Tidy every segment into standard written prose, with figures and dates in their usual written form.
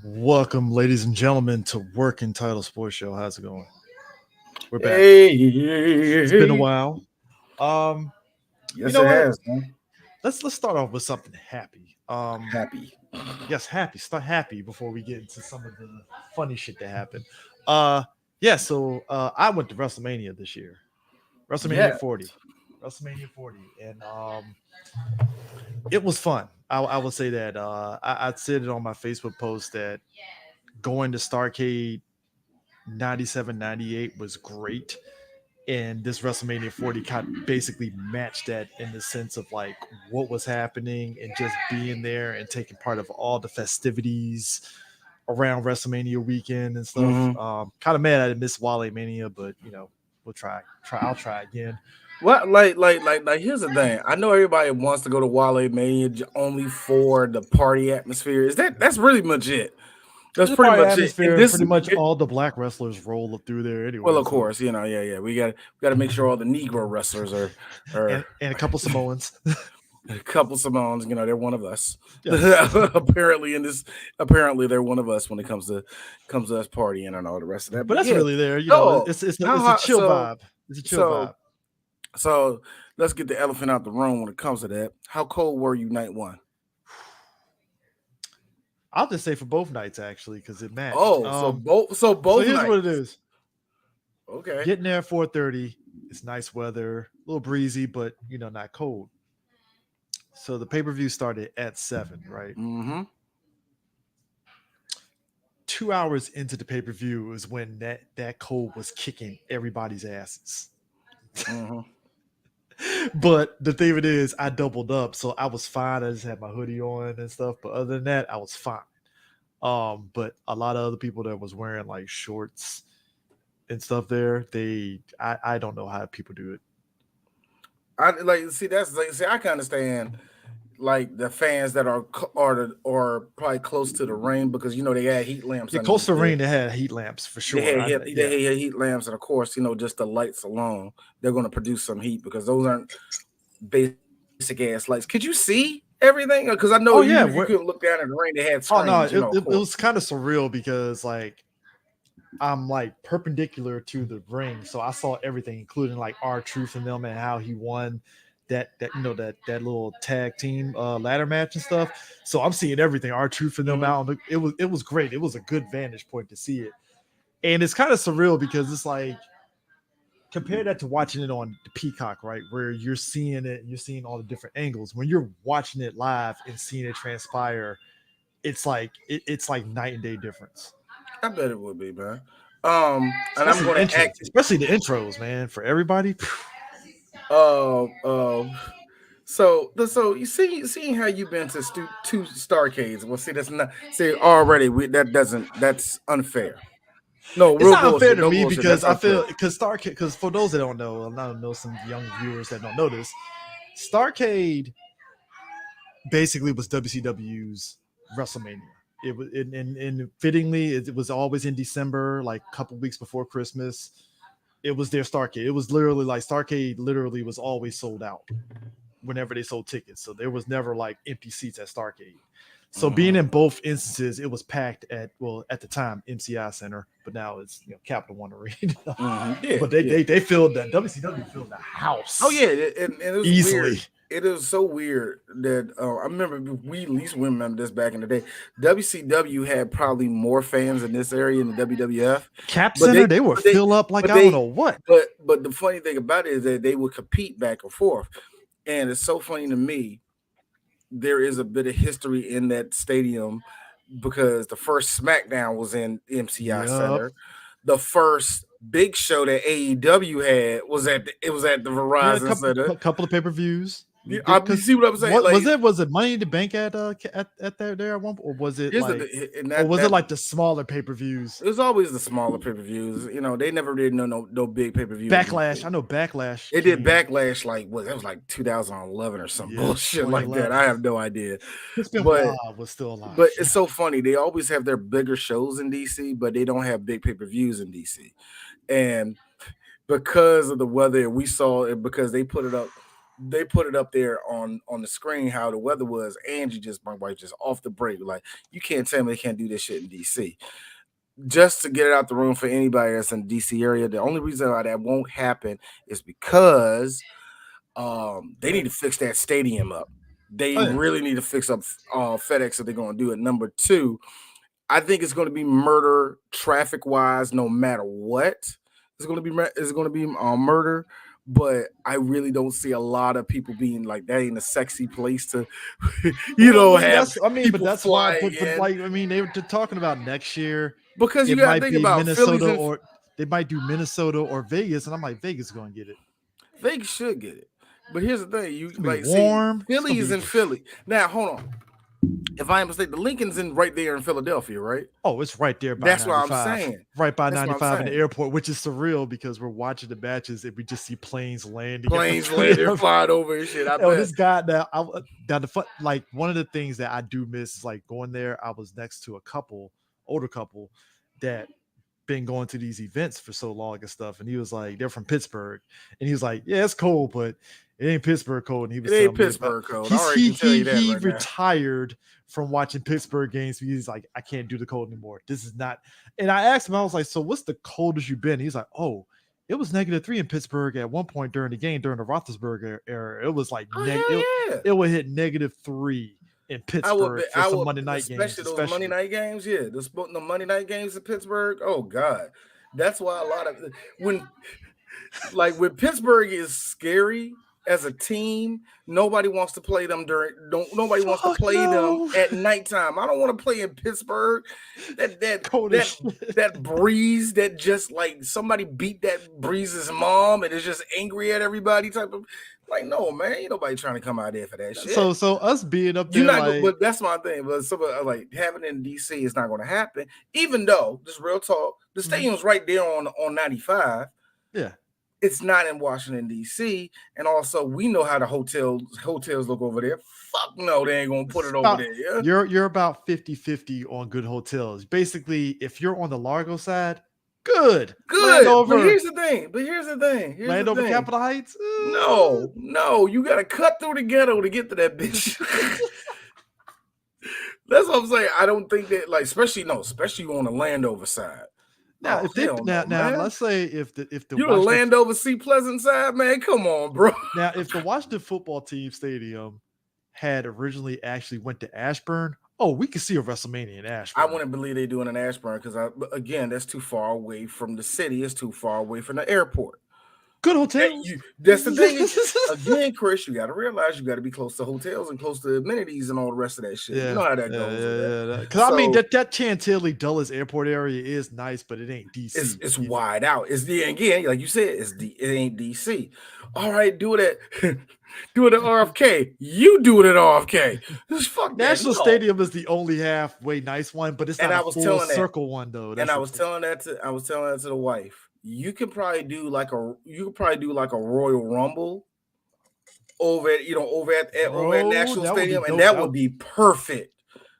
Welcome, ladies and gentlemen, to Working Title Sports Show. How's it going? We're back. It's been a Hey. while. Um, you Yes, know it what? has, man. Let's start off with something happy. Happy. Yes, happy. Start happy before we get into some of the funny shit that happened. Uh, yeah. So I went to WrestleMania this year. WrestleMania Yeah. 40. WrestleMania 40, and it was fun. I would say that. I said it on my Facebook post that going to Starcade 97, 98 was great, and this WrestleMania 40 kind of basically matched that in the sense of like what was happening and just being there and taking part of all the festivities around WrestleMania weekend and stuff. Mm-hmm. Kind of mad I missed Wale Mania, but we'll try. I'll try again. Well, like. Here's the thing. I know everybody wants to go to Wale Mania only for the party atmosphere. That's really much it. That's It's a pretty party much it. atmosphere, And and this, pretty much all the black wrestlers roll up through there well, anyway. of So course, yeah. We got to make sure all the Negro wrestlers are and a couple Samoans. a couple Simones. They're one of us. Yes. Apparently they're one of us when it comes to us partying and all the rest of that. But But that's yeah. really there. So It's a how chill so vibe. It's a chill so vibe. So let's get the elephant out the room when it comes to that. How cold were you night one? I'll just say for both nights actually because it matched. Oh, both So both here's what it nights. is. Okay. Getting there at 4:30. It's nice weather, a little breezy, but not cold. So the pay-per-view started at 7, right? Mm-hmm. 2 hours into the pay-per-view is when that cold was kicking everybody's asses. Mm-hmm. But the thing of it is, I doubled up, so I was fine. I just had my hoodie on and stuff. But other than that, I was fine. But a lot of other people that was wearing like shorts and stuff there, I don't know how people do it. I like see that's like see I can understand like the fans that are probably close to the ring because they had heat lamps Yeah, underneath Coastal there. Rain, they had heat lamps for They sure. had heat, they had heat lamps, and of course, just the lights alone, they're going to produce some heat because those aren't basic ass lights. Could you see everything? Because I know even Oh if you yeah. couldn't look down at the ring, they had Oh no, screens. Of it course. was kind of surreal because like I'm like perpendicular to the ring, so I saw everything, including like our Truth and them and how he won that little tag team ladder match and stuff. So I'm seeing everything. Our Truth and them Mhm. out. It was great. It was a good vantage point to see it, and it's kind of surreal because it's like compare that to watching it on the Peacock, right? Where you're seeing it, you're seeing all the different angles. When you're watching it live and seeing it transpire, it's like night and day difference. I bet it would be, man. And I'm Especially going the to intros, act. especially the intros, man. For everybody, Uh, uh, so you seeing how you've been to two Starcades. Well, see, that's not see already. That's unfair. No, it's real not unfair bullshit. to No me bullshit. because That's I feel unfair. because for those that don't know, I know some young viewers that don't know this. Starcade basically was WCW's WrestleMania. It was and fittingly, it was always in December, like a couple weeks before Christmas. It was their Starcade. It was literally like Starcade. Literally was always sold out whenever they sold tickets. So there was never like empty seats at Starcade. So being Mhm. in both instances, it was packed at the time MCI Center, but now it's Capital One Arena. Yeah, But they, yeah. they they filled that WCW filled the Oh house yeah, and it was weird. easily. It is so weird that I remember we at least remember this back in the day. WCW had probably more fans in this area in the WWF, Cap but Center, they they were but they fill up like but I don't they know what. but the funny thing about it is that they would compete back and forth, and it's so funny to me. There is a bit of history in that stadium because the first SmackDown was in MCI Yep. Center. The first big show that AEW had was at the Yeah, a Verizon couple Center. couple of pay-per-views. You Because see what I'm saying? what Like was it Money in the Bank at there at one, or was it here's like, the and or that was it that like the smaller pay-per-views? it was always the smaller pay-per-views. They never did no big pay-per-view in Backlash, DC. I know Backlash They did came. backlash like what that was like 2011 or some Yeah, bullshit like that. 2011. I have no idea. Chris But Benoit was still but alive. it's so funny. They always have their bigger shows in DC, but they don't have big pay-per-views in DC. And because of the weather we saw it because they put it up they put it up there on the screen how the weather was. Angie just my wife just off the break. Like, you can't tell me they can't do this shit in DC. Just to get it out the room for anybody that's in the DC area. The only reason why that won't happen is because they need to fix that stadium up. They really need to fix up FedEx if they're going to do it. Number two, I think it's going to be murder traffic wise, no matter what. It's going to be murder. But I really don't see a lot of people being like, that ain't a sexy place to, have. But that's why. But like, I mean, they were talking about next year because you got to think about Minnesota or they might do Minnesota or Vegas, and I'm like, Vegas is going to get it. Vegas should get it. But here's the thing: you like warm. See, Philly's in Philly. Now, hold on. If I'm mistaken, the Lincoln's right there in Philadelphia, right? Oh, it's right there by That's 95. What I'm saying. Right by 95 in the airport, which is surreal because we're watching the matches and we just see planes landing. Flying over and shit. This guy like one of the things that I do miss is like going there. I was next to older couple that been going to these events for so long and stuff, and he was like, they're from Pittsburgh, and he was like, yeah, it's cold, but it ain't Pittsburgh cold. And he was it ain't Pittsburgh cold. He retired from watching Pittsburgh games. He's like, I can't do the cold anymore. This is not. And I asked him, I was like, so what's the coldest you've been? He's like, oh, it was -3 in Pittsburgh at one point during the game during the Roethlisberger era. It was like it would hit -3 in Pittsburgh for some Monday night games. Especially those Monday night games. Yeah, the Monday night games in Pittsburgh. Oh God, that's why a lot of when Pittsburgh is scary as a team, nobody wants to play them nobody wants to play them at nighttime. I don't want to play in Pittsburgh. That breeze that just like somebody beat that breeze's mom and is just angry at everybody type of like, no, man, ain't nobody trying to come out there for that shit. So us being up there, but that's my thing. But like having it in DC is not going to happen. Even though, just real talk, the stadium's right there on 95. Yeah. It's not in Washington, D.C. And also, we know how the hotels look over there. Fuck no, they ain't going to put it over there. Yeah? You're about 50-50 on good hotels. Basically, if you're on the Largo side, good. But here's the thing. Landover Capitol Heights? No. You got to cut through the ghetto to get to that bitch. That's what I'm saying. I don't think that, like, especially on the Landover side. Now, let's say if the you're the Landover Sea Pleasant side, man, come on, bro. Now, if the Washington football team stadium had originally actually went to Ashburn, we could see a WrestleMania in Ashburn. I wouldn't believe they do it in Ashburn because, again, that's too far away from the city. It's too far away from the airport. Good hotels. That's the thing. Again, Chris, you got to realize you got to be close to hotels and close to amenities and all the rest of that shit. You know how that goes. Because I mean, that Chantilly Dulles Airport area is nice, but it ain't DC. It's wide out. Again, like you said, it ain't DC. All right, do it at RFK. You do it at RFK. Just fuck National Stadium is the only halfway nice one, but it's not a full circle one though. And I was telling that to the wife. You could probably do like a Royal Rumble over at National Stadium, and that would be perfect.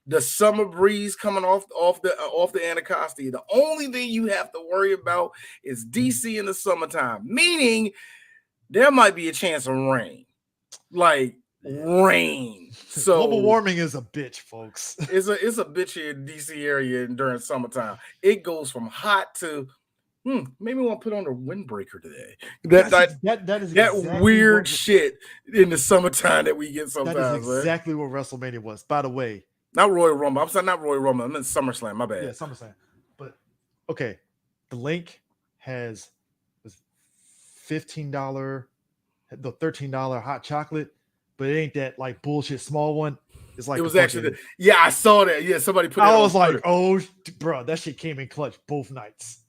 The summer breeze coming off the Anacostia. The only thing you have to worry about is DC in the summertime, meaning there might be a chance of rain. Like rain. So global warming is a bitch, folks. It's a bitch here in DC area during summertime. It goes from hot to maybe I want to put on a windbreaker today. That weird shit in the summertime that we get sometimes. That is exactly what WrestleMania was. By the way, not Royal Rumble. I'm sorry, not Royal Rumble. I meant SummerSlam. My bad. Yeah, SummerSlam. But okay, the link has $15, the $13 hot chocolate, but it ain't that like bullshit small one. It's like it was actually I saw that. Yeah, somebody put it I was like, oh, bro, that shit came in clutch both nights.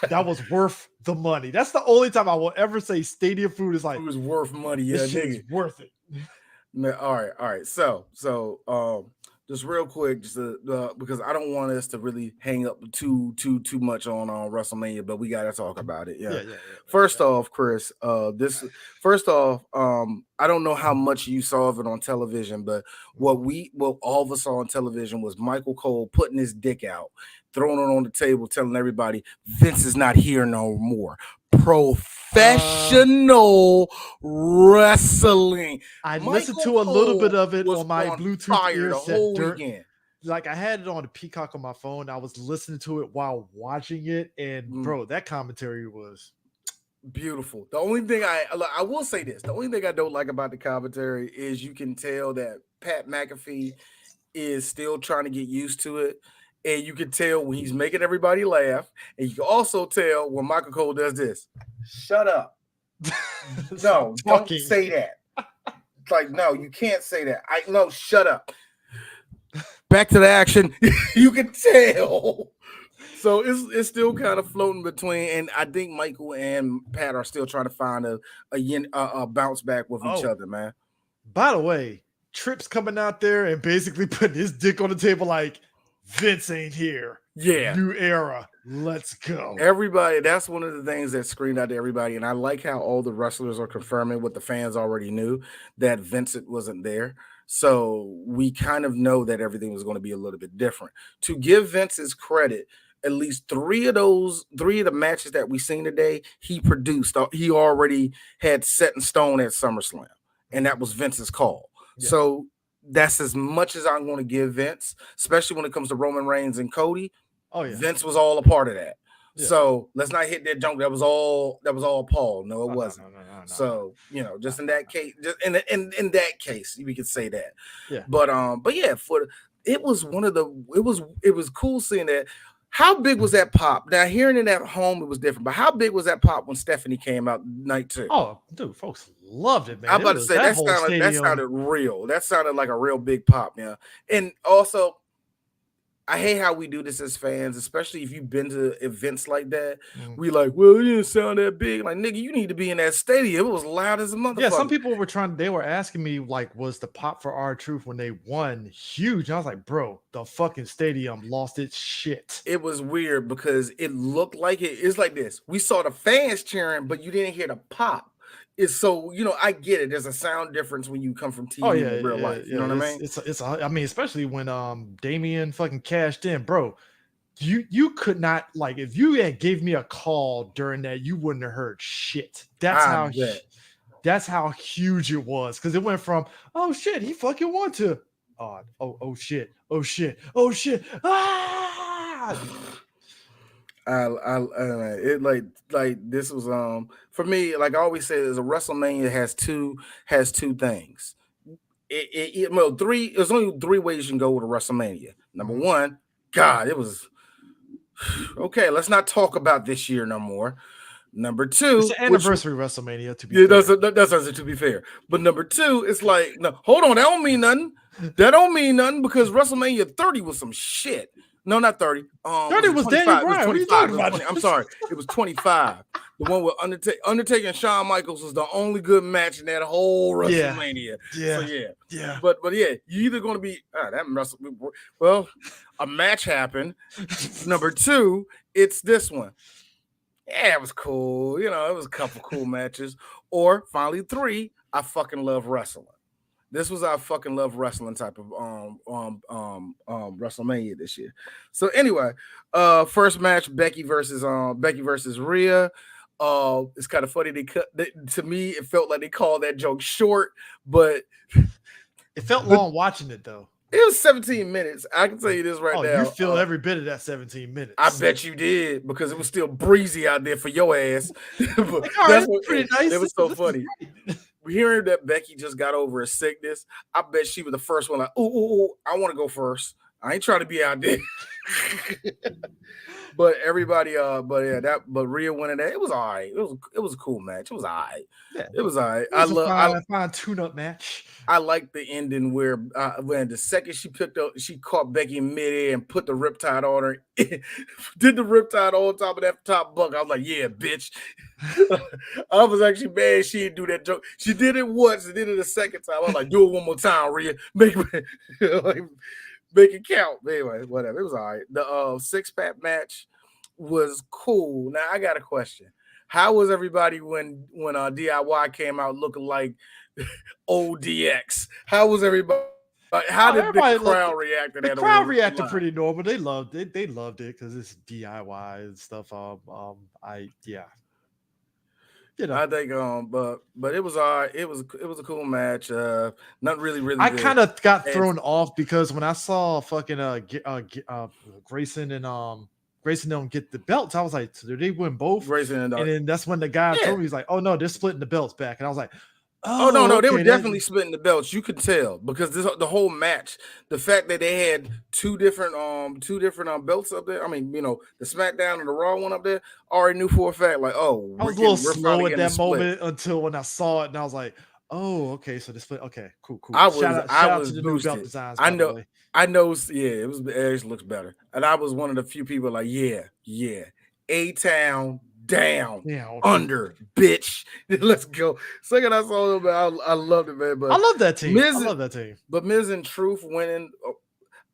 That was worth the money. That's the only time I will ever say stadium food is like it was worth money. Yeah, this shit is worth it. All right. So just real quick, just because I don't want us to really hang up too much on WrestleMania, but we got to talk about it. Yeah. First off, Chris, I don't know how much you saw of it on television, but what all of us saw on television was Michael Cole putting his dick out, throwing it on the table, telling everybody Vince is not here no more. Professional wrestling. I listened Michael to a little bit Cole of it was on my on Bluetooth fire ear the set whole during, weekend. like I had it on a Peacock on my phone. I was listening to it while watching it, and bro, that commentary was beautiful. The only thing I will say this, the only thing I don't like about the commentary is you can tell that Pat McAfee is still trying to get used to it. And you can tell when he's making everybody laugh. And you can also tell when Michael Cole does this. Shut up. No, don't say that. Like, no, you can't say that. No, shut up. Back to the action. You can tell. So it's still kind of floating between, and I think Michael and Pat are still trying to find a bounce back with each other, man. By the way, Tripp's coming out there and basically putting his dick on the table like, Vince ain't here. Yeah. New era. Let's go. Everybody, that's one of the things that screamed out to everybody. And I like how all the wrestlers are confirming what the fans already knew, that Vincent wasn't there. So we kind of know that everything was going to be a little bit different. To give Vince his credit, at least three of the matches that we seen today, he produced. He already had set in stone at SummerSlam. And that was Vince's call. Yeah. So that's as much as I'm going to give Vince, especially when it comes to Roman Reigns and Cody. Oh yeah, Vince was all a part of that. Yeah. So let's not hit that junk. That was all Paul. No, it wasn't. No. So just in that case, just in that case, we could say that. Yeah. But yeah, it was cool seeing that. How big was that pop? Now, hearing it at home, it was different. But how big was that pop when Stephanie came out night 2? Oh, dude, folks loved it, man. I'm about to say that sounded real. That sounded like a real big pop, yeah. And also, I hate how we do this as fans, especially if you've been to events like that. We like, well, it didn't sound that big. Like, nigga, you need to be in that stadium. It was loud as a motherfucker. Yeah, some people they were asking me, like, was the pop for R-Truth when they won huge? And I was like, bro, the fucking stadium lost its shit. It was weird because it looked like it's like this. We saw the fans cheering, but you didn't hear the pop. It's so, I get it. There's a sound difference when you come from TV in real life. You know what I mean? I mean, especially when Damian fucking cashed in, bro. You could not, like, if you had gave me a call during that, you wouldn't have heard shit. That's how huge it was, because it went from, oh shit, he fucking won, to oh shit, it like this was for me, like I always say, is a WrestleMania has two things. There's only 3 ways you can go with a WrestleMania. Number one, God, it was okay. Let's not talk about this year no more. Number 2, it's an anniversary WrestleMania, to be fair. That's to be fair. But number 2, it's like, no, hold on, that don't mean nothing. That don't mean nothing, because WrestleMania 30 was some shit. No, not 30. 30 was Daniel Bryan. What are you talking about? I'm sorry. It was 25. The one with Undertaker and Shawn Michaels was the only good match in that whole WrestleMania. Yeah. So yeah. But yeah, you either going to be a match happened. Number 2, it's this one. Yeah, it was cool. It was a couple cool matches. Or finally 3, I fucking love wrestling. This was our fucking love wrestling type of WrestleMania this year. So anyway, first match, Becky versus Rhea. It's kind of funny. To me, it felt like they called that joke short, but it felt long watching it though. It was 17 minutes. I can tell you this right now. You feel every bit of that 17 minutes. I bet you did, because it was still breezy out there for your ass. But pretty nice. It was so funny. Hearing that Becky just got over a sickness, I bet she was the first one like, ooh, I want to go first. I ain't trying to be out there. But everybody, but Rhea winning that, it was all right. It was a cool match. It was all right. Yeah, it was all right. It was a fine tune-up match. I like the ending where when the second she caught Becky in midair and put the riptide on her, did the riptide on top of that top bunk. I was like, yeah, bitch. I was actually mad she didn't do that joke. She did it once and did it a second time. I was like, do it one more time, Rhea. Make it count. But anyway, whatever. It was all right. The 6-pack match was cool. Now I got a question. How was everybody when DIY came out looking like old DX? How was everybody? How did the crowd react to that? The crowd reacted pretty normal. They loved it. They loved it because it's DIY and stuff. I think but it was all right. It was a cool match. Not really I good. kind of got And thrown off because when I saw fucking Grayson and Grayson don't get the belts, I was like, so did they win both? Grayson and And then that's when the guy yeah. told me, he's like, oh no, they're splitting the belts back. And I was like, Oh no, oh they were okay, definitely splitting the belts. You could tell because the whole match, the fact that they had two different belts up there. I mean, you know, the SmackDown and the Raw one up there. Already knew for a fact, like, oh, I was a little we're slow at getting that split. moment until when I saw it, and I was like, oh okay, so the split. Okay, cool. I Shout out to the new belt designs. I know, yeah, it looks better. And I was one of the few people like, yeah, A-Town down, under, bitch. Let's go. Second I saw them, I loved it, man. But I love that team. But Miz and Truth winning,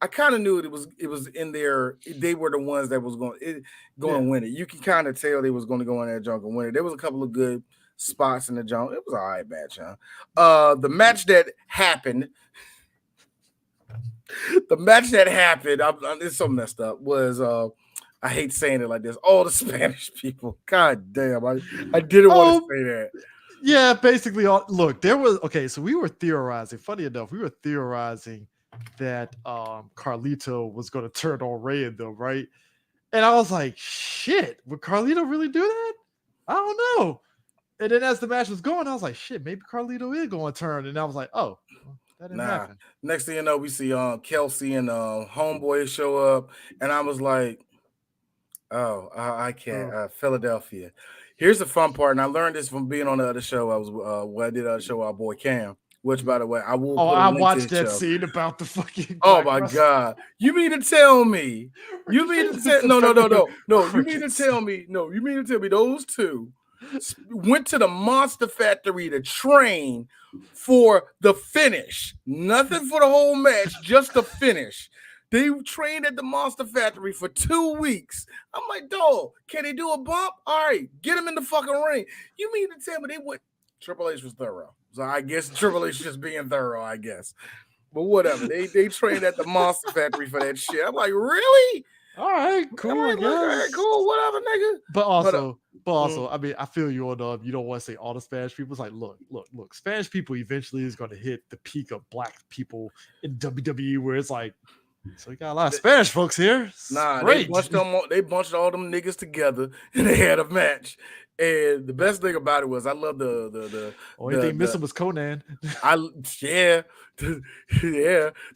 I kind of knew it was in there. They were the ones that was going to win it. You can kind of tell they was going to go in that junk and win it. There was a couple of good spots in the junk. It was all right match, huh? The match that happened, it's so messed up, was I hate saying it like this. All the Spanish people. God damn. I didn't want to say that. Yeah, basically look, there was so we were theorizing. Funny enough, we were theorizing that Carlito was going to turn on Ray and them, right? And I was like, shit, would Carlito really do that? I don't know. And then as the match was going, I was like, shit, maybe Carlito is going to turn. And I was like, oh, that didn't happen. Next thing you know, we see Kelsey and Homeboy show up, and I was like, oh, I can't. Philadelphia. Here's the fun part, and I learned this from being on the other show. I was I did a show, our boy Cam. Which, by the way, I will. I watched that scene about the fucking. Oh my god! You mean to tell me? You mean to tell? No. You mean to tell me? No, you mean to tell me those two went to the Monster Factory to train for the finish? Nothing for the whole match, just the finish. They trained at the Monster Factory for 2 weeks. I'm like, dog, can they do a bump? All right, get them in the fucking ring. You mean to tell me they went? Triple H was thorough. So I guess Triple H just being thorough, I guess. But whatever. They trained at the Monster Factory for that shit. I'm like, really? All right, cool. Like, all right, cool, whatever, nigga. But also, I mean, I feel you on you don't want to say all the Spanish people. It's like, look, Spanish people eventually is going to hit the peak of black people in WWE, where it's like, so we got a lot of Spanish folks here. Great. They bunched all them niggas together and they had a match. And the best thing about it was I love the only thing missing was Conan. Yeah. The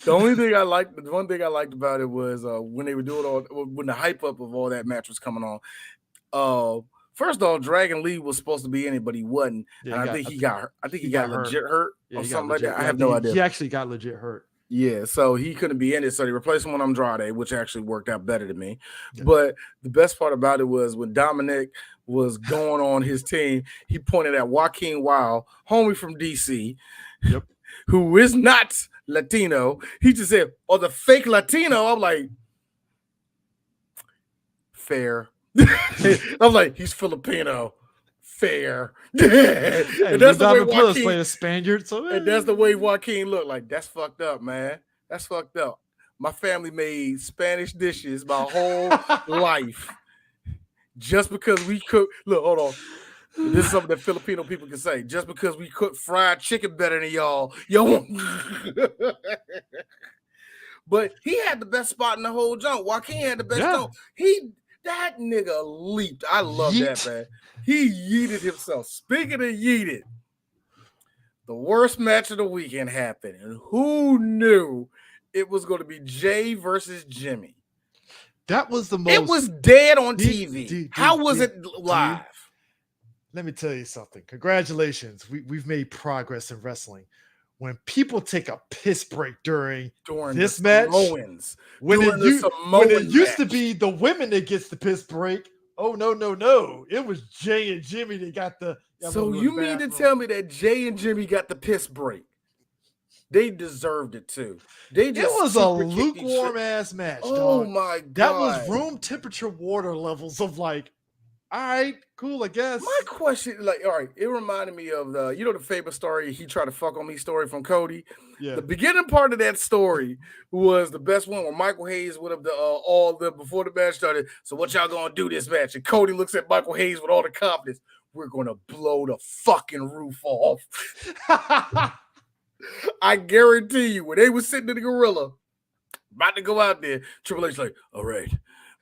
one thing I liked about it was when they were doing when the hype up of all that match was coming on. First off, Dragon Lee was supposed to be in it, but he wasn't. Yeah, and I think he got legit hurt or something like that. I have no idea. He actually got legit hurt. Yeah, so he couldn't be in it, so they replaced him with Andrade, which actually worked out better to me. Yeah. But the best part about it was when Dominic was going on his team, he pointed at Joaquin Wild, homie from DC, who is not Latino. He just said, "Oh, the fake Latino." I'm like, fair. I'm like, he's Filipino. Fair. And that's the way Joaquin playing a Spaniard. And that's the way Joaquin looked. Like, that's fucked up, man. That's fucked up. My family made Spanish dishes my whole life. Just because we cook. Look, hold on. This is something that Filipino people can say. Just because we cook fried chicken better than y'all. But he had the best spot in the whole jump. Joaquin had the best jump. That nigga leaped. I love that, man. He yeeted himself. Speaking of yeeted, the worst match of the weekend happened. And who knew it was going to be Jay versus Jimmy? That was the most. It was dead on TV. How was it live? Let me tell you something. Congratulations. We've made progress in wrestling. When people take a piss break during this match, when it used to be the women that gets the piss break, oh no, it was Jay and Jimmy that got the. So you mean to tell me that Jay and Jimmy got the piss break? They deserved it too. It was a lukewarm ass match. Oh dog. My god, that was room temperature water levels of like. All right, cool, I guess. My question, all right, it reminded me of the famous story, he tried to fuck on me story from Cody. Yeah. The beginning part of that story was the best one when Michael Hayes would have all the before the match started. So what y'all gonna do this match? And Cody looks at Michael Hayes with all the confidence. we're gonna blow the fucking roof off. I guarantee you, when they were sitting in the gorilla, about to go out there, Triple H like, all right,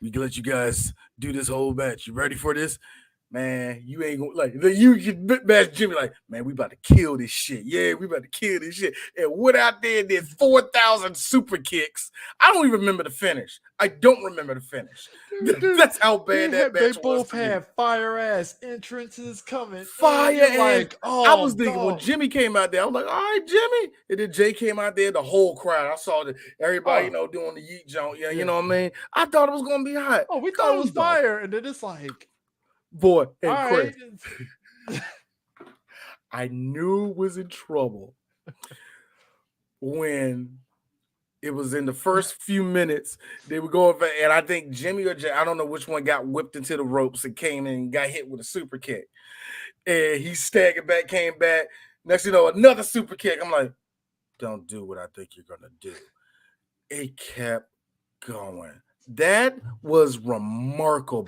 we can let you guys do this whole match. You ready for this? Man, you ain't gonna like you match Jimmy like, man, we about to kill this shit. Yeah, we about to kill this shit. And went out there and did 4,000 super kicks. I don't even remember the finish. I don't remember the finish. Dude, that's how bad that match was. They both had fire ass entrances coming. Fire like, oh, I was thinking when Jimmy came out there, I was like, all right, Jimmy. And then Jay came out there, the whole crowd. I saw everybody, doing the yeet jump. Yeah, you know what I mean? I thought it was gonna be hot. Oh, we thought it was fire, and then it's like, boy, and Chris, right. I knew it was in trouble when it was in the first few minutes. They were going, and I think Jimmy or Jay, I don't know which one, got whipped into the ropes and came in and got hit with a super kick. And he staggered back, came back. Next thing you know, another super kick. I'm like, don't do what I think you're gonna do. It kept going. That was remarkable.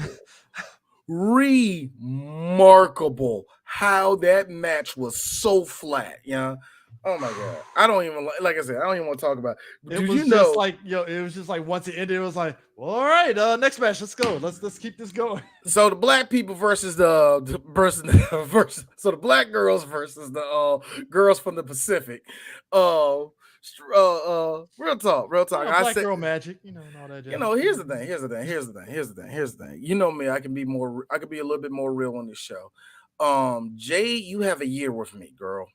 Remarkable how that match was so flat, Oh my god! I don't even like I said. I don't even want to talk about it. It was just like it was just like once it ended, it was like, well, all right, next match, let's go. Let's keep this going. So the black people versus so the black girls versus the girls from the Pacific. Real talk. Black girl magic, and all that. Here's the thing. You know me, I can be a little bit more real on this show. Jay, you have a year with me, girl.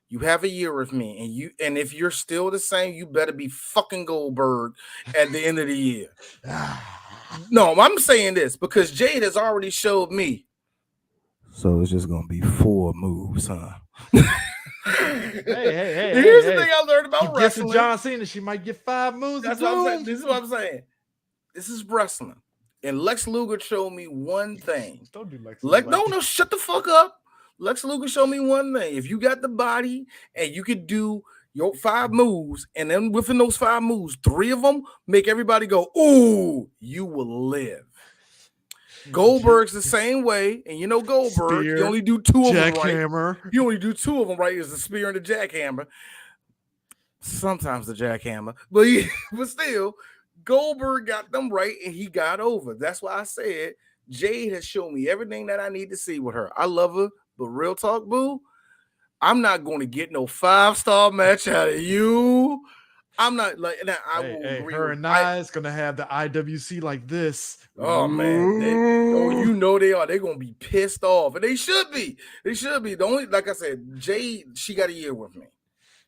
You have a year with me, and if you're still the same, you better be fucking Goldberg at the end of the year. No, I'm saying this because Jade has already showed me. So it's just gonna be 4 moves, huh? Hey. Here's the thing I learned about wrestling. John Cena, she might get 5 moves. That's what I'm saying. This is what I'm saying. This is wrestling, and Lex Luger showed me one thing. Don't do Lex. No, shut the fuck up. Lex Luger showed me one thing. If you got the body and you could do your 5 moves, and then within those 5 moves, 3 of them make everybody go, ooh, you will live. Goldberg's the same way, and Goldberg, spear, you only do 2 of them right. Jackhammer. You only do 2 of them right, is the spear and the jackhammer. Sometimes the jackhammer, but still, Goldberg got them right, and he got over. That's why I said Jade has shown me everything that I need to see with her. I love her. But real talk, boo, I'm not going to get no 5-star match out of you. I'm not like that. I will agree. Her and Nia's going to have the IWC like this. Oh man, they are. They're going to be pissed off, and they should be. The only, like I said, Jade, she got a year with me.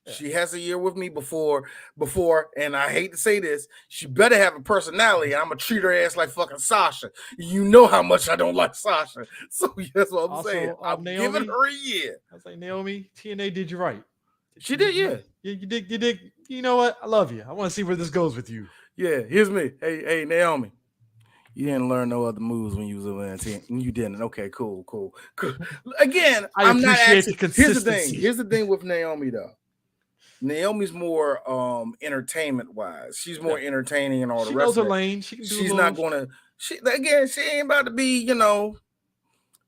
Yeah. She has a year with me before, and I hate to say this, she better have a personality. I'm gonna treat her ass like fucking Sasha. You know how much I don't like Sasha, so that's what I'm saying. I'm giving her a year. I was like, Naomi, TNA did you right. She did, yeah. You did. You know what? I love you. I want to see where this goes with you. Yeah, here's me. Hey, Naomi. You didn't learn no other moves when you was on TNA. You didn't. Okay, cool. Again, I'm not asking. Here's the thing with Naomi though. Naomi's more entertainment wise. She's more entertaining and all the rest. She knows her lane. She's not gonna. She ain't about to be,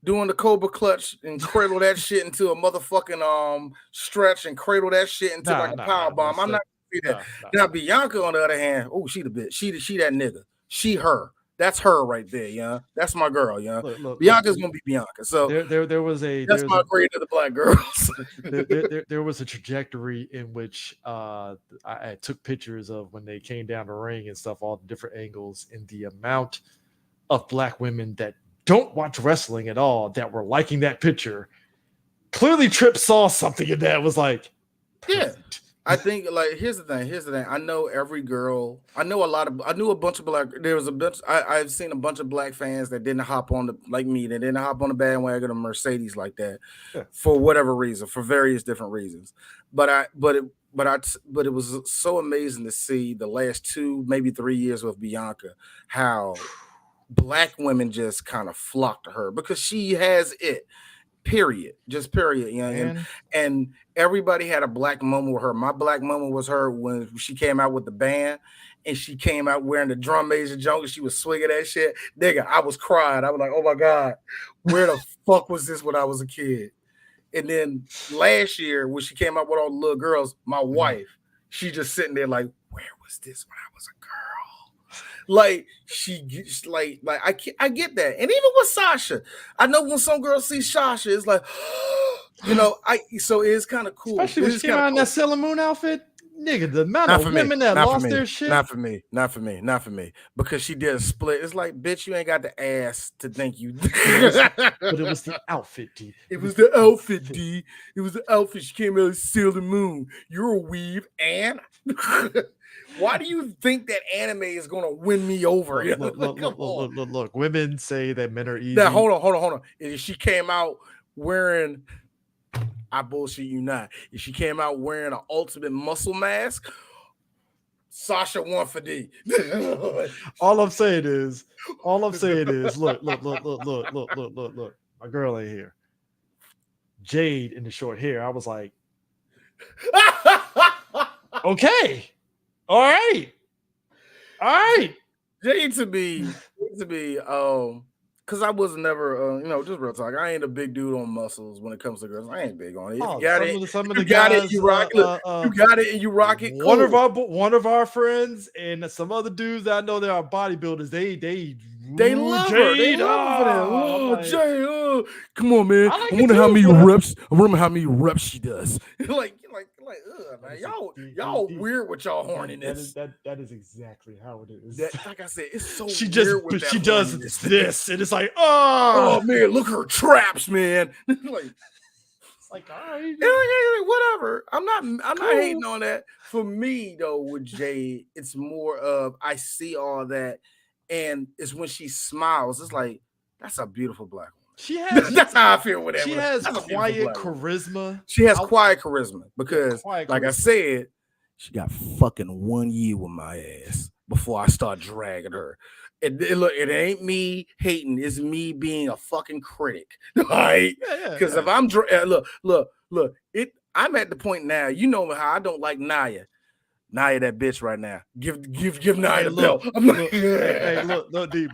doing the Cobra clutch and cradle that shit into a motherfucking stretch and cradle that shit into a power bomb. I'm not gonna see that. Now Bianca, on the other hand, she the bitch. She that nigga. She her. That's her right there, yeah. That's my girl, yeah. Bianca's gonna be Bianca. So there was that's my grade of the black girls. there was a trajectory in which I took pictures of when they came down the ring and stuff, all the different angles, and the amount of black women that don't watch wrestling at all that were liking that picture. Clearly, Tripp saw something in that was like, perfect. Yeah. I think here's the thing. I know every girl. I knew a bunch of black. There was a bunch. I've seen a bunch of black fans that didn't hop on like me. They didn't hop on the bandwagon of Mercedes like that, for whatever reason, for various different reasons. But it was so amazing to see the last 2, maybe 3 years with Bianca, how black women just kind of flock to her because she has it. Period. Just period. You know, and everybody had a black moment with her. My black moment was her when she came out with the band and she came out wearing the drum major junk and she was swinging that shit. Nigga, I was crying. I was like, oh my God, where the fuck was this when I was a kid? And then last year when she came out with all the little girls, my wife, she just sitting there like, where was this when I was a girl? Like she gets like I get that. And even with Sasha, I know when some girls see Sasha, it's like, you know, so it's kind of cool. Especially when she came out in that Sailor Moon outfit. Nigga, the amount of women that lost their shit. Not for me. Because she did a split. It's like, bitch, you ain't got the ass to think you. But it was the outfit, D. It was the outfit, D. It was the outfit. She came out as Sailor Moon. You're a weave, and why do you think that anime is gonna win me over? Look. Women say that men are easy. Now, hold on. If she came out wearing, I bullshit you not. If she came out wearing an ultimate muscle mask, Sasha won for D. All I'm saying is, look. My girl ain't here. Jade in the short hair. I was like, okay, all right. Jade to be, because I was never, just real talk. I ain't a big dude on muscles when it comes to girls. I ain't big on it. If you got it, some of the guys, you rock it. You got it and you rock it. Cool. One of our friends and some other dudes that I know that are bodybuilders. They love her. They love her. Oh, Jade, come on, man. I wonder how many reps. I remember how many reps she does. like, man, y'all weird with y'all horniness. That is exactly how it is. Like I said, it's so she weird. She does this, and it's like, oh man, look at her traps, man. It's like, all right, whatever. I'm not hating on that. For me though, with Jade, it's more of I see all that, and it's when she smiles. It's like that's a beautiful black woman. She has. That's how I feel with that. She has quiet charisma. She has quiet charisma because, like I said, she got fucking 1 year with my ass before I start dragging her. Look, it ain't me hating. It's me being a fucking critic, right? Because if I'm look, I'm at the point now. You know how I don't like Nia. Nia, that bitch right now. Give Nia the belt. Look, D.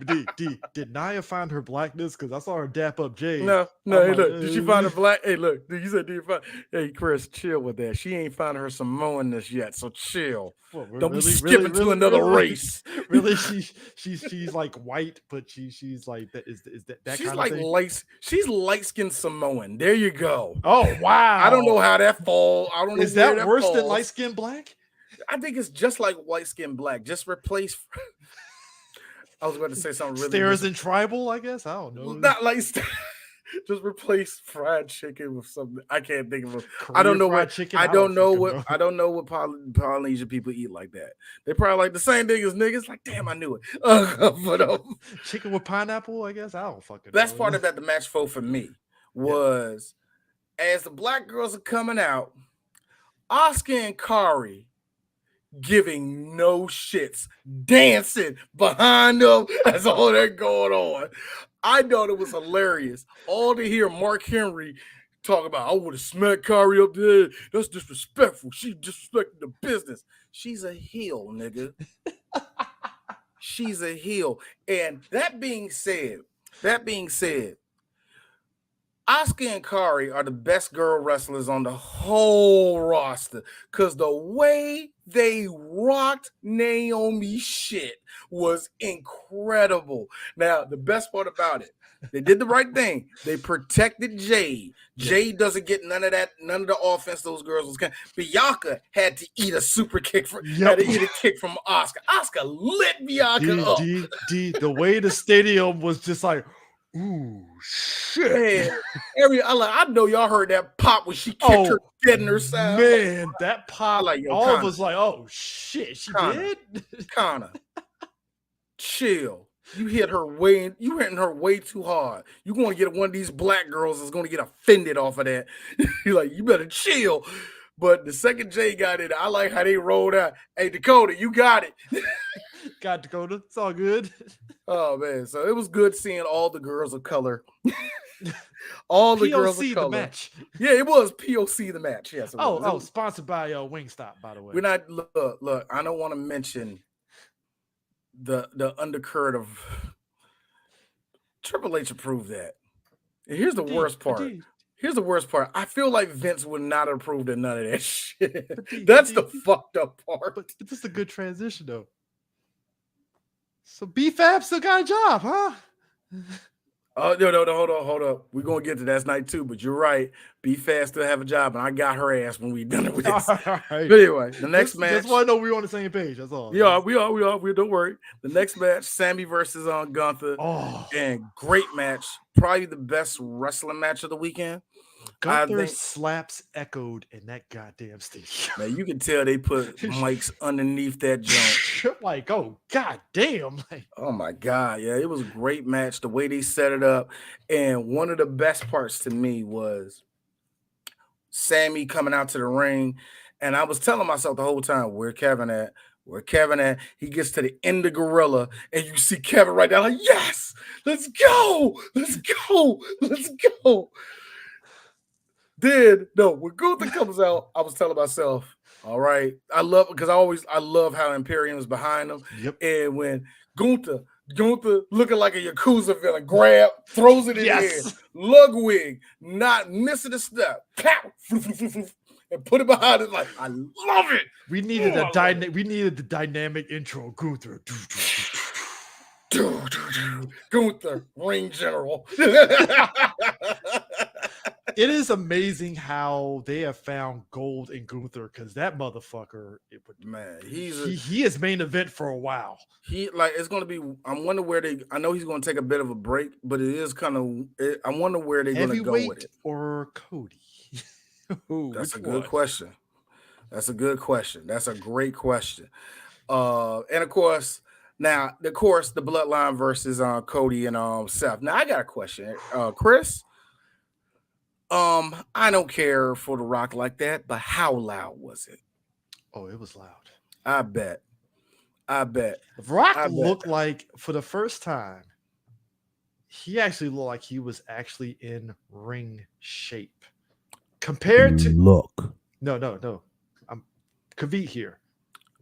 Did Nia find her blackness? Because I saw her dap up Jade. No. Hey, look. Did she find her black? Hey, look. You said, did you find? Hey, Chris, chill with that. She ain't found her Samoanness yet, so chill. Don't be skipping to another race. Really, she's like white, but she's like that. Is that she's kind like of thing? She's light-skinned Samoan. There you go. Oh wow. I don't know how that falls. I don't know. Is that worse than light-skinned black? I think it's just like white skin black. Just replace. I was about to say something really. Stairs and tribal, I guess. I don't know. Not like just replace fried chicken with something. I can't think of it. I don't know what chicken. I don't know what Polynesian people eat like that. They probably like the same thing as niggas. Like, damn, I knew it. But chicken with pineapple, I guess. I don't fucking. That's part of that. The match for me was as the black girls are coming out, Asuka and Kari giving no shits, dancing behind them as all that going on. I thought it was hilarious. All to hear Mark Henry talk about, I would have smacked Kari up there. That's disrespectful. She disrespected the business. She's a heel, nigga. She's a heel. And that being said, Asuka and Kari are the best girl wrestlers on the whole roster because the way they rocked Naomi shit was incredible. Now, the best part about it, they did the right thing. They protected Jade. Jade doesn't get none of that, none of the offense those girls was getting. Bianca had to eat a super kick had to eat a kick from Asuka. Asuka lit Bianca up. The way the stadium was just like, ooh, shit. Man, I know y'all heard that pop when she kicked her dead in her side. Man, that pop, all of us like, oh, shit, she did? Connor, chill. You hitting her way too hard. You're going to get one of these black girls that's going to get offended off of that. You're like, you better chill. But the second Jay got it, I like how they rolled out. Hey, Dakota, you got it. Got Dakota. It's all good. Oh, man. So it was good seeing all the girls of color All the girls of POC the color. match. Yeah, it was POC the match. Yes, it was. Oh, sponsored by Wingstop, by the way. We're not look. I don't want to mention the undercurrent of Triple H approved that. And here's the worst part. Here's the worst part. I feel like Vince would not approve of none of that shit. That's the fucked up part. But this is a good transition though. So B-Fab still got a job, huh? Oh no, hold up. We're gonna get to that's night 2, but you're right. B-Fab still have a job, and I got her ass when we done it with this. Right. But anyway, the next match. Just want to know we're on the same page. That's all. We are. Don't worry. The next match, Sammy versus Gunther. Oh, and great match. Probably the best wrestling match of the weekend. Gunther's slaps echoed in that goddamn stadium. Man, you can tell they put mics underneath that joint. Like, oh goddamn! Like, oh my god, yeah, it was a great match. The way they set it up, and one of the best parts to me was Sammy coming out to the ring, and I was telling myself the whole time, "Where Kevin at? Where Kevin at?" He gets to the end of Gorilla, and you see Kevin right there, like, "Yes, let's go, let's go, let's go." Then when Gunther comes out, I was telling myself, all right, I love how Imperium is behind them. Yep. And when Gunther looking like a Yakuza villain, throws it in the air, Ludwig not missing a step, pow, and put it behind it. Like, I love it. We needed the dynamic intro, Gunther. Gunther, ring general. It is amazing how they have found gold in Gunther, because that motherfucker, he is main event for a while. It's going to be. I wonder where I know he's going to take a bit of a break, but it is kind of. I wonder where they're going to go with it. Or Cody. That's a good question. That's a good question. That's a great question. And of course, the Bloodline versus Cody and Seth. Now I got a question, Chris. I don't care for The Rock like that, but how loud was it? Oh, it was loud. I bet. The Rock looked like, for the first time, he actually looked like he was actually in ring shape. Compared to No. I'm Kavit here.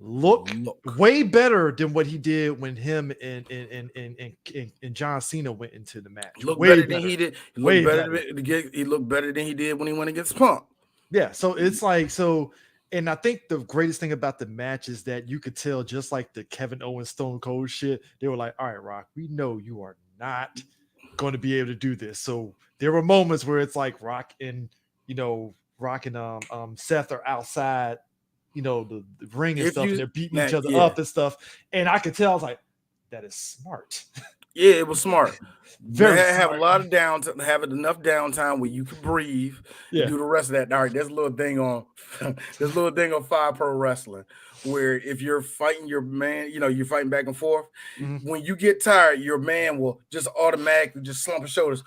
Look way better than what he did when him and John Cena went into the match. Look better than he did. He looked better than he did when he went against Punk. Yeah, so it's like and I think the greatest thing about the match is that you could tell, just like the Kevin Owens Stone Cold shit, they were like, all right, Rock, we know you are not going to be able to do this. So there were moments where it's like Rock and Seth are outside, the ring and stuff, and they're beating each other up and stuff. And I could tell, I was like, that is smart. Yeah, it was smart. Very smart. Have a lot of downtime, have enough downtime where you can breathe and do the rest of that. All right, there's a little thing on Fire Pro Wrestling where if you're fighting your man, you're fighting back and forth. Mm-hmm. When you get tired, your man will just automatically just slump his shoulders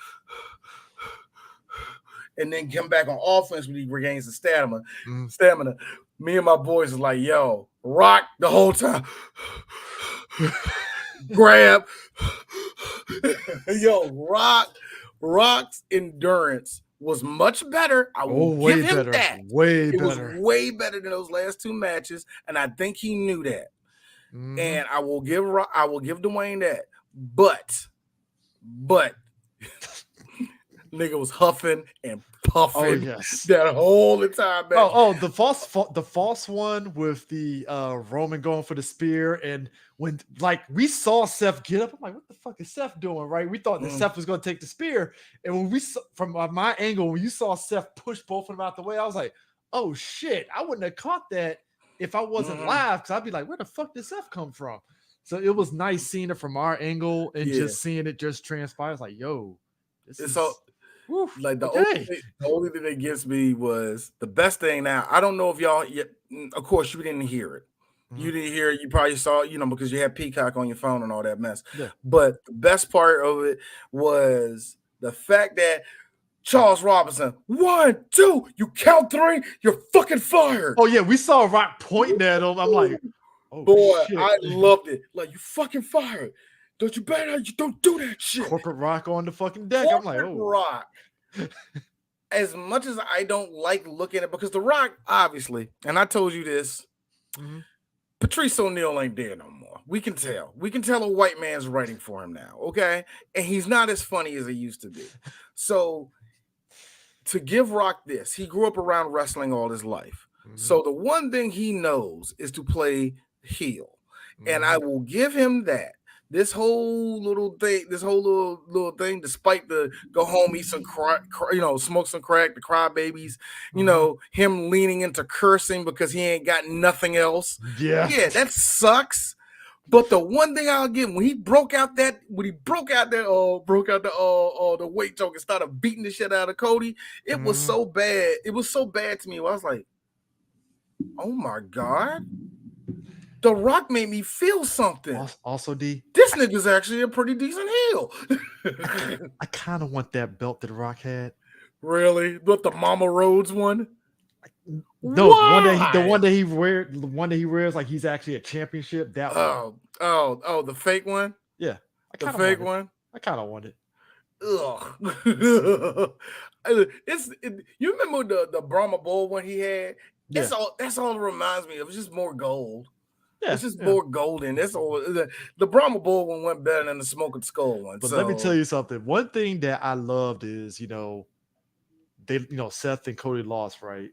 and then come back on offense when he regains the stamina. Mm-hmm. Me and my boys is like, yo, Rock the whole time. Grab. Yo, Rock's endurance was much better. I will give him that. It was way better than those last 2 matches, and I think he knew that. Mm-hmm. And I will give Dwayne that. But nigga was huffing and puffing that whole entire match. The false one with the Roman going for the spear, and when we saw Seth get up, I'm like, what the fuck is Seth doing? Right? We thought that Seth was going to take the spear, and when we saw, from my angle, when you saw Seth push both of them out the way, I was like, oh shit, I wouldn't have caught that if I wasn't live, because I'd be like, where the fuck did Seth come from? So it was nice seeing it from our angle and just seeing it just transpire. It's like, yo, this is so. Woof, like the only thing that gets me was the best thing. Now I don't know if y'all, of course you didn't hear it. Mm-hmm. You didn't hear it. You probably saw it, because you had Peacock on your phone and all that mess. Yeah. But the best part of it was the fact that Charles Robinson, 1, 2, you count 3, you're fucking fired. Oh yeah, we saw Rock pointing at him. I'm like, oh boy, shit. I loved it. Like, you fucking fired. Don't you better, you don't do that shit. Corporate Rock on the fucking deck. I'm like, Corporate oh. Rock. As much as I don't like looking at, because The Rock, obviously, and I told you this, Mhm. Patrice O'Neal ain't there no more. We can tell. We can tell a white man's writing for him now, okay? And he's not as funny as he used to be. So to give Rock this, he grew up around wrestling all his life. So the one thing he knows is to play heel. And I will give him that. This whole little thing, despite the go home, eat some crack, smoke some crack, the crybabies, him leaning into cursing because he ain't got nothing else. Yeah, that sucks. But the one thing I'll give him, when he broke out the weight choke and started beating the shit out of Cody, it was so bad. It was so bad to me. I was like, oh my God. The Rock made me feel something. Also, D, this nigga's actually a pretty decent heel. I kind of want that belt that The Rock had. Really? But the Mama Rhodes one? No, the one that he wears like he's actually a championship. That one. Oh, the fake one? Yeah. The fake one? I kind of want it. Ugh. You remember the Brahma Bull one he had? Yeah. That's all it reminds me of. It's just more gold. Yeah, it's just more golden. That's all. The Brahma Bull one went better than the Smoking Skull one. But let me tell you something. One thing that I loved is, Seth and Cody lost, right?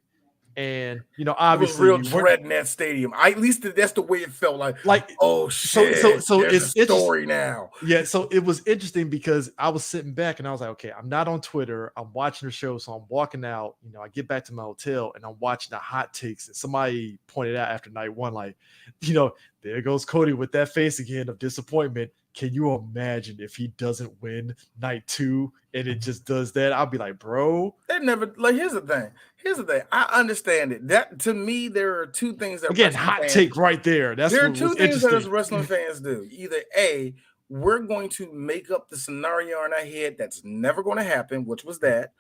And obviously, it was real dread in that stadium. At least that's the way it felt. Like oh shit. So it's a story now. Yeah. So it was interesting because I was sitting back and I was like, okay, I'm not on Twitter. I'm watching the show, so I'm walking out. I get back to my hotel and I'm watching the hot takes. And somebody pointed out after night one, like, there goes Cody with that face again of disappointment. Can you imagine if he doesn't win night 2 and it just does that? I'll be like, bro. They never here's the thing. I understand it. That to me, there are two things that again hot take right there. There are two things that as wrestling fans do. Either A, we're going to make up the scenario in our head that's never going to happen, which was that,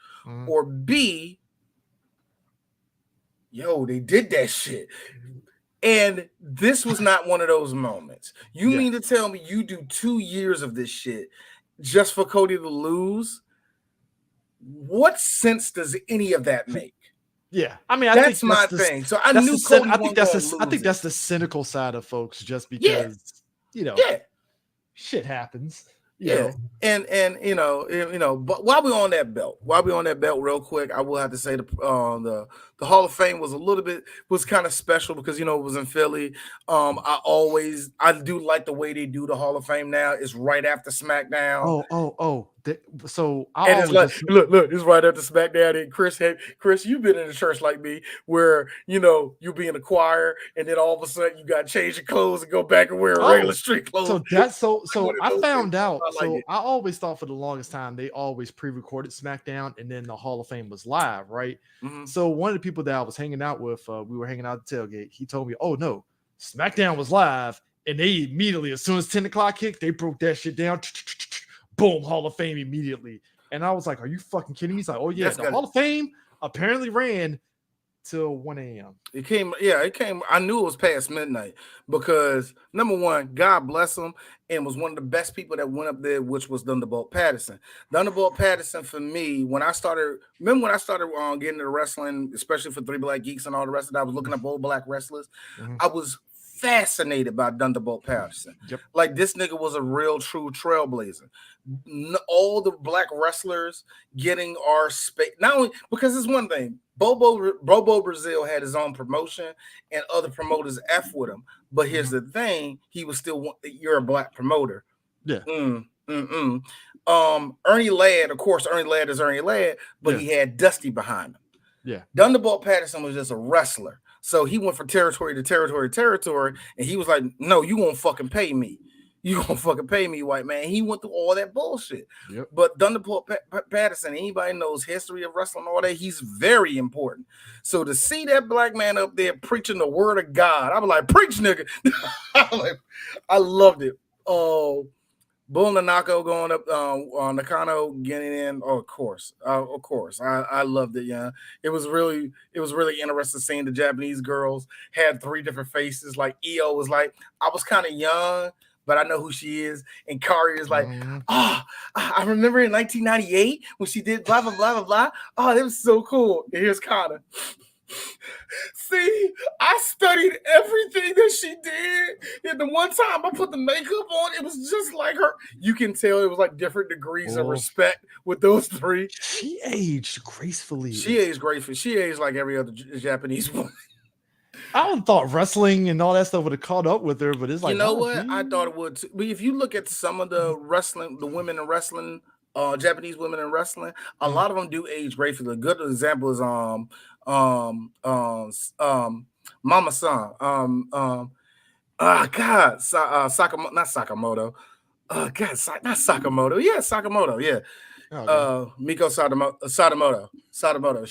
or B, they did that shit. And this was not one of those moments. You mean to tell me you do 2 years of this shit just for Cody to lose? What sense does any of that make? Yeah, I mean, that's my thing. So I knew Cody. I think that's the cynical side of folks, just because shit happens. And but while we're on that belt, real quick, I will have to say the Hall of Fame was kind of special because it was in Philly. I do like the way they do the Hall of Fame now. It's right after SmackDown. So it's like, look, it's right after SmackDown. And Chris, you've been in a church like me where you be in the choir and then all of a sudden you got to change your clothes and go back and wear regular street clothes. So that's so I found out. I always thought for the longest time they always pre-recorded SmackDown and then the Hall of Fame was live, right? So one of the people that I was hanging out with, we were hanging out at the tailgate. He told me, "Oh no, SmackDown was live," and they immediately, as soon as 10 o'clock kicked, they broke that shit down. Boom, Hall of Fame immediately. And I was like, are you fucking kidding me? He's like, oh yeah, the Hall of Fame apparently ran till 1 a.m. It came. I knew it was past midnight because number one, God bless him, and was one of the best people that went up there, which was Thunderbolt Patterson. Thunderbolt Patterson for me, when I started getting into wrestling, especially for Three Black Geeks and all the rest of that, I was looking up old black wrestlers. I was fascinated by Thunderbolt Patterson. Like this nigga was a real true trailblazer. All the black wrestlers getting our space, not only because it's one thing, Bobo Brazil had his own promotion and other promoters F with him, but here's the thing, he was still, you're a black promoter. Ernie Ladd, of course, Ernie Ladd is Ernie Ladd, but he had Dusty behind him. Thunderbolt Patterson was just a wrestler. So he went from territory to territory, and he was like, no, you won't fucking pay me. You gonna fucking pay me, white man. He went through all that bullshit. But Thunderbolt Patterson, anybody knows history of wrestling, all that, he's very important. So to see that black man up there preaching the word of God, I was like, preach, nigga. I loved it. Bull Nanako going up, Nakano getting in. Oh, of course. I loved it. Yeah, it was really interesting seeing the Japanese girls had 3 different faces. Like Io was like, I was kind of young, but I know who she is. And Kari is like, Mhm. I remember in 1998 when she did blah, blah, blah, blah, blah. Oh, that was so cool. And here's Connor. See, I studied everything that she did. And the one time I put the makeup on, it was just like her. You can tell it was like different degrees of Oh, respect with those three. she aged gracefully. She aged gracefully. She aged like every other Japanese woman. I would thought wrestling and all that stuff would have caught up with her, but it's You like, know nah, what? I thought she. it would too. But if you look at some of the wrestling, the women in wrestling, Japanese women in wrestling, a Mhm. lot of them do age gracefully. A good example is um um um Mama San. God, Sakamoto, not Sakamoto. God, not Sakamoto. Yeah, Sakamoto. Yeah, Okay. Miko Sadamoto.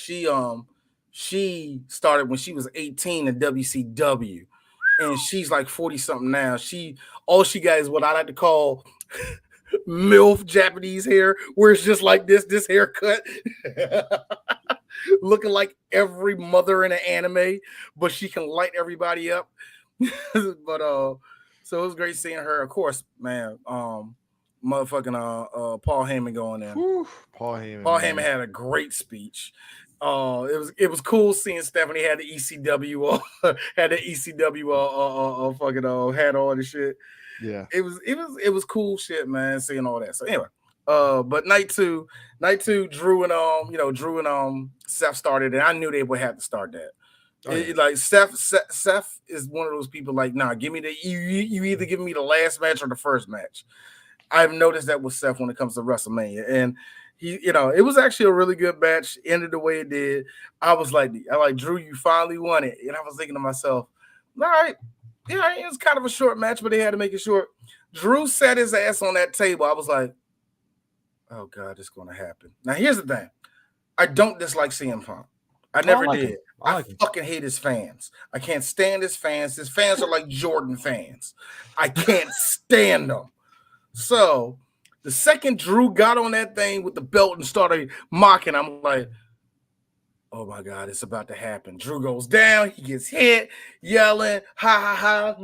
She started when she was 18 in WCW, and she's like 40 something now. All she got is what I like to call MILF Japanese hair, where it's just like this haircut, looking like every mother in an anime, but she can light everybody up. But so it was great seeing her. Of course, man. Motherfucking Paul Heyman going in. Whew, Paul Heyman, Paul Heyman man. had a great speech. It was cool seeing Stephanie had the ECW had the ECW fucking hat on and shit. Yeah. It was cool shit, man. Seeing all that. So anyway, but night two, Drew and Seth started, and I knew they would have to start that. Oh yeah. Like Seth is one of those people like, nah, give me you either give me the last match or the first match. I've noticed that with Seth when it comes to WrestleMania, and it was actually a really good match. Ended the way it did. I like Drew, you finally won it, and I was thinking to myself, all right, yeah, it was kind of a short match, but they had to make it short. Drew sat his ass on that table. I was like, oh god, it's gonna happen. Now here's the thing. I don't dislike CM Punk. I Oh, I never like him. did. I I like him. fucking hate his fans. I can't stand his fans. His fans are like Jordan fans. I can't stand them. So the second Drew got on that thing with the belt and started mocking, I'm like, oh my God, it's about to happen. Drew goes down, he gets hit, yelling, ha ha ha.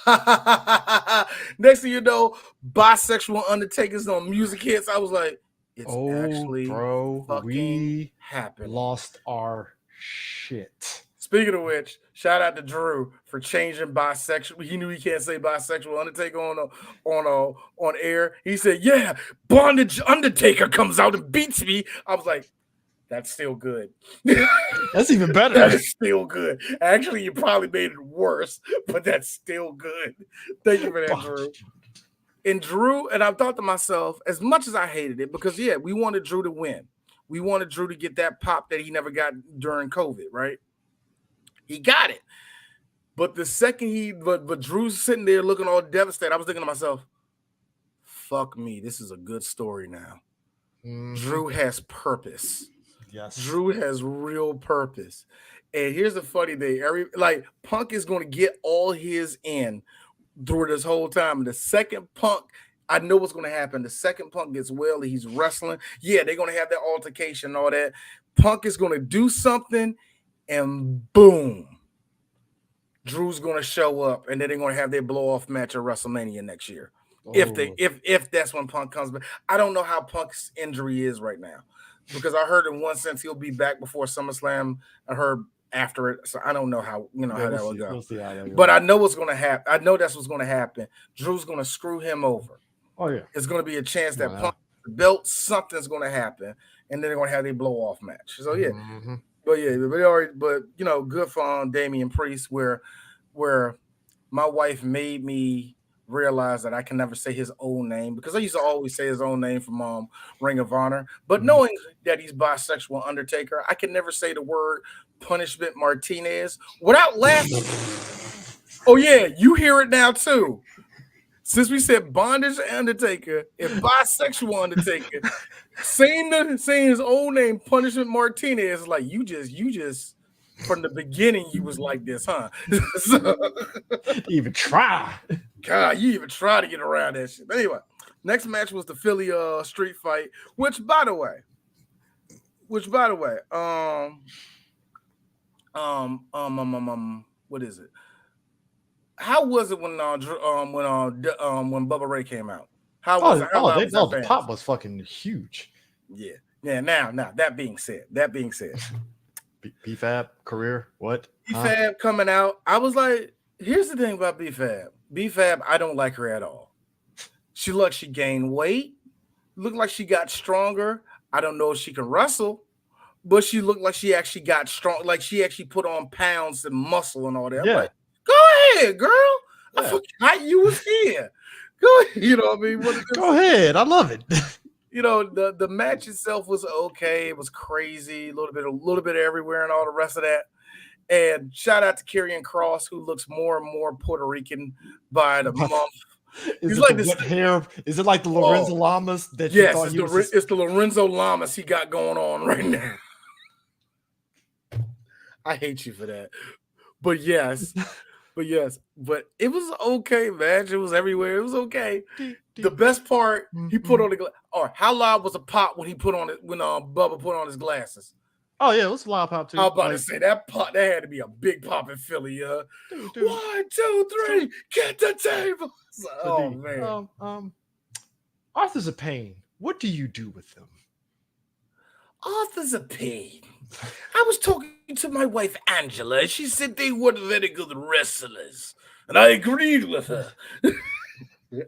Ha, ha, ha, ha, ha. Next thing you know, bisexual Undertakers on music hits. I was like, it's Oh, actually bro, fucking we happening. lost our shit. Speaking of which, shout out to Drew for changing bisexual. He knew he can't say bisexual Undertaker on air. He said, "Yeah, bondage Undertaker comes out and beats me." I was like, "That's still good. That's even better. That is still good. Actually, you probably made it worse, but that's still good. Thank you for that, Drew." And Drew, and I thought to myself, as much as I hated it, because yeah, we wanted Drew to win. We wanted Drew to get that pop that he never got during COVID, right? He got it. But the second but Drew's sitting there looking all devastated, I was thinking to myself, fuck me, this is a good story now. Drew has purpose. Yes. Drew has real purpose. And here's the funny thing. Punk is going to get all his in through this whole time. And the second Punk, I know what's going to happen. The second Punk gets well, he's wrestling. Yeah, they're going to have that altercation and all that. Punk is going to do something, and boom, Drew's going to show up, and then they're going to have their blow off match at WrestleMania next year. Oh. If that's when Punk comes back. I don't know how Punk's injury is right now, because I heard in one sense he'll be back before SummerSlam. I heard after it, so I don't know how how that will go. We'll see how that goes. But I know what's going to happen. I know that's what's going to happen. Drew's going to screw him over. Oh yeah. It's going to be a chance that Punk belt, something's going to happen, and then they're going to have their blow off match. So yeah. But good for Damian Priest, where my wife made me realize that I can never say his own name, because I used to always say his own name from Ring of Honor. But knowing that he's bisexual Undertaker, I can never say the word Punishment Martinez without laughing. Oh yeah, you hear it now too. Since we said bondage Undertaker and bisexual Undertaker, saying his own name, Punishment Martinez, like you just from the beginning you was like this, huh? Even try. God, you even try to get around that shit. But anyway, next match was the Philly street fight, which by the way, what is it? how was it when Bubba Ray came out? How was it? How loud was that The fans? pop was fucking huge. Yeah. Yeah. Now, that being said, BFAB career, what? BFAB coming out, I was like, here's the thing about BFAB. BFAB, I don't like her at all. She looked, she gained weight, looked like she got stronger. I don't know if she can wrestle, but she looked like she actually got strong, like she actually put on pounds and muscle and all that. I'm Yeah. like, go ahead, girl. I forgot you was here. Go ahead. You know what I mean? Go ahead. I love it. You know, the match itself was okay. It was crazy, a little bit everywhere and all the rest of that. And shout out to Karrion Kross, who looks more and more Puerto Rican by the month. Is it like the hair? Is it like the Lorenzo Lamas that you thought he was? It's the Lorenzo Lamas he got going on right now. I hate you for that. But yes. But it was okay, man. It was everywhere. It was okay. The best part, he put on the or how loud was the pop when he put on it when Bubba put on his glasses? Oh yeah, it was a loud pop too. I was about to say that pop, that had to be a big pop in Philly, yeah. 1, 2, 3, get the table. Oh man. Authors of Pain. What do you do with them? Authors of Pain. I was talking to my wife Angela, and she said they weren't very good wrestlers, and I agreed with her.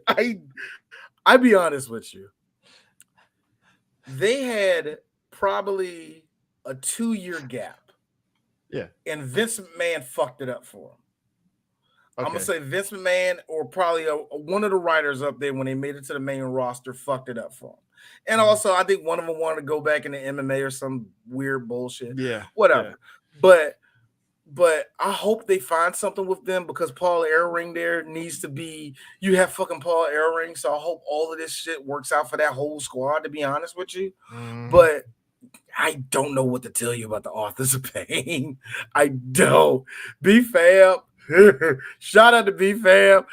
I be honest with you. They had probably a 2-year gap. Yeah. And Vince McMahon fucked it up for him. Okay. I'm going to say Vince McMahon or probably one of the writers up there when they made it to the main roster fucked it up for him. And also, I think one of them wanted to go back into MMA or some weird bullshit. Yeah. Whatever. Yeah. But I hope they find something with them because Paul Ellering there needs to be. You have fucking Paul Ellering, so I hope all of this shit works out for that whole squad. To be honest with you, but I don't know what to tell you about the Authors of Pain. I don't. BFAB, shout out to BFAB.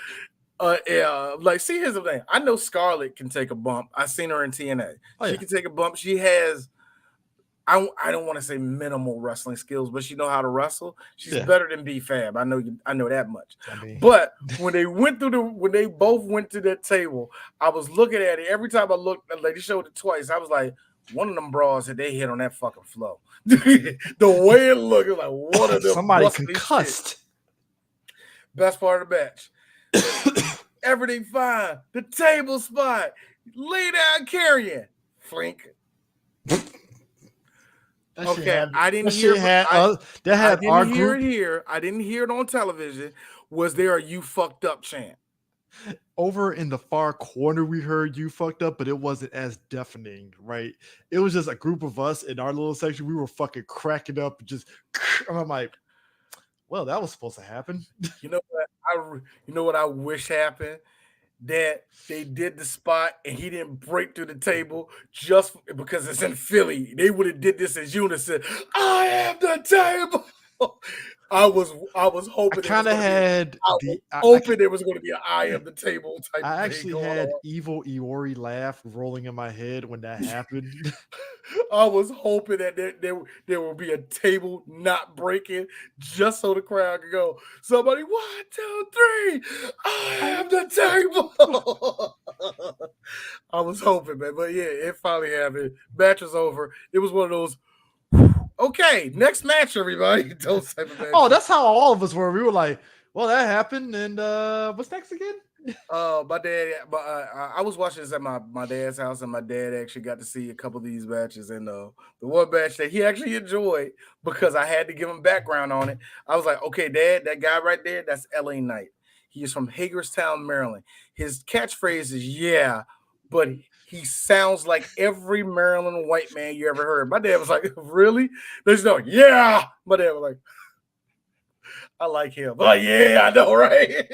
Like, see, here's the thing. I know Scarlett can take a bump. I seen her in TNA. She can take a bump. She has. I don't want to say minimal wrestling skills, but she know how to wrestle. She's better than BFAB. I know that much. But when they both went to that table, I was looking at it. Every time I looked, like they showed it twice. I was like, one of them bras that they hit on that fucking flow. The way it looked, like one of them. Somebody concussed. Best part of the match. Everything fine. The table spot. Lay down, Karrion. Flink. Okay, I didn't hear it here. I didn't hear it on television. Was there a "you fucked up" chant? Over in the far corner, we heard "you fucked up," but it wasn't as deafening, right? It was just a group of us in our little section. We were fucking cracking up, just. I'm like, well, that was supposed to happen. You know what I wish happened? That they did the spot and he didn't break through the table just because it's in Philly. They would have did this as unison. I am the table. I was hoping. I kind of had hoping there was going to be an "I am the table" type. I actually had Evil Iori laugh rolling in my head when that happened. I was hoping that there will be a table not breaking just so the crowd could go, somebody, 1, 2, 3, I am the table. I was hoping, man. But yeah, it finally happened. Match was over. It was one of those, okay, next match, everybody. Those type of matches. Oh, that's how all of us were. We were like, well, that happened. And what's next again? My dad, I was watching this at my dad's house, and my dad actually got to see a couple of these matches. And the one match that he actually enjoyed because I had to give him background on it. I was like, okay, Dad, that guy right there, that's LA Knight. He is from Hagerstown, Maryland. His catchphrase is "yeah," but he sounds like every Maryland white man you ever heard. My dad was like, really? There's no "yeah." My dad was like, I like him. Like, yeah, I know, right?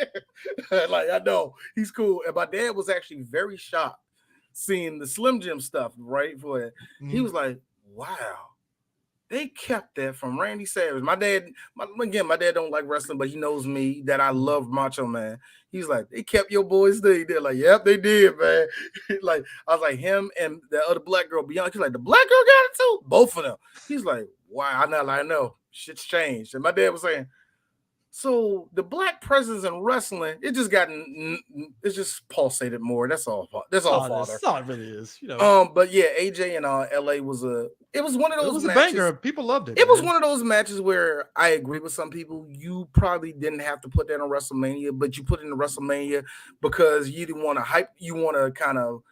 Like, I know. He's cool. And my dad was actually very shocked seeing the Slim Jim stuff, right? For it. He was like, wow. They kept that from Randy Savage. My dad don't like wrestling, but he knows me that I love Macho Man. He's like, they kept your boys thing. They're like, yep, they did, man. Like, I was like, him and the other black girl, Bianca. He's like, the black girl got it too? Both of them. He's like, wow, I know. Shit's changed. And my dad was saying, So the black presence in wrestling, it just it's just pulsated more. That's all. That's all, father. That's all it really is. You know, But yeah, AJ and LA it was one of it those was a matches. banger. People loved it. It was Man. one of those matches where I agree with some people. You probably didn't have to put that on WrestleMania, but you put it in WrestleMania because you didn't want to hype. You want to kind of.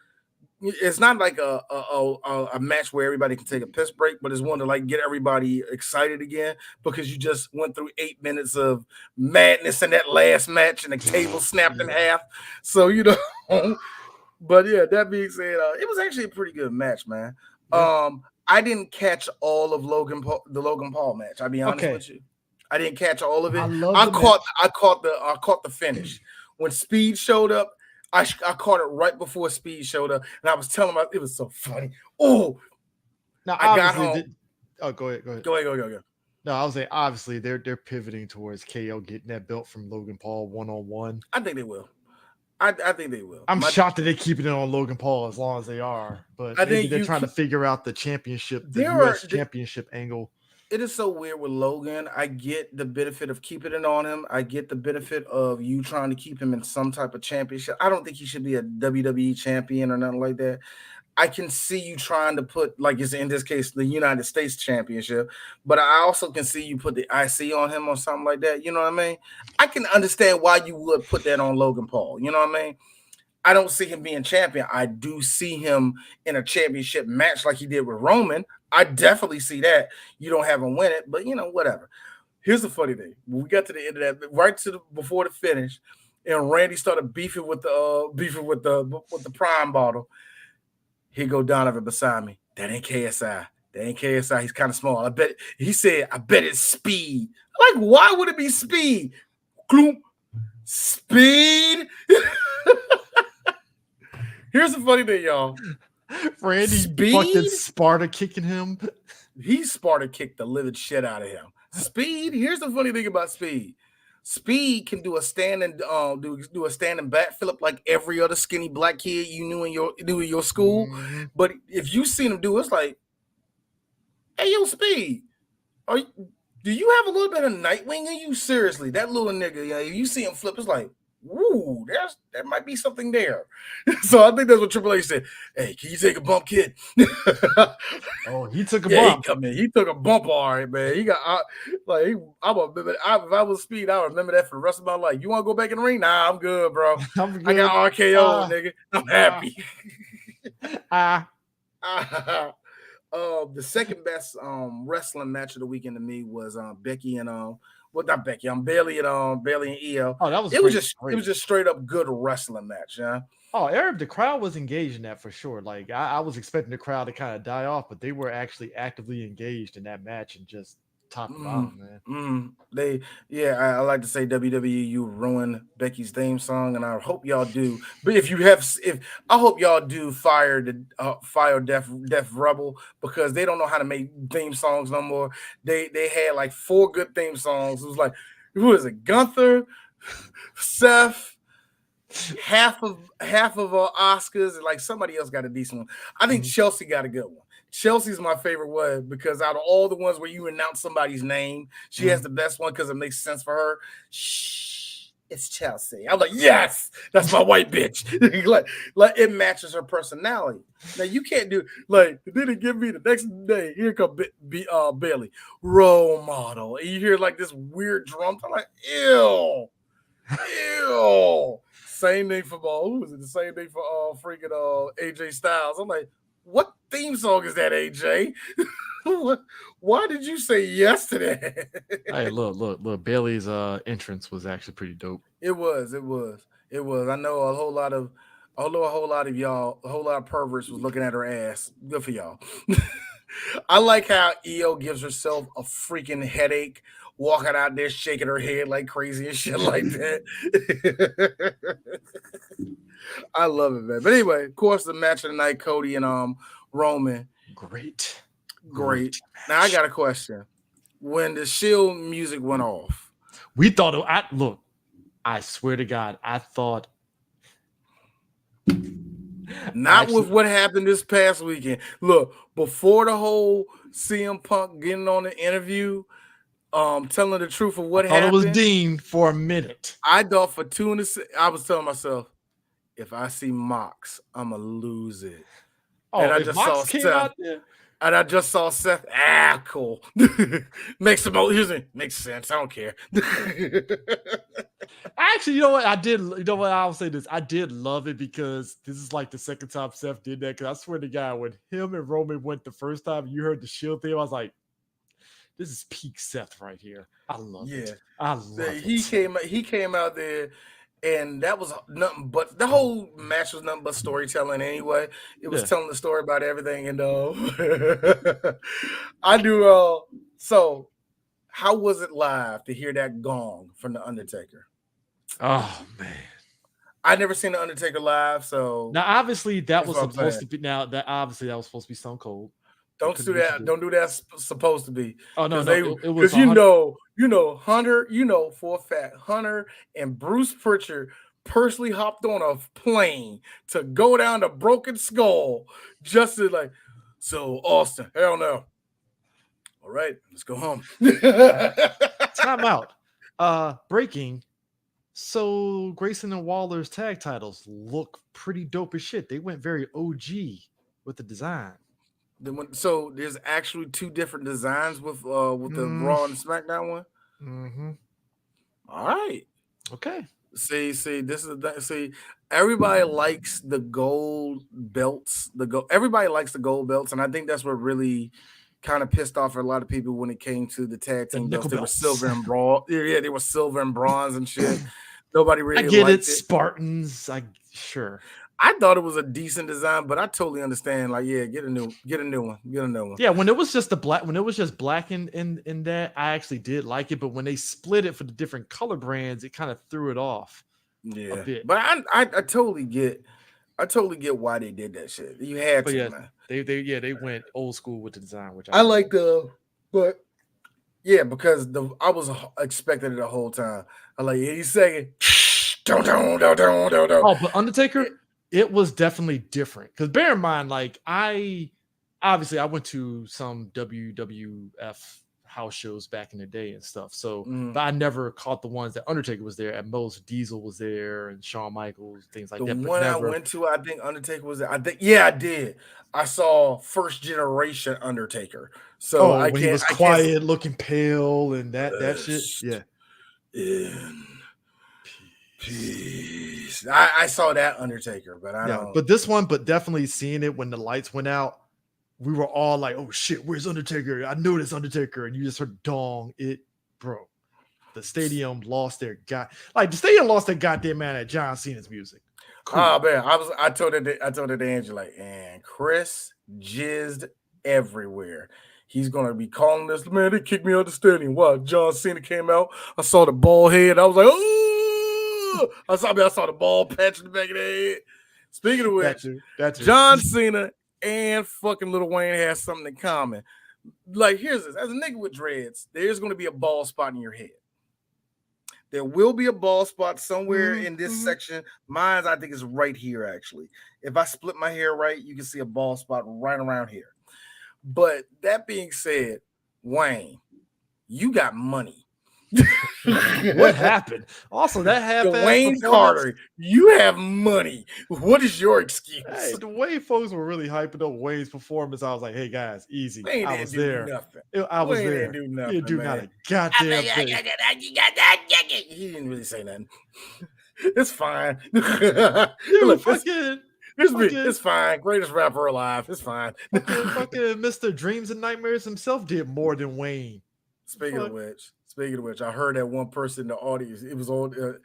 It's not like a match where everybody can take a piss break, but it's one to like get everybody excited again because you just went through 8 minutes of madness in that last match and the table snapped in half. So but yeah, that being said, it was actually a pretty good match, man. Yeah. I didn't catch all of the Logan Paul match. I'll be honest Okay. with you. I didn't catch all of it. I love the match. I caught the finish when Speed showed up. I caught it right before Speed showed up, and I was telling him it was so funny. Oh, Now, I got obviously, home. go ahead. Go ahead. Go ahead. No, I was saying obviously they're pivoting towards KO getting that belt from Logan Paul 1-on-1. I think they will. I think they will. I'm shocked that they're keeping it on Logan Paul as long as they are, but I maybe think they're trying to figure out the US championship angle. It is so weird with Logan. I get the benefit of keeping it on him. I get the benefit of you trying to keep him in some type of championship. I don't think he should be a WWE champion or nothing like that. I can see you trying to put, like it's in this case, the United States championship, but I also can see you put the IC on him or something like that. You know what I mean? I can understand why you would put that on Logan Paul. You know what I mean? I don't see him being champion. I do see him in a championship match like he did with Roman. I definitely see that. You don't have him win it, but whatever. Here's the funny thing: when we got to the end of that, right before the finish, and Randy started beefing with the prime bottle. Here go Donovan beside me. That ain't KSI. That ain't KSI. He's kind of small. I bet it's Speed. Like, why would it be Speed? Speed. Here's the funny thing, y'all. Randy fucking Sparta kicking him. He Sparta kicked the living shit out of him. Speed. Here's the funny thing about Speed. Speed can do a standing do a standing back flip like every other skinny black kid you knew in your school. Mm-hmm. But if you seen him do it, it's like, hey, yo, Speed, do you have a little bit of Nightwing in you? Seriously, that little nigga, if you see him flip, it's like, woo, there might be something there. So I think that's what Triple H said. Hey, can you take a bump, kid? Oh, he took a bump. He took a bump, all right, man. He got if I was Speed, I would remember that for the rest of my life. You want to go back in the ring? Nah, I'm good, bro. I'm good. I got RKO, nigga. I'm happy. The second best wrestling match of the weekend to me was Becky and not Becky. Bailey and Io. Oh, that was it was just straight up good wrestling match, yeah. Oh, Arab, the crowd was engaged in that for sure. Like I was expecting the crowd to kind of die off, but they were actually actively engaged in that match and just top to bottom, man. I like to say WWE, you ruined Becky's theme song, and I hope y'all do. But I hope y'all do fire Def Rebel, because they don't know how to make theme songs no more. They had like 4 good theme songs. It was like, who is it? Gunther, Seth. Half of Oscars, and like somebody else got a decent one. I think Chelsea got a good one. Chelsea's my favorite one because out of all the ones where you announce somebody's name, she has the best one because it makes sense for her. Shh, it's Chelsea. I'm like, yes, that's my white bitch. like it matches her personality. Now you can't do like then it give me the next day. Here come Bailey, role model, and you hear like this weird drum. I'm like, ew. Same thing for who was it? The same thing for freaking AJ Styles. I'm like, what theme song is that, AJ? Why did you say yes to that? Hey, look. Bailey's entrance was actually pretty dope. It was. I know a whole lot of y'all, a whole lot of perverts was looking at her ass. Good for y'all. I like how Io gives herself a freaking headache, walking out there shaking her head like crazy and shit like that. I love it, man. But anyway, of course, the match of the night, Cody and Roman. Great. Now I got a question. When the Shield music went off, we thought I swear to God, I thought with what happened this past weekend. Look, before the whole CM Punk getting on the interview, telling the truth of I what thought it was happened. Dean for a minute. I thought for 2 I was telling myself, if I see Mox, I'ma lose it. And Oh, I if just saw Mox came Seth. out there, And I just saw Seth. Cool. Makes the most. Makes sense. I don't care. actually, you know what? I did. You know what? I'll say this. I did love it because this is like the second time Seth did that. Because I swear to God, when him and Roman went the first time, you heard the Shield theme. I was like, "This is peak Seth right here." I love Yeah. it. I love it. He came out there, and that was nothing but the whole match was nothing but storytelling anyway. It was Yeah. telling the story about everything, and I do. So, how was it live to hear that gong from the Undertaker? Oh man. I never seen the Undertaker live, so Now, obviously, that that's was what I'm supposed saying. to be. Now that obviously that was supposed to be Stone Cold. They Don't couldn't do reach that. it. Don't do that. Supposed to be Oh no, because no, they it was because 100. Hunter, for a fact, Hunter and Bruce Pritchard personally hopped on a plane to go down to Broken Skull just to like. So Austin, hell no. All right, let's go home. Time out. Breaking. So Grayson and Waller's tag titles look pretty dope as shit. They went very OG with the design. So there's actually two different designs with the Mm, Raw and SmackDown one. hmm All right. Okay. See, this is see. Everybody likes the gold belts. Everybody likes the gold belts, and I think that's what really kind of pissed off a lot of people when it came to the tag The team belts. nickel They were belts. silver and bronze. Yeah, they were silver and bronze and shit. Nobody I really get it. liked it. Spartans. I sure. I thought it was a decent design, but I totally understand. Like, yeah, get a new one. Yeah, when it was just the black, when it was just black in that, I actually did like it. But when they split it for the different color brands, it kind of threw it off a Yeah, bit. but I totally get. I totally get why they did that shit. You had But to, yeah, man. they went old school with the design, which I I love. like but yeah, because I was expecting it the whole time. I like he's saying, don't. Oh, but Undertaker, it was definitely different. Because bear in mind, like I went to some WWF house shows back in the day and stuff. So, but I never caught the ones that Undertaker was there. At most, Diesel was there and Shawn Michaels, things like The that. But one I never. went to, I think Undertaker was there. I think I did. I saw first generation Undertaker. So Oh, when he was quiet, looking pale, and that shit. Yeah. In peace. I saw that Undertaker, but I don't. But this one, but definitely seeing it when the lights went out, we were all like, "Oh shit, where's Undertaker? I know this Undertaker," and you just heard dong. It, bro. The stadium lost their goddamn man at John Cena's music. Cool. Oh man, I told it to Angela, and Chris jizzed everywhere. He's gonna be calling this, man. They kicked me out the stadium. Wow, John Cena came out. I saw the bald head. I was like, oh, I saw the bald patch in the back of the head. Speaking of which, that's John Cena and fucking Lil Wayne has something in common. Like, here's this: as a nigga with dreads, there's gonna be a bald spot in your head. There will be a bald spot somewhere in this section. Mine, I think, is right here, actually. If I split my hair right, you can see a bald spot right around here. But that being said, Wayne, you got money. What happened? Also, that half-ass Wayne Carter, you have money. What is your excuse? Hey, the way folks were really hyping up Wayne's performance, I was like, "Hey guys, easy. Wayne I was there. I was there. Didn't do nothing. He didn't do not a goddamn thing. He didn't really say nothing. It's fine. Dude, fucking. It's fine. Greatest rapper alive. It's fine. Fucking Mr. Dreams and Nightmares himself did more than Wayne. Speaking of which, I heard that one person in the audience. It was on.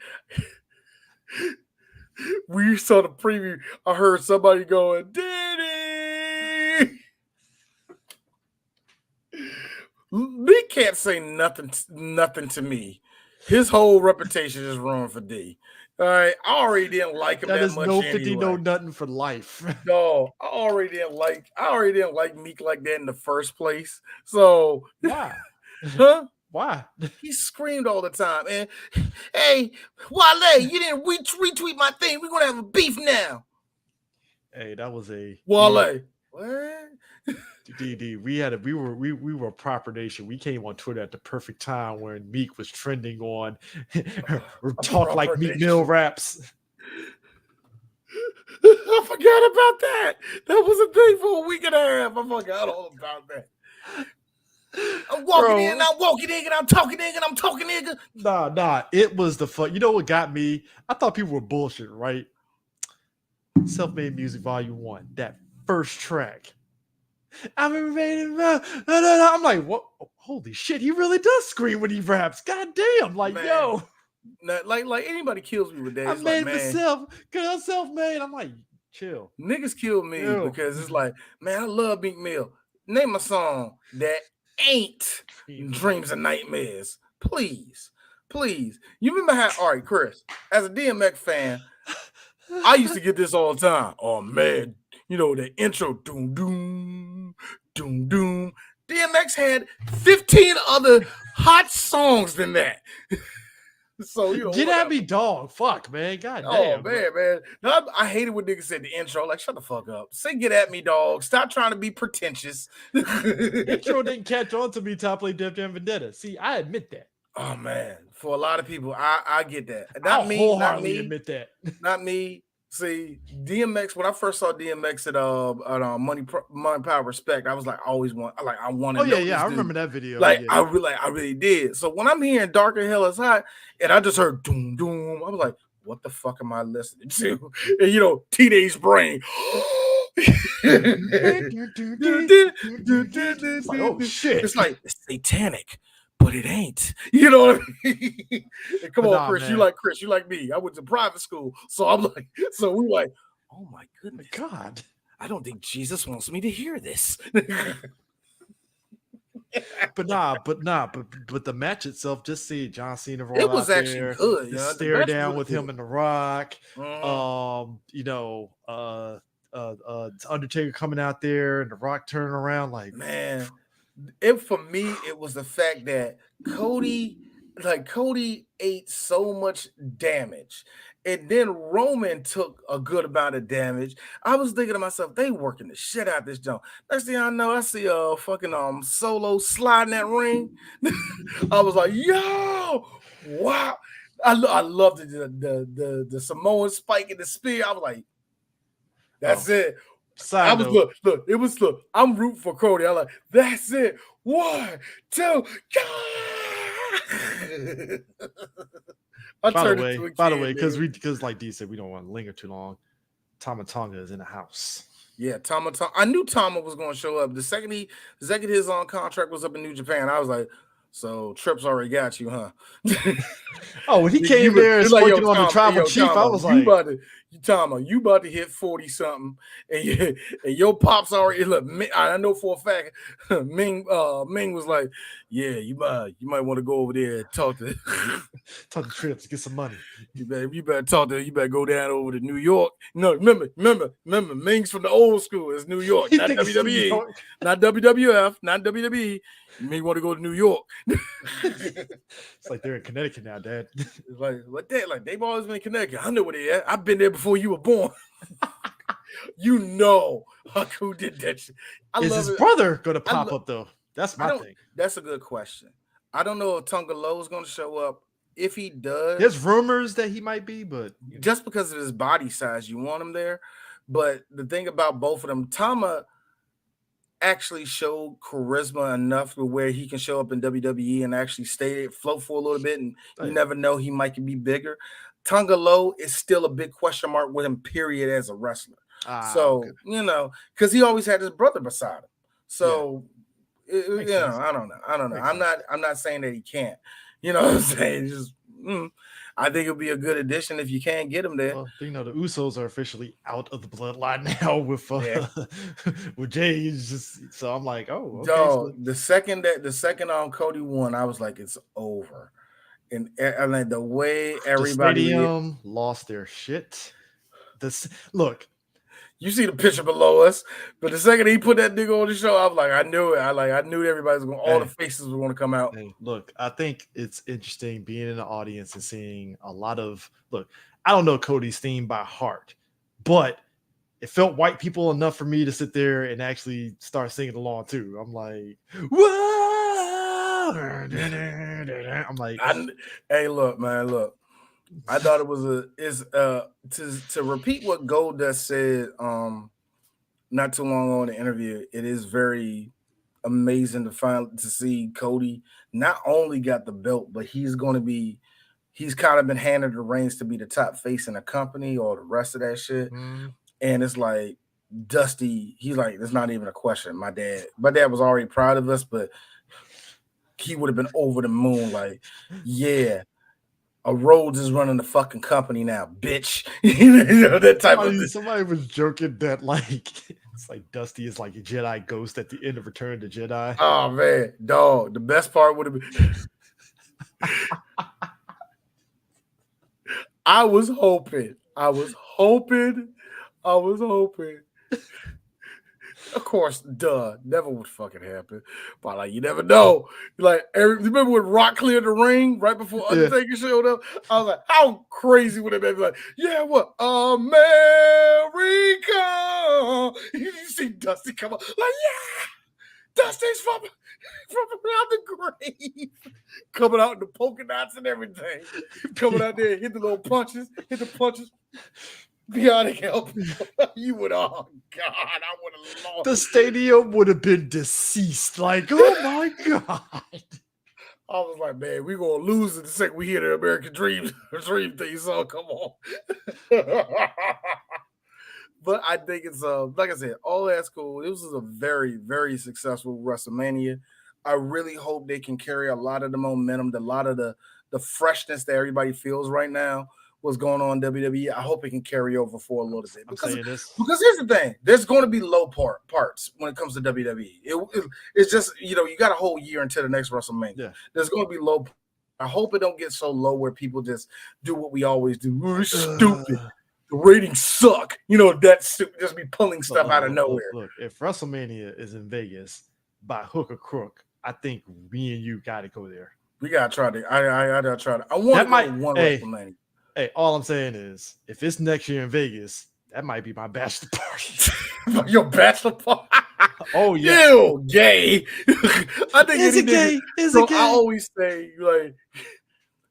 We saw the preview. I heard somebody going, "Diddy." D can't say nothing to me. His whole reputation is ruined for D. All right, I already didn't like him that is much. No 50, anyway. no nothing for life. No, I already didn't like Meek like that in the first place. So why? Huh? Why? He screamed all the time. And hey, Wale, you didn't retweet my thing. We're gonna have a beef now. Hey, that was a Wale. What? we were a proper nation. We came on Twitter at the perfect time when Meek was trending on or talk like Meek Mill raps. I forgot about that. That was a thing for a week and a half. I forgot all about that. I'm walking in, I'm walking in, and I'm talking nigga, and I'm talking nigga. Nah. It was the fun. You know what got me? I thought people were bullshit, right? Self-Made Music Volume 1, that first track. I'm like, what? Holy shit, he really does scream when he raps. God damn, like, man. Yo. Like anybody kills me with that. I made it myself, girl, self-made. I'm like, chill. Niggas kill me because it's like, man, I love Meek Mill. Name a song that ain't Dreams and Nightmares. Please. You remember how, all right, Chris, as a DMX fan, I used to get this all the time. Oh, man, you know, the intro, doom, doom, doom, doom. DMX had 15 other hot songs than that. So, you know, get at me, dog. Fuck, man. God damn. Oh, man. No, I hated when niggas said the intro. Like, shut the fuck up. Say get at me, dog. Stop trying to be pretentious. Intro didn't catch on to me till I played Def Jam Vendetta. See, I admit that. Oh, man. For a lot of people, I get that. I'll wholeheartedly admit that. Not me. See, DMX, when I first saw DMX at Money Power Respect, I was like, I want to know. Yeah, I remember that video. Like, yeah. I really did. So when I'm hearing Darker Hell is Hot, and I just heard doom doom, I was like, what the fuck am I listening to? And you know, Teenage Brain. Like, oh shit. It's like it's satanic. But it ain't. You know what I mean? Come on, Chris. Man. You like me. I went to private school. So I'm like, so we like, oh my goodness. God. I don't think Jesus wants me to hear this. But the match itself, just see John Cena roll it was out actually there, good. the stare down with him and The Rock. Undertaker coming out there and The Rock turning around like, man. For me, it was the fact that Cody ate so much damage, and then Roman took a good amount of damage. I was thinking to myself, they working the shit out of this jump. Next thing I know, I see a fucking Solo sliding that ring. I was like, yo, wow! I loved the Samoan spike and the spear. I was like, that's it. Look. I'm rooting for Cody. I'm like, that's it. 1, 2, by the way, because like D said, we don't want to linger too long. Tama Tonga is in the house. Yeah, Tama Tonga. I knew Tama was going to show up. The second his contract was up in New Japan, I was like, so Trips already got you, huh? When he came there and spoke on the Tribal Chief, I was like, you about to hit 40 something, and your pops already. Look, I know for a fact, Ming was like, yeah, you might want to go over there and talk to Trips, get some money. You better talk to. You better go down over to New York. No, remember, Ming's from the old school. It's New York, not WWE, not WWF, not WWE. You may want to go to New York. It's like they're in Connecticut now, Dad. It's like they've always been in Connecticut. I know where they at. I've been there before you were born. You know who did that shit. Is his brother going to pop up though? That's my thing. That's a good question. I don't know if Tonga Low is going to show up. If he does, there's rumors that he might be, but just because of his body size, you want him there. But the thing about both of them, Tama actually showed charisma enough to where he can show up in WWE and actually float for a little bit, and you never know, he might be bigger. Tonga Low is still a big question mark with him, period, as a wrestler. You know, because he always had his brother beside him. So I don't know. I'm not saying that he can't. You know what I'm saying? Just I think it'll be a good addition if you can't get him there. Well, you know, the Usos are officially out of the bloodline now with with Jay. So I'm like, oh, okay. Dog, the second Cody won, I was like, it's over. And like the way everybody lost their shit. Look. You see the picture below us, but the second he put that nigga on the show, I was like, I knew it. I knew everybody was going. All the faces were going to come out. Hey, look, I think it's interesting being in the audience and seeing a lot of. Look, I don't know Cody's theme by heart, but it felt white people enough for me to sit there and actually start singing along too. I'm like, whoa! I'm like, Hey, look, man, look. I thought it was to repeat what Goldust said not too long ago in the interview. It is very amazing to see Cody not only got the belt, but he's kind of been handed the reins to be the top face in the company or the rest of that shit. And it's like Dusty, he's like, it's not even a question. My dad was already proud of us, but he would have been over the moon. Like, yeah, a Rhodes is running the fucking company now, bitch. You know, that type of thing. Somebody was joking that like it's like Dusty is like a Jedi ghost at the end of Return of the Jedi. Oh man, dog. The best part would have been I was hoping. Of course, never would fucking happen. But like, you never know. Like, remember when Rock cleared the ring right before Undertaker showed up? I was like, how crazy would it be? Like, yeah, what? America. You see Dusty come up, like, yeah, Dusty's from around the grave, coming out in the polka dots and everything, coming out there, hit the little punches, Bionic help. You would, oh God, I would have lost. The stadium would have been deceased. Like, oh my God. I was like, man, we're gonna lose in the second we hear the American Dream thing. So come on. But I think it's like I said, all that's cool. This was a very, very successful WrestleMania. I really hope they can carry a lot of the momentum, a lot of the freshness that everybody feels right now. What's going on in WWE? I hope it can carry over for a little bit. Because here's the thing: there's going to be low parts when it comes to WWE. It's just, you got a whole year until the next WrestleMania. Yeah. There's going to be low. I hope it don't get so low where people just do what we always do. We're stupid. The ratings suck. That's just be pulling stuff out of nowhere. Look, if WrestleMania is in Vegas by hook or crook, I think me and you got to go there. We gotta try to. I gotta try to. I want to go to one WrestleMania. Hey, all I'm saying is, if it's next year in Vegas, that might be my bachelor party. Your bachelor party? Oh yeah. Ew, gay. I think is it gay? Is it gay? I always say, like,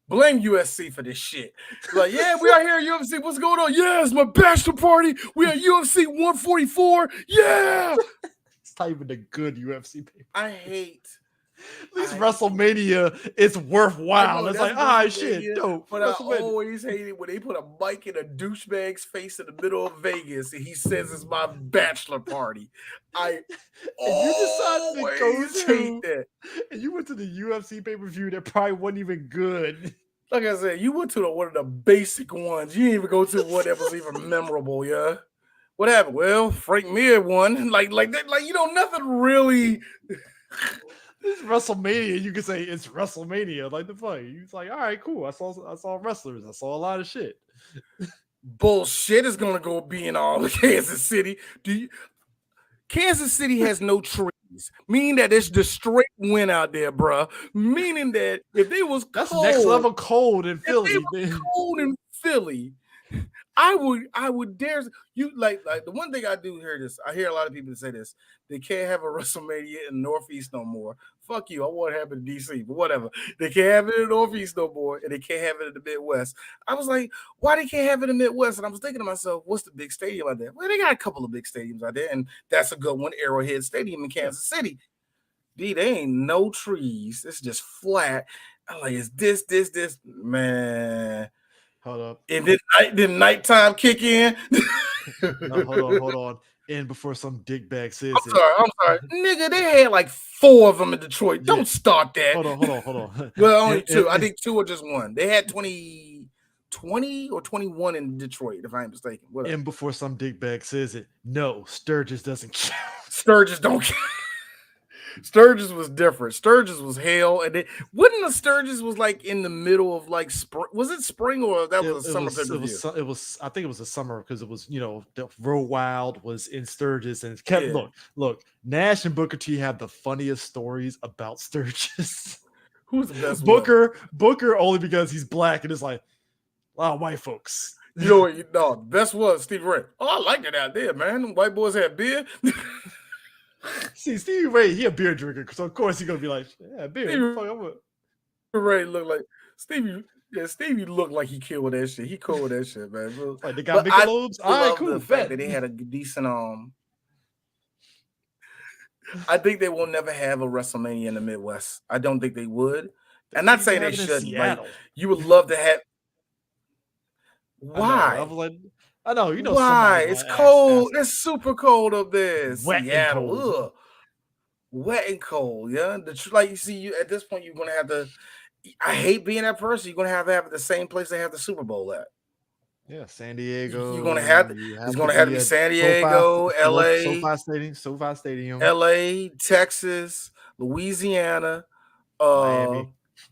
blame USC for this shit. Like, yeah, we are here at UFC. What's going on? Yeah, it's my bachelor party. We at UFC 144. Yeah. It's not even a good UFC paper. I hate. At least WrestleMania, it's worthwhile. It's like, shit, dope. But I always hate it when they put a mic in a douchebag's face in the middle of Vegas and he says it's my bachelor party. You decided to go hate that. And you went to the UFC pay-per-view that probably wasn't even good. Like I said, you went to one of the basic ones. You didn't even go to one that was even memorable, yeah. What happened? Well, Frank Mir won. Like that, nothing really. This WrestleMania, you can say it's WrestleMania. Like the fuck, it's like, all right, cool. I saw wrestlers. I saw a lot of shit. Bullshit is gonna go be in all of Kansas City. Kansas City has no trees, meaning that it's just straight wind out there, bruh. Meaning that if they was that's cold, next level cold in Philly. If they were cold in Philly, I would dare you like the one thing I do hear this. I hear a lot of people say this. They can't have a WrestleMania in the Northeast no more. Fuck you. I want to have it in DC, but whatever. They can't have it in the Northeast no more, and they can't have it in the Midwest. I was like, why they can't have it in the Midwest? And I was thinking to myself, what's the big stadium out there? Well, they got a couple of big stadiums out there, and that's a good one, Arrowhead Stadium in Kansas City. Dude, they ain't no trees. It's just flat. I'm like, is this, man? Hold up. And then nighttime kick in. No, hold on. And before some dickbag says I'm sorry. Nigga, they had like 4 of them in Detroit. Yeah. Don't start that. Hold on. Well, only 2. I think 2 or just 1. They had 20 or 21 in Detroit, if I'm mistaken. Whatever. And before some dickbag says it, no, Sturgis doesn't count. Sturgis don't count. Sturgis was different. Sturgis was hell, and wouldn't the Sturgis was like in the middle of like spring? Was it spring or that was a summer pay-per-view? It was. I think it was a summer because it was the Road Wild was in Sturgis and kept look. Nash and Booker T have the funniest stories about Sturgis. Who's the best? Booker only because he's black and it's like a lot of white folks. You know what? No, the best was Stevie Ray. Oh, I liked it out there, man. Them white boys had beer. See, Stevie Ray, he a beer drinker, so of course he's gonna be like, yeah, beer. Stevie Fuck, I'm a... Ray looked like Stevie. Yeah, Stevie looked like he killed with that shit. He cool with that shit, man. Like they got But I Michelobes. All right, love cool. the fact Bet. that they had a decent. I think they will never have a WrestleMania in the Midwest. I don't think they would. I'm not saying they shouldn't. Like, you would love to have. Why? I know. You know why? It's cold. It's super cold up there. Wet Seattle. and cold. Ugh. Wet and cold. Yeah. Like you see, you at this point, you're gonna have to. I hate being that person. You're gonna have the same place they have the Super Bowl at. Yeah, San Diego. You're gonna have to. It's gonna have to be San Diego, LA, SoFi Stadium, LA, Texas, Louisiana,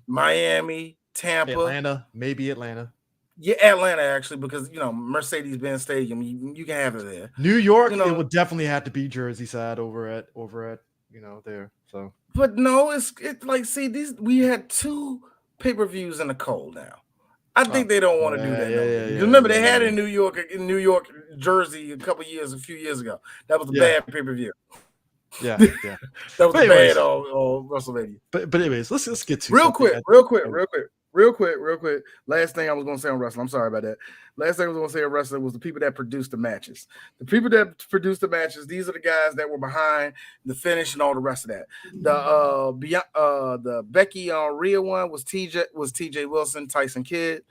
Miami, Tampa, Atlanta, maybe Atlanta. Yeah, Atlanta actually, because Mercedes-Benz Stadium, you can have it there. New York, it would definitely have to be Jersey side over at there. So, but no, it's like we had 2 pay-per-views in the cold now. I think they don't want to do that. Yeah, remember, they had it in New York, Jersey a few years ago. That was a bad pay-per-view. Yeah. That was bad on WrestleMania. But anyways, let's get to real quick. Last thing I was going to say on wrestling. I'm sorry about that. Last thing I was going to say on wrestling was the people that produced the matches. The people that produced the matches, these are the guys that were behind the finish and all the rest of that. The Becky Rhea one was TJ Wilson, Tyson Kidd.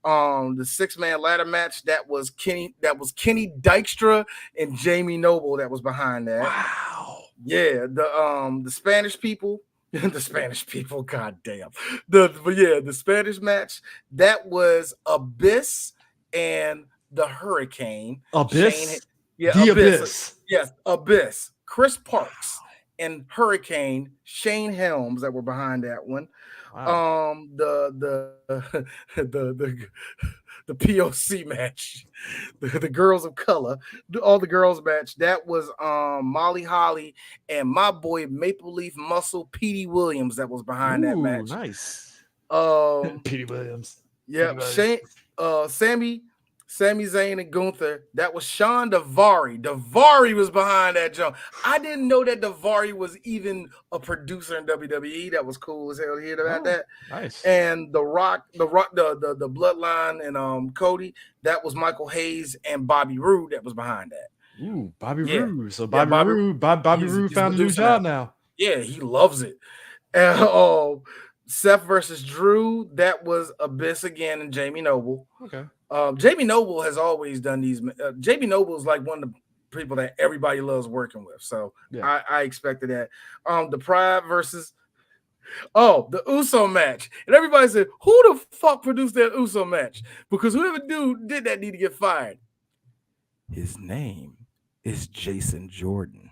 The 6-man ladder match, that was Kenny Dykstra and Jamie Noble that was behind that. Wow. Yeah, the Spanish people. The Spanish people, goddamn. The Spanish match, that was Abyss and the Hurricane. Abyss? Abyss. Yes, Abyss. Chris Parks and Hurricane, Shane Helms that were behind that one. Wow. The POC match, the girls of color, all the girls match, that was Molly Holly and my boy Maple Leaf Muscle Petey Williams that was behind that match. Nice. Petey Williams. Yeah, Sami Zayn and Gunther. That was Sean Daivari. Daivari was behind that jump. I didn't know that Daivari was even a producer in WWE. That was cool as hell to hear about that. Nice. And the Bloodline and Cody. That was Michael Hayes and Bobby Roode that was behind that. Ooh, Bobby Roode. So Bobby Roode found a new job now. Yeah, he loves it. And Seth versus Drew. That was Abyss again and Jamie Noble. Okay. Jamie Noble has always done these. Jamie Noble is like one of the people that everybody loves working with. So I expected that. The Pride versus the Uso match. And everybody said, who the fuck produced that Uso match? Because whoever did that need to get fired. His name is Jason Jordan.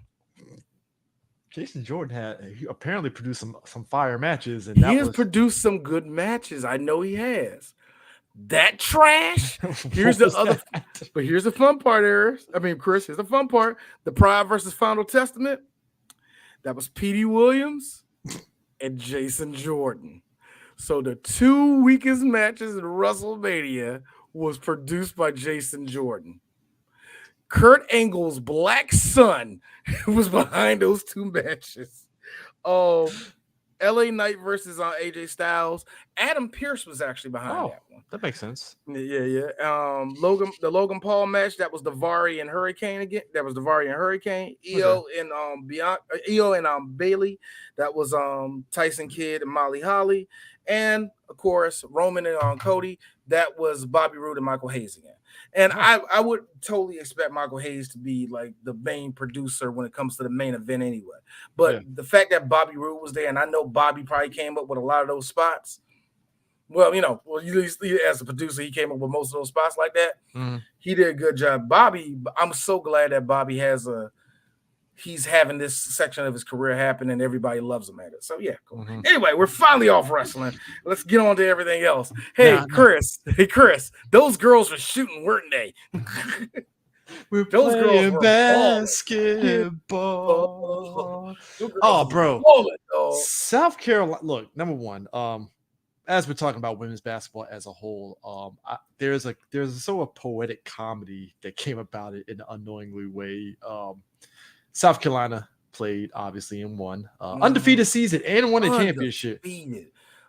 Jason Jordan he apparently produced some fire matches. And he has produced some good matches. I know he has. That trash. Here's the other, but here's the fun part, Chris. Here's the fun part. The Pride versus Final Testament. That was Petey Williams and Jason Jordan. So the 2 weakest matches in WrestleMania was produced by Jason Jordan. Kurt Angle's black son was behind those 2 matches. LA Knight versus AJ Styles. Adam Pearce was actually behind that one. That makes sense. Yeah. The Logan Paul match, that was Daivari and Hurricane again. That was Daivari and Hurricane. Io and Bailey. That was Tyson Kidd and Molly Holly. And of course, Roman and Cody. That was Bobby Roode and Michael Hayes again. And I would totally expect Michael Hayes to be like the main producer when it comes to the main event anyway. But the fact that Bobby Roode was there, and I know Bobby probably came up with a lot of those spots. Well, as a producer, he came up with most of those spots like that. Mm-hmm. He did a good job. Bobby, I'm so glad that Bobby he's having this section of his career happen and everybody loves him at it. So yeah, cool. Mm-hmm. Anyway, we're finally off wrestling. Let's get on to everything else. Hey, Chris, those girls were shooting, weren't they? We're those playing girls basketball. Oh, bro. South Carolina. Look, number one, as we're talking about women's basketball as a whole, there's a sort of poetic comedy that came about it in an unknowingly way. South Carolina played obviously and won undefeated season and won a championship.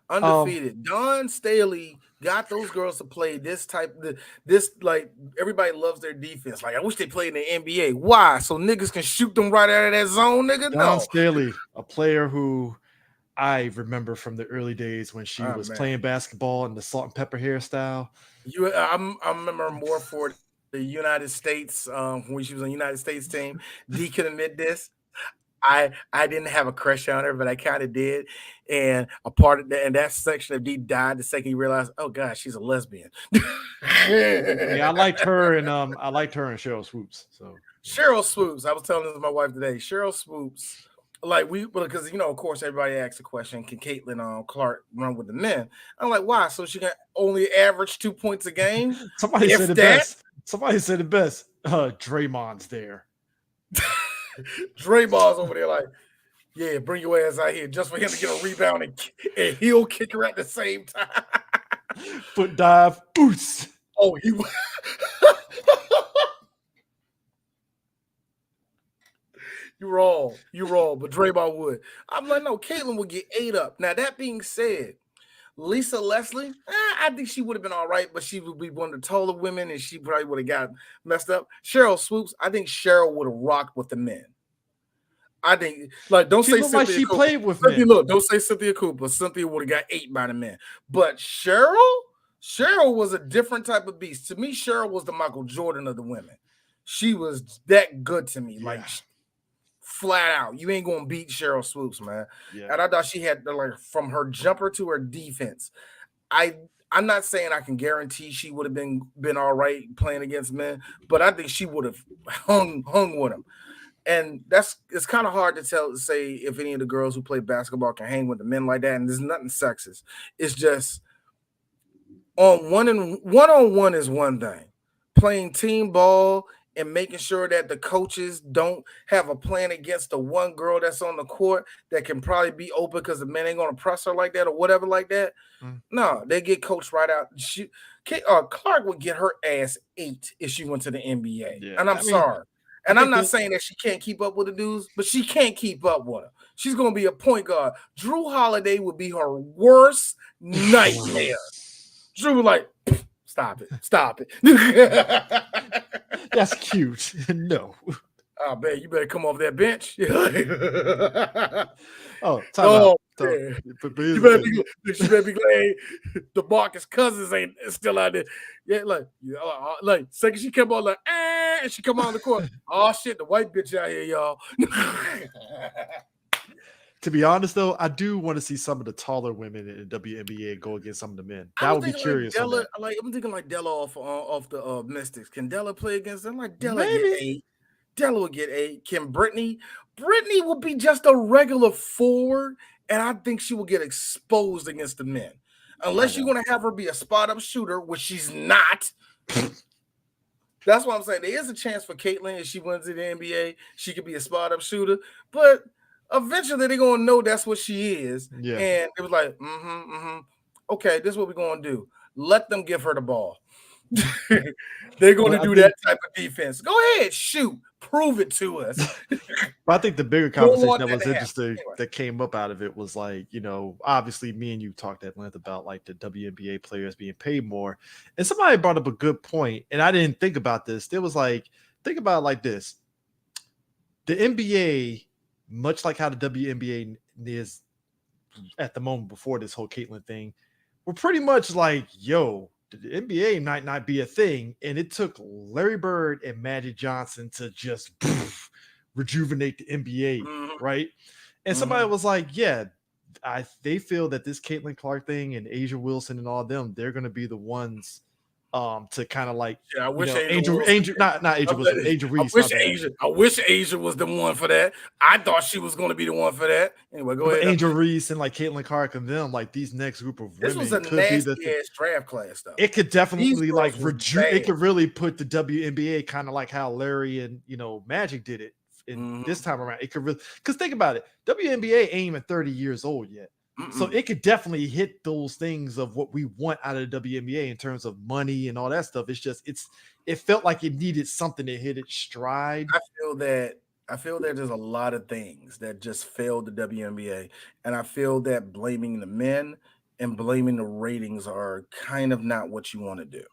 Undefeated. Don Staley got those girls to play this type. This like everybody loves their defense. Like I wish they played in the NBA. Why? So niggas can shoot them right out of that zone, nigga. Don No. Staley, a player who I remember from the early days when she was playing basketball in the salt and pepper hairstyle. I remember more for the United States when she was on the United States team. D can admit this. I didn't have a crush on her, but I kind of did. And a part of that, and that section of D died the second you realized, oh gosh, she's a lesbian. Yeah, I liked her and Cheryl Swoops. So Cheryl Swoops. I was telling this to my wife today. Cheryl Swoops. Like because of course everybody asks the question, can Caitlin Clark run with the men? I'm like, why? So she can only average 2 points a game? Somebody said it best. Draymond's there. Draymond's over there like, yeah, bring your ass out here just for him to get a rebound and he'll kick her at the same time. Foot dive, boost. Oh, he You're wrong, but Draymond would. I'm like, no, Caitlin would get 8 up. Now, that being said, Lisa Leslie, I think she would have been all right, but she would be one of the taller women, and she probably would have got messed up. Cheryl Swoops, I think Cheryl would have rocked with the men. I think, don't say Cynthia like she Cooper. played with men. Look, don't say Cynthia Cooper. Cynthia would have got 8 by the men. But Cheryl was a different type of beast. To me, Cheryl was the Michael Jordan of the women. She was that good to me. Yeah. Flat out, you ain't gonna beat Cheryl Swoops, man. Yeah. And I thought she had from her jumper to her defense. I'm not saying I can guarantee she would have been all right playing against men, but I think she would have hung with them. And it's kind of hard to say if any of the girls who play basketball can hang with the men like that. And there's nothing sexist. It's just one-on-one is one thing. Playing team ball and making sure that the coaches don't have a plan against the one girl that's on the court that can probably be open because the men ain't going to press her like that or whatever like that. No, they get coached right out. Clark would get her ass 8 if she went to the NBA. Yeah. And I'm sorry. And I'm not saying that she can't keep up with the dudes, but she can't keep up with them. She's going to be a point guard. Drew Holiday would be her worst nightmare. Drew like, stop it. That's cute. No. Oh, man, you better come off that bench. Time out. You better be glad the Marcus Cousins ain't still out there. Yeah, like second she come on and she come on the court. Oh shit, the white bitch out here, y'all. To be honest, though, I do want to see some of the taller women in the WNBA go against some of the men. That would be curious. I'm thinking like Della off the Mystics. Can Della play against them? Like Della Maybe. Get 8. Della will get 8. Can Brittany will be just a regular forward, and I think she will get exposed against the men. Unless you're going to have her be a spot-up shooter, which she's not. That's what I'm saying. There is a chance for Caitlin, if she wins in the NBA, she could be a spot-up shooter. But eventually they're going to know that's what she is. Yeah. And it was like, okay, this is what we're going to do. Let them give her the ball. They're going to do that type of defense. Go ahead, shoot. Prove it to us. But I think the bigger conversation that was interesting that came up out of it was obviously me and you talked at length about the WNBA players being paid more. And somebody brought up a good point, and I didn't think about this. There was think about it like this. The NBA, much like how the WNBA is at the moment before this whole Caitlyn thing, were pretty much the NBA might not be a thing. And it took Larry Bird and Magic Johnson to just rejuvenate the NBA, right? And somebody was like, they feel that this Caitlin Clark thing and Asia Wilson and all of them, they're going to be the ones to kind of I wish Angel Reese. I wish Asia was the one for that. I thought she was going to be the one for that. Anyway, go ahead. Angel Reese and Caitlin Clark and them, these next group of women. This was a nasty ass draft class, though. It could definitely it could really put the WNBA kind of like how Larry and Magic did it. And this time around, it could really, because think about it, WNBA ain't even 30 years old yet. So it could definitely hit those things of what we want out of the WNBA in terms of money and all that stuff. It's just it felt like it needed something to hit its stride. I feel that there's a lot of things that just failed the WNBA, and I feel that blaming the men and blaming the ratings are kind of not what you want to do.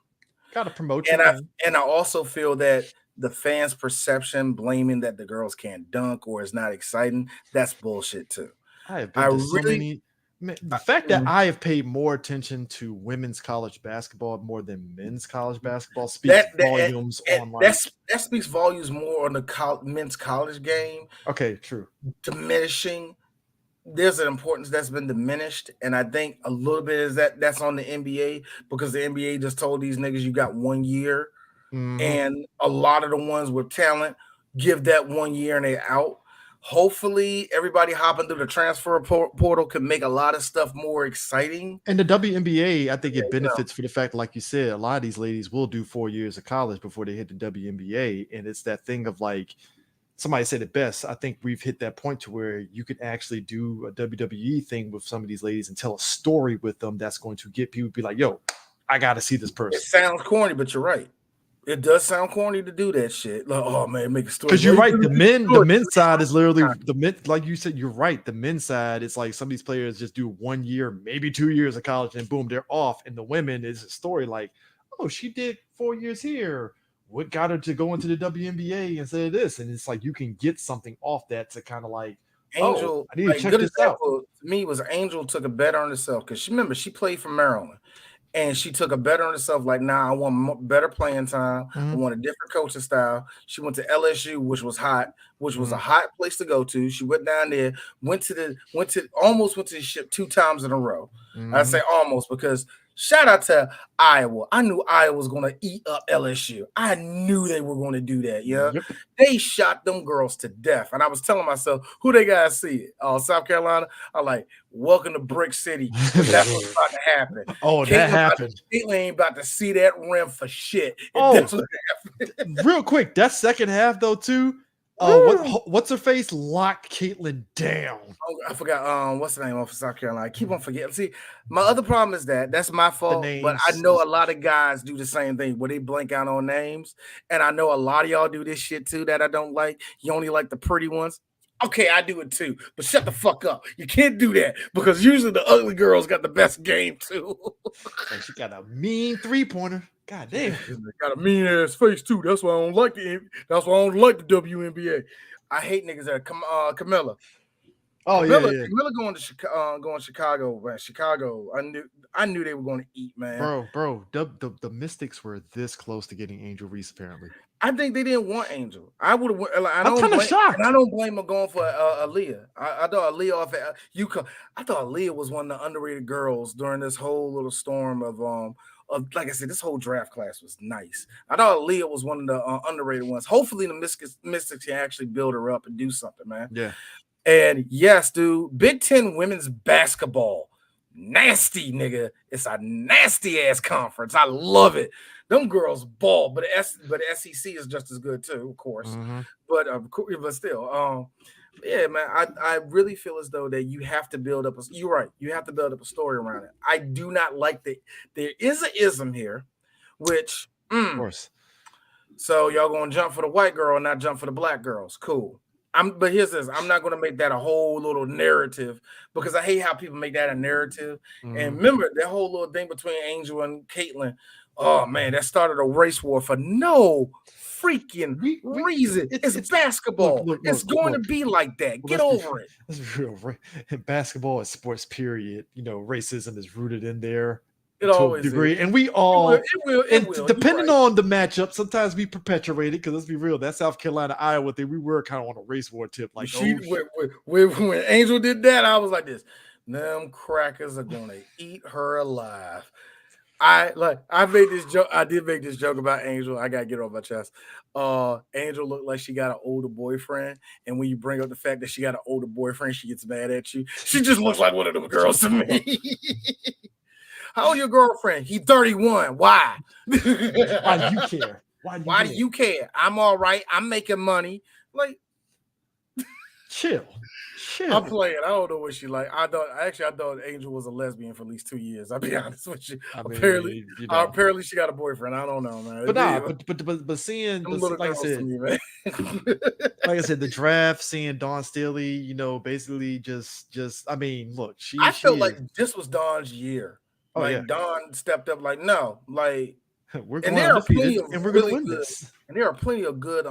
Got to promote your And I thing. and I also feel that the fans' perception blaming that the girls can't dunk or is not exciting, that's bullshit too. I have I been to so really many. The I, fact that I have paid more attention to women's college basketball more than men's college basketball speaks volumes on like. that speaks volumes more on the men's college game Okay, true. diminishing. There's an importance that's been diminished, and I think a little bit is that's on the NBA because the NBA just told these niggas you got 1 year, and a lot of the ones with talent give that 1 year and they out. Hopefully, everybody hopping through the transfer portal can make a lot of stuff more exciting. And the WNBA, I think it benefits for the fact, like you said, a lot of these ladies will do 4 years of college before they hit the WNBA, and it's that thing of like. Somebody said it best. I think we've hit that point to where you could actually do a WWE thing with some of these ladies and tell a story with them that's going to get people to be like, yo, I got to see this person. It sounds corny, but you're right. It does sound corny to do that shit. Like, oh man, make a story. Because you're right. The men's side is literally the men, like you said, you're right. The men's side, it's like some of these players just do 1 year, maybe 2 years of college, and boom, they're off. And the women is a story like, oh, she did 4 years here. What got her to go into the WNBA instead of this? And it's like you can get something off that to kind of like Angel. I need to check this out. To me, was Angel took a bet on herself because she played for Maryland, and she took a bet on herself. Like, nah, I want better playing time. I want a different coaching style. She went to LSU, which was hot, which was a hot place to go to. She went down there, almost went to the ship 2 times in a row. I say almost because. Shout out to Iowa. I knew Iowa was going to eat up LSU. I knew they were going to do that. Yeah. Yep. They shot them girls to death. And I was telling myself, who they got to see? South Carolina. I'm like, welcome to Brick City. That's what's about to happen. Oh, that happened. Caitlin ain't about to see that rim for shit. That's what happened. Real quick, that second half, though, too. What's her face locked Caitlin down? Oh, I forgot. What's the name of South Carolina? I keep on forgetting. See, my other problem is that's my fault. But I know a lot of guys do the same thing where they blank out on names, and I know a lot of y'all do this shit too that I don't like. You only like the pretty ones. Okay, I do it too, but shut the fuck up. You can't do that because usually the ugly girls got the best game too. And she got a mean 3-pointer. God damn, got a mean ass face too. That's why I don't like the WNBA. I hate niggas that Camilla. Oh Camilla, yeah. Camilla going to Chicago, man. Chicago. I knew they were going to eat, man. Bro. The Mystics were this close to getting Angel Reese. Apparently, I think they didn't want Angel. I would have. I'm kind of shocked. And I don't blame them going for Aaliyah. I thought Aaliyah off at UConn. I thought Aaliyah was one of the underrated girls during this whole little storm of like I said, this whole draft class was nice. I thought Aaliyah was one of the underrated ones. Hopefully, the Mystics can actually build her up and do something, man. Yeah. And yes, dude, Big Ten women's basketball, nasty nigga. It's a nasty ass conference. I love it. Them girls ball, but SEC is just as good too, of course. But still, yeah, man. I really feel as though that you have to build up. You're right. You have to build up a story around it. I do not like that. There is an ism here, which, of course. So y'all gonna jump for the white girl and not jump for the black girls? Cool. But here's this. I'm not going to make that a whole little narrative because I hate how people make that a narrative. And remember, that whole little thing between Angel and Caitlin, oh, man, that started a race war for no freaking reason. It's basketball. Look, it's going to be like that. Get over it. That's real. Basketball is sports, period. Racism is rooted in there. It always degree, is. and we all it will. Depending on the matchup, sometimes we perpetuate it because let's be real, that South Carolina Iowa thing, we were kind of on a race war tip. Like when Angel did that, I was like this. Them crackers are gonna eat her alive. I made this joke. I did make this joke about Angel. I gotta get it off my chest. Angel looked like she got an older boyfriend, and when you bring up the fact that she got an older boyfriend, she gets mad at you. She just looks like one of them girls to me. How old your girlfriend? He 31. Why? Why do you care? Why do you care? I'm all right. I'm making money. Like, chill. Shit. I'm playing. I don't know what she like. I thought Angel was a lesbian for at least 2 years. I'll be honest with you. I Apparently, mean, you know. apparently she got a boyfriend. I don't know, man. But nah, but seeing, Them little like I girls to said, me, man. like I said, the draft, seeing Dawn Staley, you know, basically just I mean, look, I she felt like is. this was Dawn's year. Oh yeah, Like Dawn stepped up. Like no, like, we're and going there are plenty undefeated, of and we're gonna really win good, this. and there are plenty of good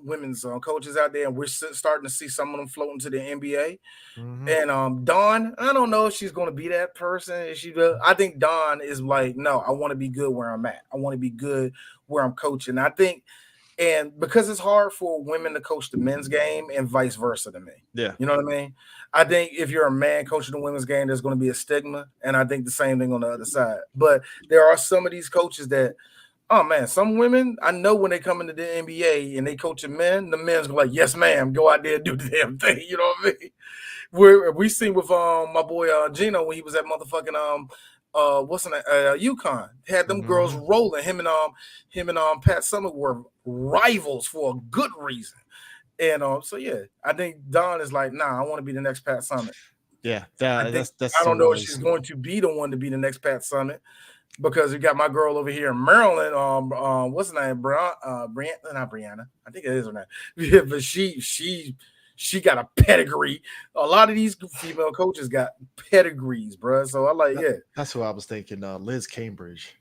women's coaches out there, and we're starting to see some of them floating to the NBA. Mhm. And Dawn, I don't know if she's going to be that person. Is she? I think Dawn is like, no, I want to be good where I'm at. I want to be good where I'm coaching. I think, and because it's hard for women to coach the men's game and vice versa to me. Yeah, You know what I mean? I think if you're a man coaching the women's game, there's going to be a stigma, and I think the same thing on the other side. But there are some of these coaches that, oh man, some women I know when they come into the NBA and they coaching men, the men's like, yes, ma'am, go out there and do the damn thing. You know what I mean? We seen with my boy Gino when he was at motherfucking what's in UConn. Had them girls rolling. Him and Pat Summitt were rivals for a good reason. And so yeah, I think Dawn is like, nah, I want to be the next Pat Summitt. yeah. I don't know if she's going to be the one to be the next Pat Summitt, because you got my girl over here in Maryland. What's her name? Not Brianna. I think it is her name. Yeah, but she got a pedigree. A lot of these female coaches got pedigrees, bro. So I like, yeah. That's what I was thinking. Liz Cambridge.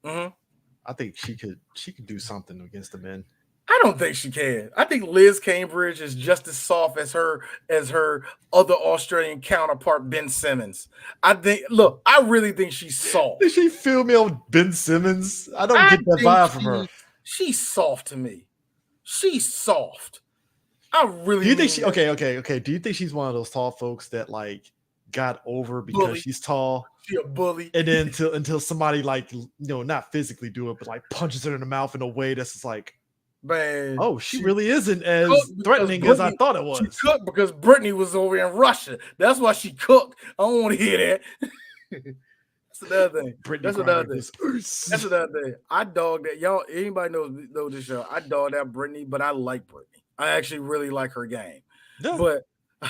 Mm-hmm. I think she could do something against the men. I don't think she can. I think Liz Cambridge is just as soft as her other Australian counterpart, Ben Simmons. I really think she's soft. Did she feel me on Ben Simmons? I don't get that vibe from her. She's soft to me. She's soft. I really. Do you think she? Okay. Do you think she's one of those tall folks that like got over because bully. She's tall? She a bully, and then until somebody like not physically do it, but like punches her in the mouth in a way that's just like, man. Oh, she really isn't as threatening as I thought it was. She cooked because Brittany was over in Russia. That's why she cooked. I don't want to hear that. That's another thing. That's another thing. I dog that. Y'all, anybody know this show? I dog that Brittany, but I like Brittany. I actually really like her game. Yeah. But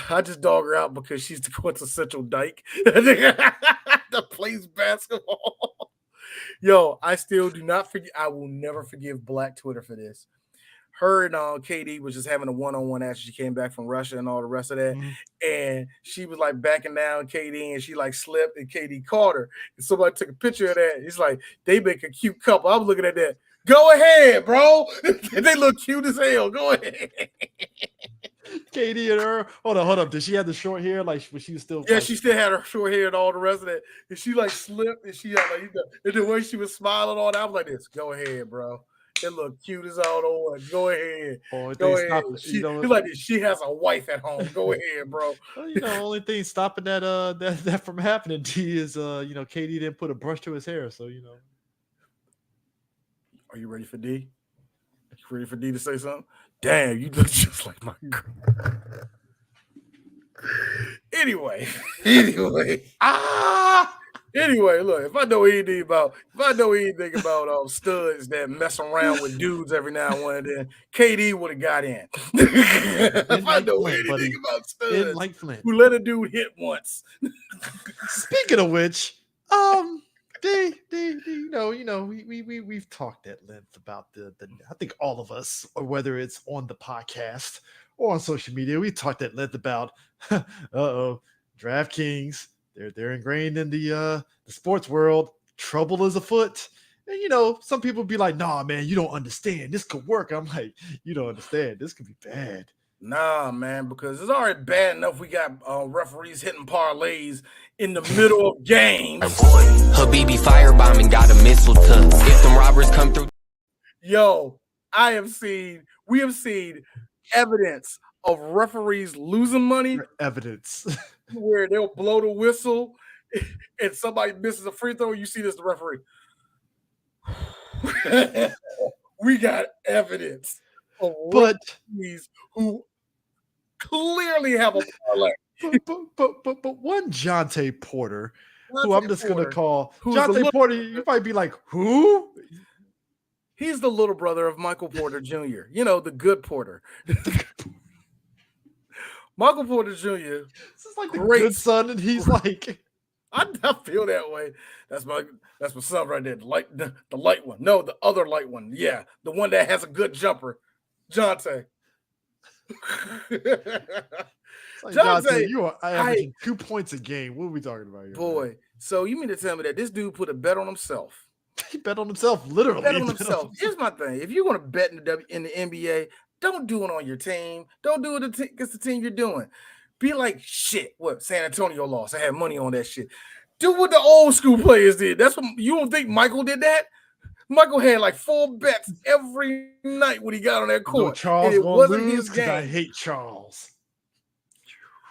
I just dog her out because she's the quintessential dyke that plays basketball. Yo, I still do not forget. I will never forgive Black Twitter for this. Her and KD was just having a one-on-one after she came back from Russia and all the rest of that. Mm-hmm. And she was like backing down KD, and she like slipped, and KD caught her. And somebody took a picture of that. It's like, they make a cute couple. I'm looking at that. Go ahead, bro. They look cute as hell. Go ahead. KD and her. Hold up. Did she have the short hair? Like, was she still? Yeah, she still had her short hair and all the rest of that. And she like slipped, and she had like, and the way she was smiling on, I was like this. Go ahead, bro. It looked cute as all the one. Go ahead. Go ahead. Like she has a wife at home. Go ahead, bro. Well, only thing stopping that from happening to you is KD didn't put a brush to his hair, so Are you ready for D? You ready for D to say something? Damn, you look just like my girl. Anyway. Anyway, look, if I know anything about studs that mess around with dudes every now and then, KD would have got in. If I know anything about studs who let a dude hit once. Speaking of which, we've talked at length about the I think all of us, or whether it's on the podcast or on social media, we talked at length about DraftKings. They're ingrained in the sports world. Trouble is afoot. And some people be like, nah, man, you don't understand. This could work. I'm like, you don't understand. This could be bad. Nah, man, because it's already bad enough we got referees hitting parlays in the middle of games. Habibi firebombing got a missile to if some robbers come through. Yo, we have seen evidence of referees losing money. Evidence. Where they'll blow the whistle and somebody misses a free throw. You see this, the referee. We got evidence of referees who clearly have a parlay. But one Jonte Porter, who I'm just going to call Jonte Porter, you might be like, who? He's the little brother of Michael Porter Jr., the good Porter. Michael Porter Jr. This is like the Great. good son, and he's like, I feel that way. That's my son right there. The light one. No, the other light one. Yeah, the one that has a good jumper. Jonte. like Jonte, you are averaging 2 points a game. What are we talking about here? Boy, man? So you mean to tell me that this dude put a bet on himself? He bet on himself, literally. Bet on himself. Here's my thing: if you're going to bet in the NBA, don't do it on your team. Don't do it against the team you're doing. Be like, shit. What San Antonio lost? I had money on that shit. Do what the old school players did. That's what you don't think Michael did that? Michael had like 4 bets every night when he got on that court. No, Charles wasn't his game. I hate Charles.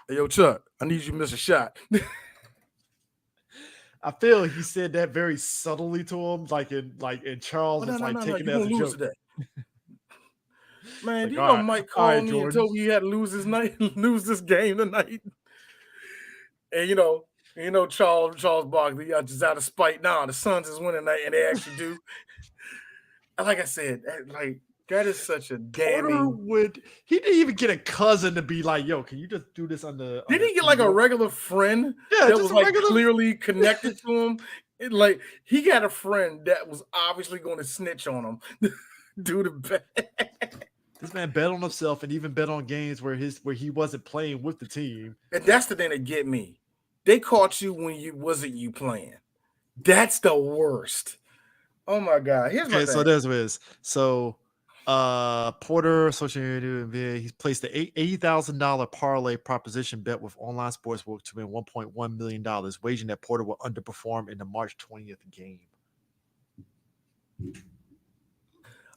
Hey, yo, Chuck, I need you to miss a shot. I feel he said that very subtly to him, and Charles was taking that as a joke. Today. Man, do you know Mike called me and told me he had to lose this game tonight? And you know Charles Barkley, just out of spite. Nah, the Suns is winning tonight, and they actually do. Like I said, that is such a damning. He didn't even get a cousin to be like, "Yo, can you just do this on the?" Did he get like a regular friend? Yeah, that was like clearly connected to him. He got a friend that was obviously going to snitch on him. Do the bet. This man bet on himself and even bet on games where he wasn't playing with the team. And that's the thing that get me. They caught you when you wasn't playing. That's the worst. Oh my God. Here's my thing. So there's Wiz. So Porter, associated with NBA, he's placed the $80,000 parlay proposition bet with online sportsbook to win $1.1 million, wagering that Porter will underperform in the March 20th game.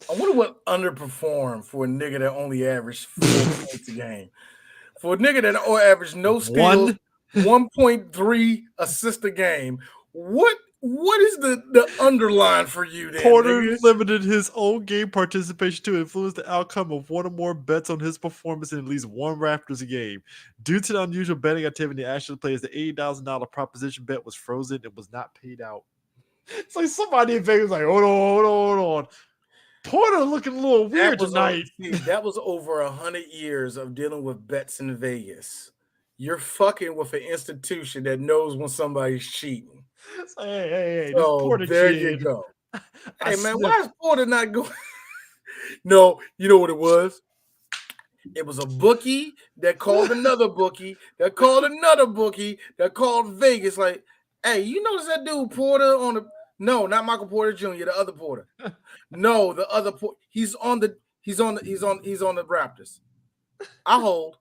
I wonder what underperformed for a nigga that only averaged 4 points a game. For a nigga that averaged no steals, 1.3 assists a game. What is the underline for you then? Porter limited his own game participation to influence the outcome of one or more bets on his performance in at least one Raptors game. Due to the unusual betting activity, the Astros players, the $80,000 proposition bet was frozen and was not paid out. It's like somebody in Vegas was like, hold on. Porter looking a little weird tonight. That was over 100 years of dealing with bets in Vegas. You're fucking with an institution that knows when somebody's cheating. Hey, so Porter there kid. You go. Hey, man, why is Porter not going? No, you know what it was? It was a bookie that called another bookie, that called another bookie, that called Vegas. Like, hey, you notice that dude Porter on the... No, not Michael Porter Jr., the other Porter. No, the other Porter. He's on the Raptors. I hold.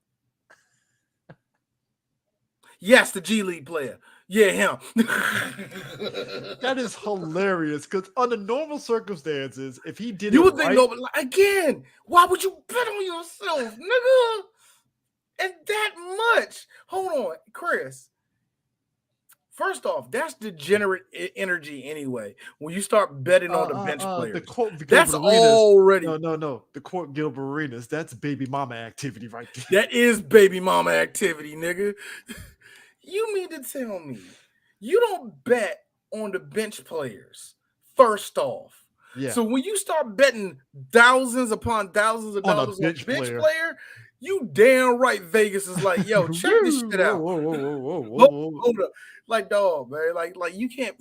Yes, the G League player. Yeah, him. That is hilarious because under normal circumstances, if he did you would think again, why would you bet on yourself, nigga? And that much. Hold on, Chris. First off, that's degenerate energy anyway. When you start betting on the bench players, that's already no. The court Gilbert Arenas, that's baby mama activity right there. That is baby mama activity, nigga. You mean to tell me you don't bet on the bench players? First off, yeah. So when you start betting thousands upon thousands of dollars on a bench player, you damn right Vegas is like, yo, check this shit out. Whoa. Hold up. Like, dog, man. Like you can't.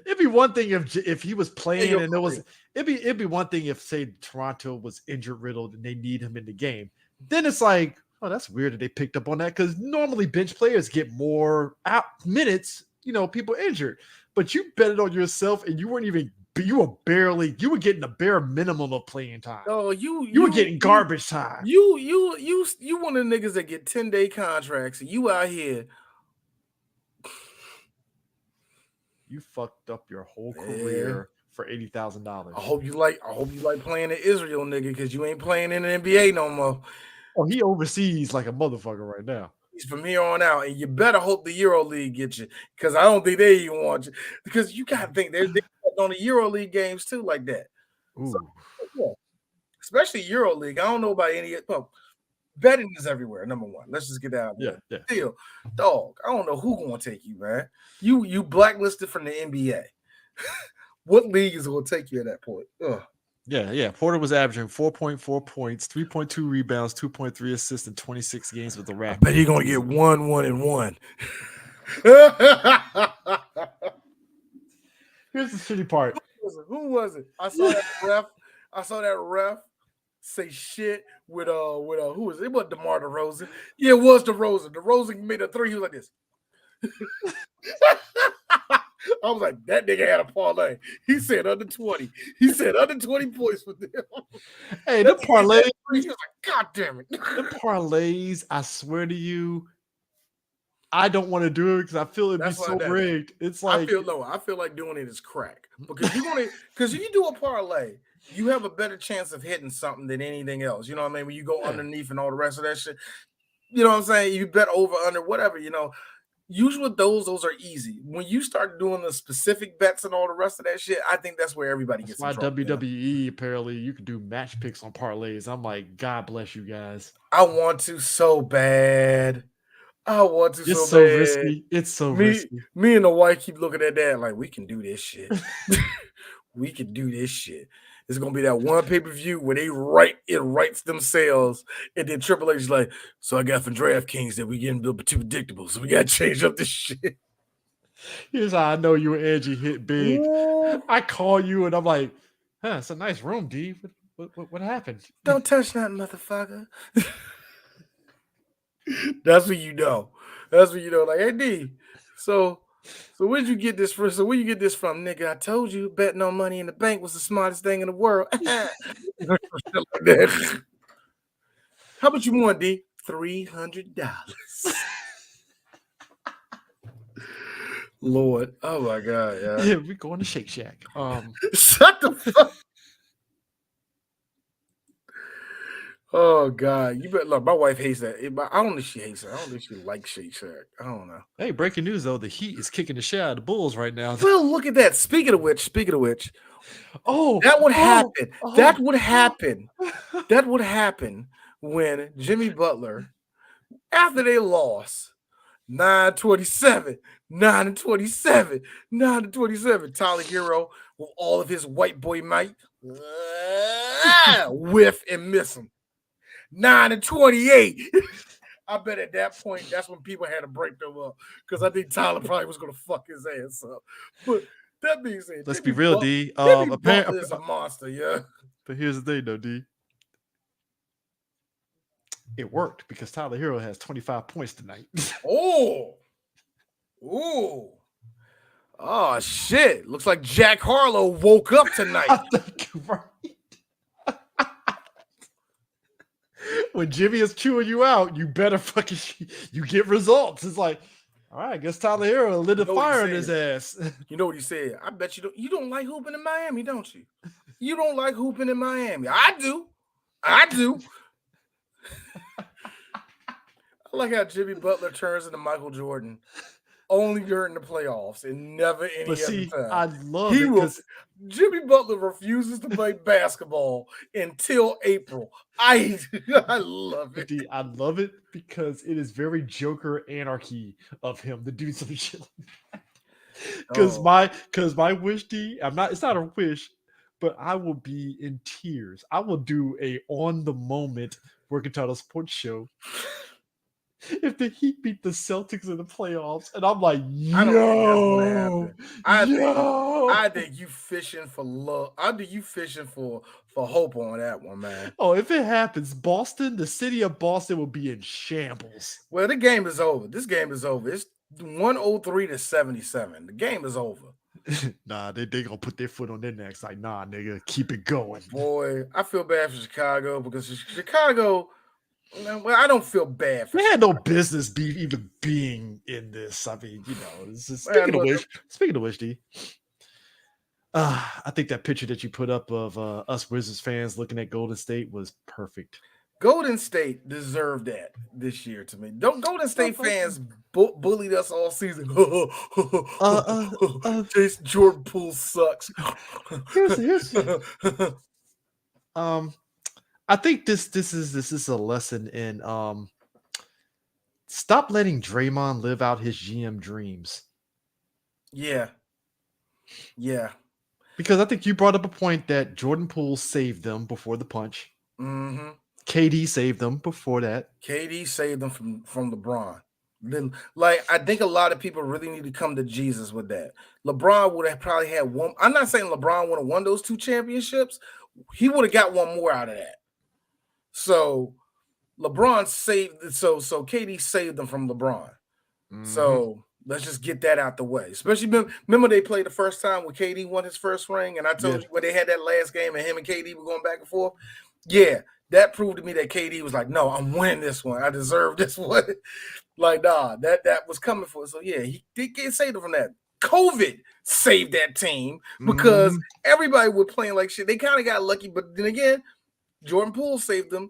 It'd be one thing if he was playing and it was. It'd be one thing if, say, Toronto was injured riddled and they need him in the game. Then it's like, oh, that's weird that they picked up on that because normally bench players get more minutes. People injured, but you bet it on yourself and you were getting the bare minimum of playing time. Oh, you were getting garbage time. You one of the niggas that get 10-day contracts and you out here. You fucked up your whole career for $80,000. I hope you like playing in Israel, nigga, because you ain't playing in the NBA no more. Oh, he overseas like a motherfucker right now. He's from here on out, and you better hope the Euro League gets you, because I don't think they even want you. Because you gotta think they're on the Euro League games too, like that. So, yeah. Especially Euro League. I don't know about any. Well, betting is everywhere. Number one. Let's just get out. Yeah. Still, dog. I don't know who's gonna take you, man. You blacklisted from the NBA. What league is gonna take you at that point? Ugh. Yeah. Porter was averaging 4.4 points, 3.2 rebounds, 2.3 assists in 26 games with the I Raptors. bet he's gonna get 1, 1, and 1. Here's the shitty part. Who was it? I saw that ref say shit with who was it? It wasn't DeMar DeRozan. Yeah, it was DeRozan. DeRozan made a three. He was like this. I was like, that nigga had a parlay. He said under 20. He said under 20 points for them. Hey, the parlays. He was like, God damn it. The parlays, I swear to you, I don't want to do it because I feel it'd be so rigged. It's like I feel like doing it is crack. Because if you do a parlay, you have a better chance of hitting something than anything else. You know what I mean? When you go underneath and all the rest of that shit, you know what I'm saying? You bet over, under, whatever, you know. Usually those are easy. When you start doing the specific bets and all the rest of that shit, I think that's where everybody gets in trouble. WWE, apparently, you can do match picks on parlays. I'm like, God bless you guys. I want to so bad. It's so risky. It's so risky. Me and the wife keep looking at that like, we can do this shit. We can do this shit. It's gonna be that one pay-per-view where it writes themselves, and then Triple H is like, so I got from DraftKings that we getting a bit too predictable, so we gotta change up this shit. Here's how I know you and Angie hit big. Ooh. I call you and I'm like, it's a nice room, D. What happened? Don't touch that motherfucker. That's what you know. Like, hey D, so where'd you get this from? So where you get this from, nigga? I told you betting on Money in the Bank was the smartest thing in the world. How much you want, D? $300. Lord, oh my God, yeah, we going to Shake Shack. Shut the fuck. Oh God, you better look. My wife hates that. I don't think she hates it. I don't think she likes Shake Shack. I don't know. Hey, breaking news though: the Heat is kicking the shit out of the Bulls right now. Well, look at that. Speaking of which, that would happen. That would happen when Jimmy Butler, after they lost 9-27, 9-27, Tyler Hero with all of his white boy might whiff and miss him. 9-28. I bet at that point, that's when people had to break them up because I think Tyler probably was going to fuck his ass up. But that being said, let's be real, D. Butler is a monster, yeah. But here's the thing, though, D. It worked because Tyler Hero has 25 points tonight. Oh, shit. Looks like Jack Harlow woke up tonight. I think you're right. When Jimmy is chewing you out, you better you get results. It's like, all right, I guess Tyler Hero lit a fire in his ass. You know what he said? I bet you don't like hooping in Miami, don't you? You don't like hooping in Miami. I do. I like how Jimmy Butler turns into Michael Jordan only during the playoffs and never any other time. I love it. Jimmy Butler refuses to play basketball until April. I love it. I love it because it is very Joker anarchy of him to do some shit like that. Because my wish, D, it's not a wish, but I will be in tears. I will do a on the moment Working Title Sports show if the Heat beat the Celtics in the playoffs, and I'm like, I don't think that's gonna happen. I think you fishing for love. I think you fishing for hope on that one, man. Oh, if it happens, the city of Boston will be in shambles. Well, the game is over. This game is over. It's 103-77. The game is over. Nah, they gonna put their foot on their necks. Like, nah, nigga, keep it going. Boy, I feel bad for Chicago because Chicago. Well, I don't feel bad for they had no business even being in this. I mean, speaking of which, D, I think that picture that you put up of us Wizards fans looking at Golden State was perfect. Golden State deserved that this year to me. Golden State fans bullied us all season. Jason Jordan Poole sucks. Here's I think this is a lesson in stop letting Draymond live out his GM dreams. Yeah. Because I think you brought up a point that Jordan Poole saved them before the punch. Mm-hmm. KD saved them before that. KD saved them from LeBron. Then, like, I think a lot of people really need to come to Jesus with that. LeBron would have probably had one. I'm not saying LeBron would have won those 2 championships. He would have got one more out of that. So LeBron saved. So KD saved them from LeBron. Mm-hmm. So let's just get that out the way. Especially remember they played the first time when KD won his first ring, and I told you when they had that last game and him and KD were going back and forth. Yeah, that proved to me that KD was like, no, I'm winning this one. I deserve this one. Like, nah, that was coming for. So yeah, he did get saved from that. COVID saved that team because everybody was playing like shit. They kind of got lucky, but then again, Jordan Poole saved them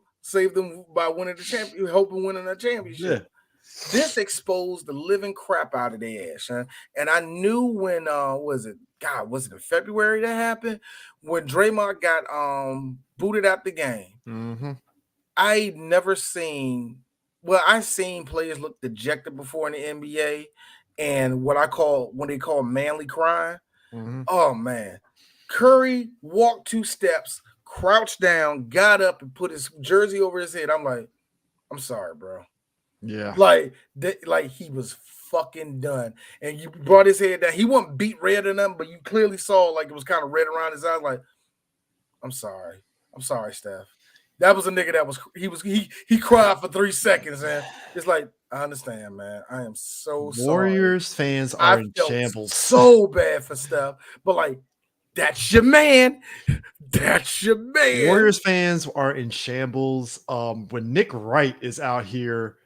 by winning the championship, hoping winning a championship. Yeah. This exposed the living crap out of their ass, huh? And I knew when was it in February that happened when Draymond got booted out the game. Mm-hmm. I never seen. Well, I seen players look dejected before in the NBA, and when they call manly crying. Mm-hmm. Oh man, Curry walked 2 steps, crouched down, got up, and put his jersey over his head. I'm like, I'm sorry, bro. Yeah, like he was fucking done. And you brought his head down. He wasn't beat red or nothing, but you clearly saw like it was kind of red around his eyes. Like, I'm sorry, Steph. That was a nigga that was he cried for 3 seconds, and it's like, I understand, man. I am so Warriors sorry. fans are in shambles. So bad for Steph, but like, that's your man. That's your man. Warriors fans are in shambles. When Nick Wright is out here.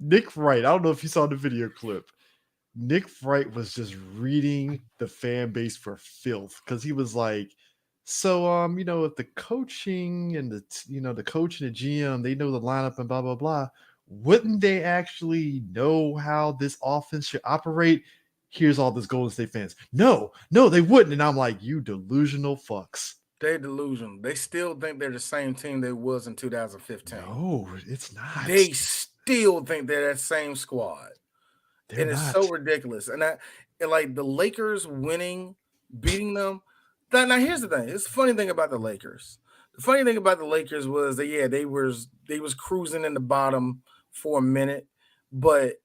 Nick Wright, I don't know if you saw the video clip. Nick Wright was just reading the fan base for filth because he was like, so if the coaching and the coach and the GM, they know the lineup and blah blah blah, wouldn't they actually know how this offense should operate? Here's all this Golden State fans. No, they wouldn't. And I'm like, you delusional fucks. They're delusional. They still think they're the same team they was in 2015. No, it's not. They still think they're that same squad. They're It's not. so ridiculous. And like the Lakers beating them. Now here's the thing. It's the funny thing about the Lakers. The funny thing about the Lakers was that they was cruising in the bottom for a minute, but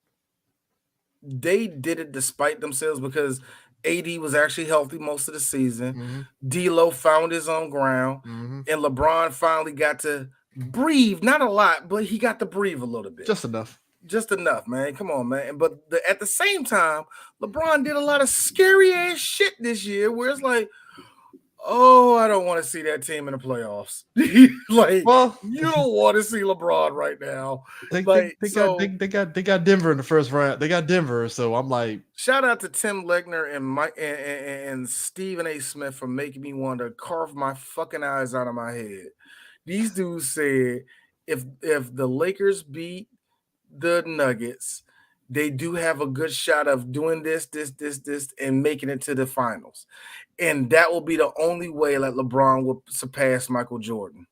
they did it despite themselves because AD was actually healthy most of the season. Mm-hmm. D'Lo found his own ground, and LeBron finally got to breathe. Not a lot, but he got to breathe a little bit. Just enough, man. Come on, man. But at the same time, LeBron did a lot of scary ass shit this year where it's like, oh, I don't want to see that team in the playoffs. You don't want to see LeBron right now. They got Denver in the first round. They got Denver, so I'm like, shout out to Tim Legner and Mike and Stephen A. Smith for making me want to carve my fucking eyes out of my head. These dudes said if the Lakers beat the Nuggets, they do have a good shot of doing this, and making it to the finals. And that will be the only way that LeBron will surpass Michael Jordan.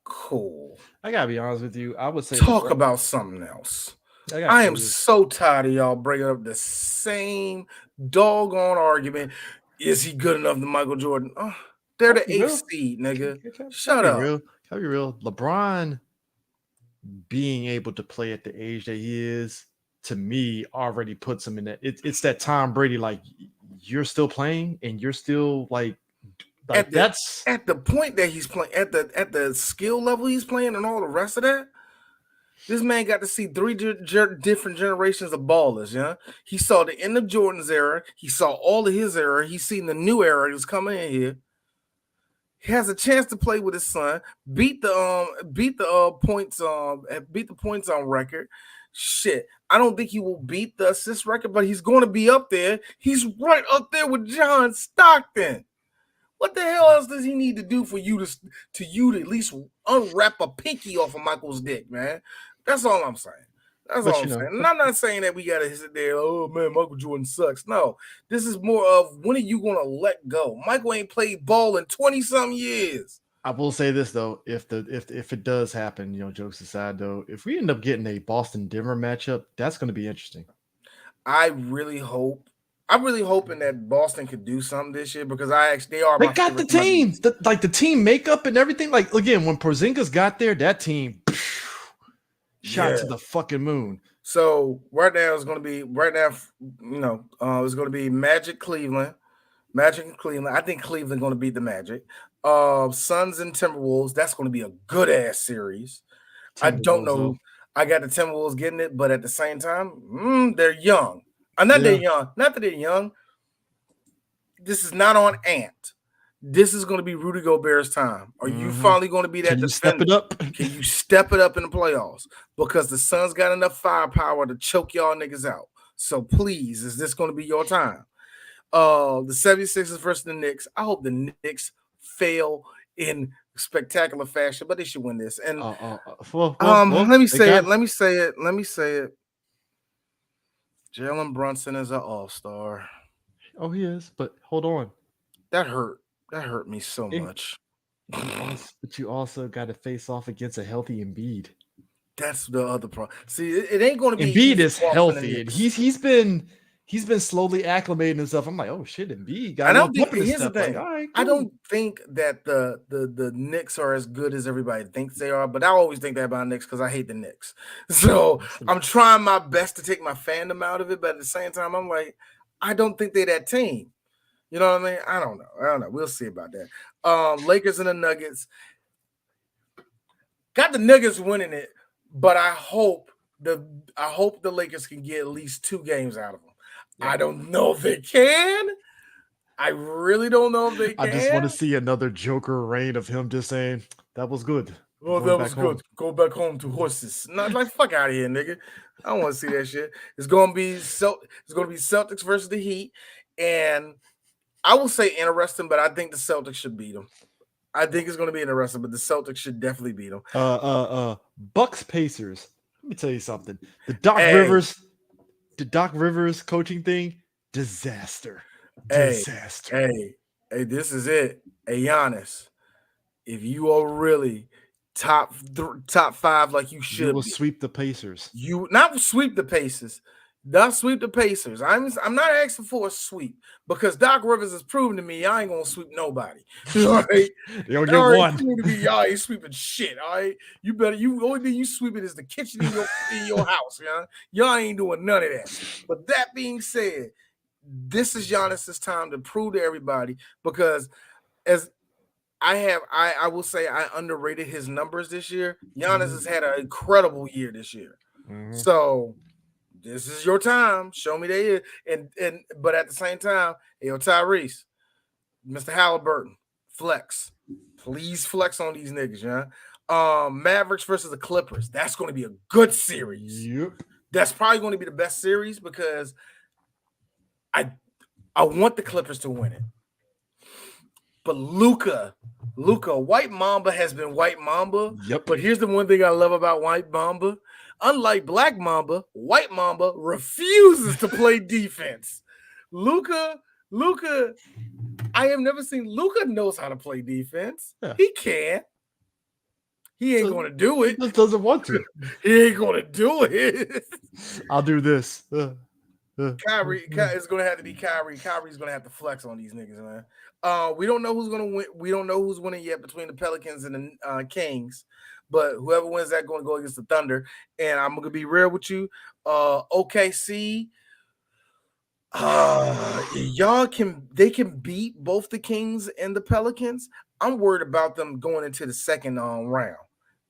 Cool. I gotta be honest with you. I would say talk about something else. I am so tired of y'all bringing up the same doggone argument. Is he good enough to Michael Jordan? Oh, they're the 8th seed, nigga. Shut up. Can I be real? LeBron being able to play at the age that he is, to me, already puts him in that. It's that Tom Brady, like, you're still playing and you're still like that's at the point that he's playing, at the skill level he's playing and all the rest of that. This man got to see 3 different generations of ballers. Yeah, he saw the end of Jordan's era. He saw all of his era. He's seen the new era that's coming in here. He has a chance to play with his son. Beat the points on record. Shit, I don't think he will beat the assist record, but he's going to be up there. He's right up there with John Stockton. What the hell else does he need to do for you to at least unwrap a pinky off of Michael's dick, man? That's all I'm saying. That's all I'm saying. And I'm not saying that we got to sit there, oh, man, Michael Jordan sucks. No, this is more of when are you going to let go? Michael ain't played ball in 20-something years. I will say this, though. If it does happen, jokes aside, though, if we end up getting a Boston-Denver matchup, that's going to be interesting. I'm really hoping that Boston could do something this year because they are They my got the favorite team of the team, East. the team makeup and everything. Like again, when Porzingis got there, that team shot to the fucking moon. So right now it's going to be it's going to be Magic Cleveland, Magic and Cleveland. I think Cleveland going to beat the Magic. Suns and Timberwolves. That's going to be a good ass series. I don't know. Timberwolves, I got the Timberwolves getting it, but at the same time, they're young. Not they're young. Not that they're young. This is not on Ant. This is going to be Rudy Gobert's time. Are you finally going to be that Can you defender? step it up? Can you step it up in the playoffs? Because the Suns got enough firepower to choke y'all niggas out. So please, is this going to be your time? The 76ers versus the Knicks. I hope the Knicks fail in spectacular fashion, but they should win this. And let me say it. Let me say it. Jalen Brunson is an all-star. Oh, he is. But hold on. That hurt me so much. But you also got to face off against a healthy Embiid. That's the other problem. See, it ain't going to be. Embiid is healthy, and he's been slowly acclimating himself. I'm like, oh shit, Embiid got. I don't think. Here's the thing. Like, all right, I don't think that the Knicks are as good as everybody thinks they are. But I always think that about Knicks because I hate the Knicks. So I'm trying my best to take my fandom out of it, but at the same time, I'm like, I don't think they're that team. You know what I mean? I don't know. We'll see about that. Lakers and the Nuggets. Got the Nuggets winning it, but I hope the Lakers can get at least 2 games out of them. Yeah. I don't know if they can. I really don't know if they can. I just want to see another Joker reign of him just saying that was good. Oh, that was good. Go back home to horses. Not like fuck out of here, nigga. I don't want to see that shit. It's gonna be Celtics versus the Heat, and I will say interesting, but I think the Celtics should beat them. I think it's going to be interesting, but the Celtics should definitely beat them. Bucks Pacers. Let me tell you something. The Doc Rivers coaching thing, disaster. Hey, this is it. Hey, Giannis, if you are really top 5 like you should, you will sweep the Pacers. You not sweep the Pacers. Not sweep the Pacers. I'm not asking for a sweep because Doc Rivers has proven to me I ain't gonna sweep nobody. All right, you'll get one. To me, y'all ain't sweeping shit. All right, only thing you sweeping is the kitchen in your house. Y'all ain't doing none of that. But that being said, this is Giannis's time to prove to everybody because as I will say I underrated his numbers this year. Giannis has had an incredible year this year. So this is your time. Show me that. But at the same time, Tyrese, Mr. Halliburton, flex. Please flex on these niggas, yeah. Mavericks versus the Clippers. That's going to be a good series. Yep. That's probably going to be the best series because I want the Clippers to win it. But Luka, White Mamba has been White Mamba. Yep. But here's the one thing I love about White Mamba. Unlike Black Mamba, White Mamba refuses to play defense. Luka, I have never seen Luka knows how to play defense. Yeah. He can. He ain't going to do it. He just doesn't want to. He ain't going to do it. I'll do this. Kyrie is going to have to be Kyrie. Kyrie's going to have to flex on these niggas, man. We don't know who's going to win. We don't know who's winning yet between the Pelicans and the Kings. But whoever wins that going to go against the Thunder. And I'm going to be real with you. OKC, they can beat both the Kings and the Pelicans. I'm worried about them going into the second round.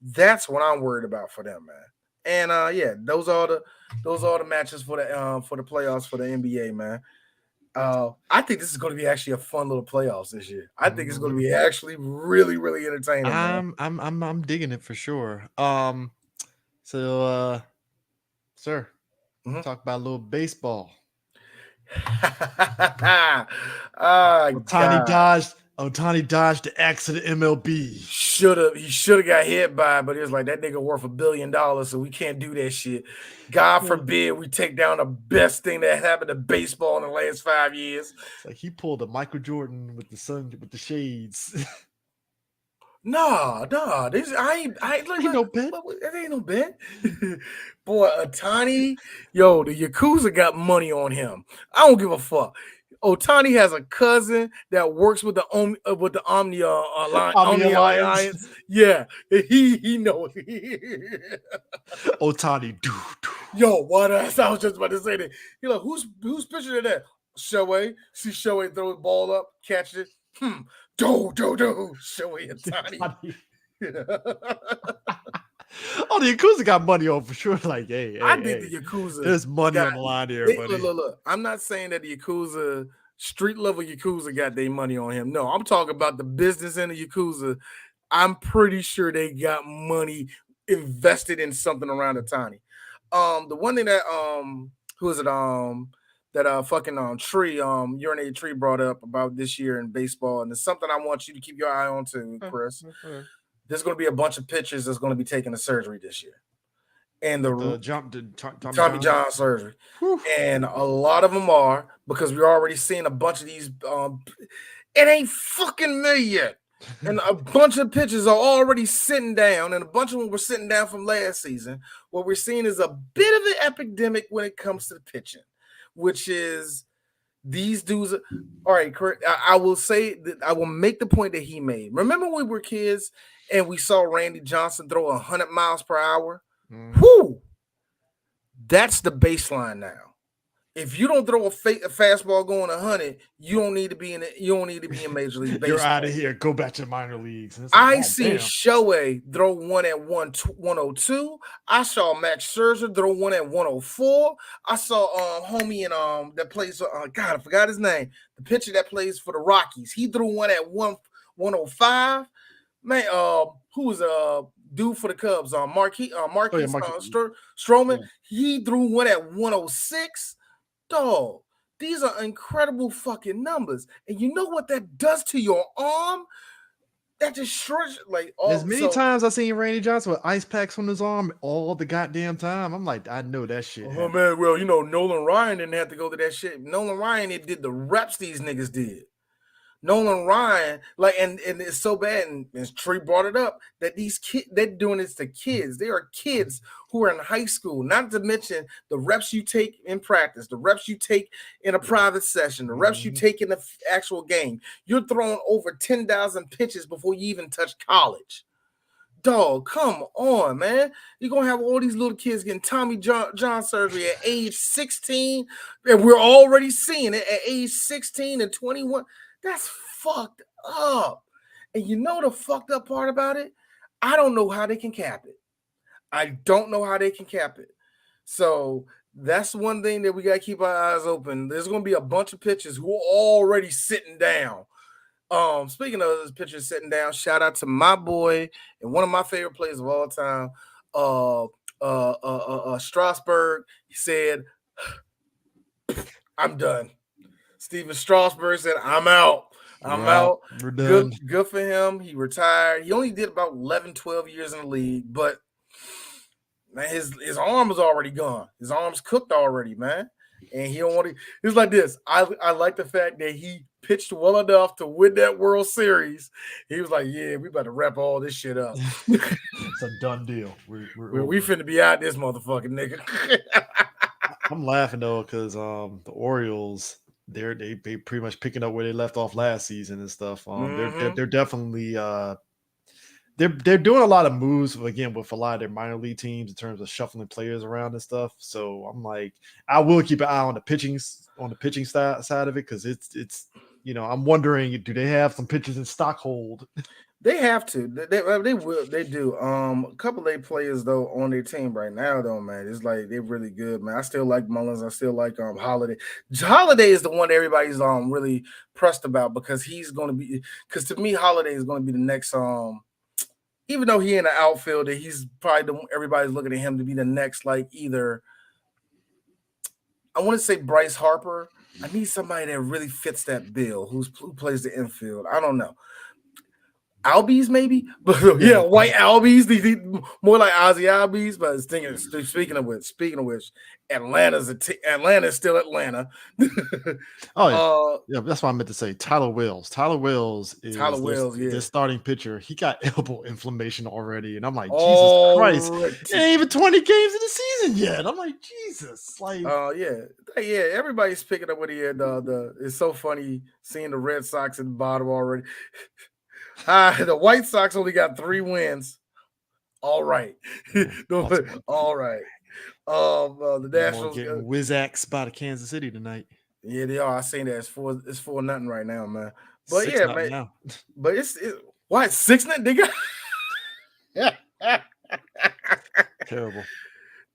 That's what I'm worried about for them, man. And those are the matches for the playoffs for the NBA, man. I think this is going to be actually a fun little playoffs this year. I think it's going to be actually really, really entertaining. I'm digging it for sure. Sir, talk about a little baseball. Ohtani dodged the X of the MLB. He should have got hit by it, but it was like that nigga worth $1 billion, so we can't do that shit. God forbid we take down the best thing that happened to baseball in the last 5 years. It's like he pulled a Michael Jordan with the sun with the shades. Nah. This I ain't like Ain't no bet. that ain't no bet. Boy, Otani, yo, the Yakuza got money on him. I don't give a fuck. Otani has a cousin that works with the Omni Omni Alliance. Alliance. Yeah, he knows. Otani. Yo, what else? I was just about to say that. You're like, who's pitching that? Shohei. See Shohei throw the ball up, catch it. Do. Shohei Otani. Oh, the Yakuza got money on for sure. Like, hey, I think the Yakuza. there's money on the line here, buddy. Look. I'm not saying that the Yakuza, street level Yakuza, got their money on him. No, I'm talking about the business in the Yakuza. I'm pretty sure they got money invested in something around Otani. The one thing that who is it? That fucking tree, urinated tree brought up about this year in baseball, and it's something I want you to keep your eye on too, Chris. There's going to be a bunch of pitchers that's going to be taking the surgery this year, and the Tommy John surgery. Whew. And a lot of them are, because we're already seeing a bunch of these. It ain't fucking me yet. And a bunch of pitchers are already sitting down, and a bunch of them were sitting down from last season. What we're seeing is a bit of an epidemic when it comes to the pitching, which is these dudes. All right, I will say that I will make the point that he made. Remember when we were kids and we saw Randy Johnson throw 100 miles per hour? Whoo! That's the baseline now. If you don't throw a fastball going 100, you don't need to be in Major League Baseball. You're out of here. Go back to the minor leagues. Like, I seen Shohei throw one at 102. I saw Max Scherzer throw one at 104. I saw homie in that plays God, I forgot his name. The pitcher that plays for the Rockies. He threw one at 105. Man, who was dude for the Cubs? Marquis Stroman. Yeah. He threw one at 106. Dog, these are incredible fucking numbers. And you know what that does to your arm? That just shrinks like all. As many times I've seen Randy Johnson with ice packs on his arm all the goddamn time. I'm like, I know that shit. Oh man, well, Nolan Ryan didn't have to go to that shit. Nolan Ryan, did the reps these niggas did. Nolan Ryan, and it's so bad, and Trey brought it up, that these kids, they're doing this to kids. They are kids who are in high school, not to mention the reps you take in practice, the reps you take in a private session, the reps you take in the actual game. You're throwing over 10,000 pitches before you even touch college. Dog, come on, man. You're going to have all these little kids getting Tommy John surgery at age 16, and we're already seeing it at age 16 and 21. That's fucked up. And you know the fucked up part about it? I don't know how they can cap it. So that's one thing that we got to keep our eyes open. There's going to be a bunch of pitchers who are already sitting down. Speaking of those pitchers sitting down, shout out to my boy and one of my favorite players of all time, Strasburg. He said, I'm done. Steven Strasburg said, I'm out. I'm out. We're done. Good for him. He retired. He only did about 11, 12 years in the league, but man, his arm was already gone. His arm's cooked already, man. And he don't want to. It's like this. I like the fact that he pitched well enough to win that World Series. He was like, yeah, we about to wrap all this shit up. It's a done deal. We finna be out this motherfucking nigga. I'm laughing though, because the Orioles, they pretty much picking up where they left off last season and stuff. They're definitely they're doing a lot of moves again with a lot of their minor league teams in terms of shuffling players around and stuff. So I'm like, I will keep an eye on the pitching side of it, because it's I'm wondering, do they have some pitchers in Stockhold? They have to. They will. They do. A couple of their players though on their team right now though, man, it's like they're really good, man. I still like Mullins. I still like Holiday. Holiday is the one that everybody's really pressed about, because he's going to be. Because to me, Holiday is going to be the next. Even though he in the outfielder, he's probably everybody's looking at him to be the next, like, either. I want to say Bryce Harper. I need somebody that really fits that bill, who plays the infield. I don't know. Albies, maybe, but Yeah. white Albies. These more like Ozzy Albies. But speaking of which, Atlanta's still Atlanta. Oh yeah. uh, Yeah, that's what I meant to say. Tyler Wills. Tyler Wills Tyler is Wells, yeah. their starting pitcher. He got elbow inflammation already, and I'm like, Jesus Christ! Already. It ain't even 20 games in the season yet. I'm like, Jesus, like, Yeah. Everybody's picking up what he had. It's so funny seeing the Red Sox at the bottom already. The White Sox only got 3 wins. All right. All right. The Nationals getting whiz-axed by the Kansas City tonight. Yeah, they are. I seen that. It's 4-0 right now, man. But 6 yeah, not man. now. But it's why 6-0, nigga. Terrible.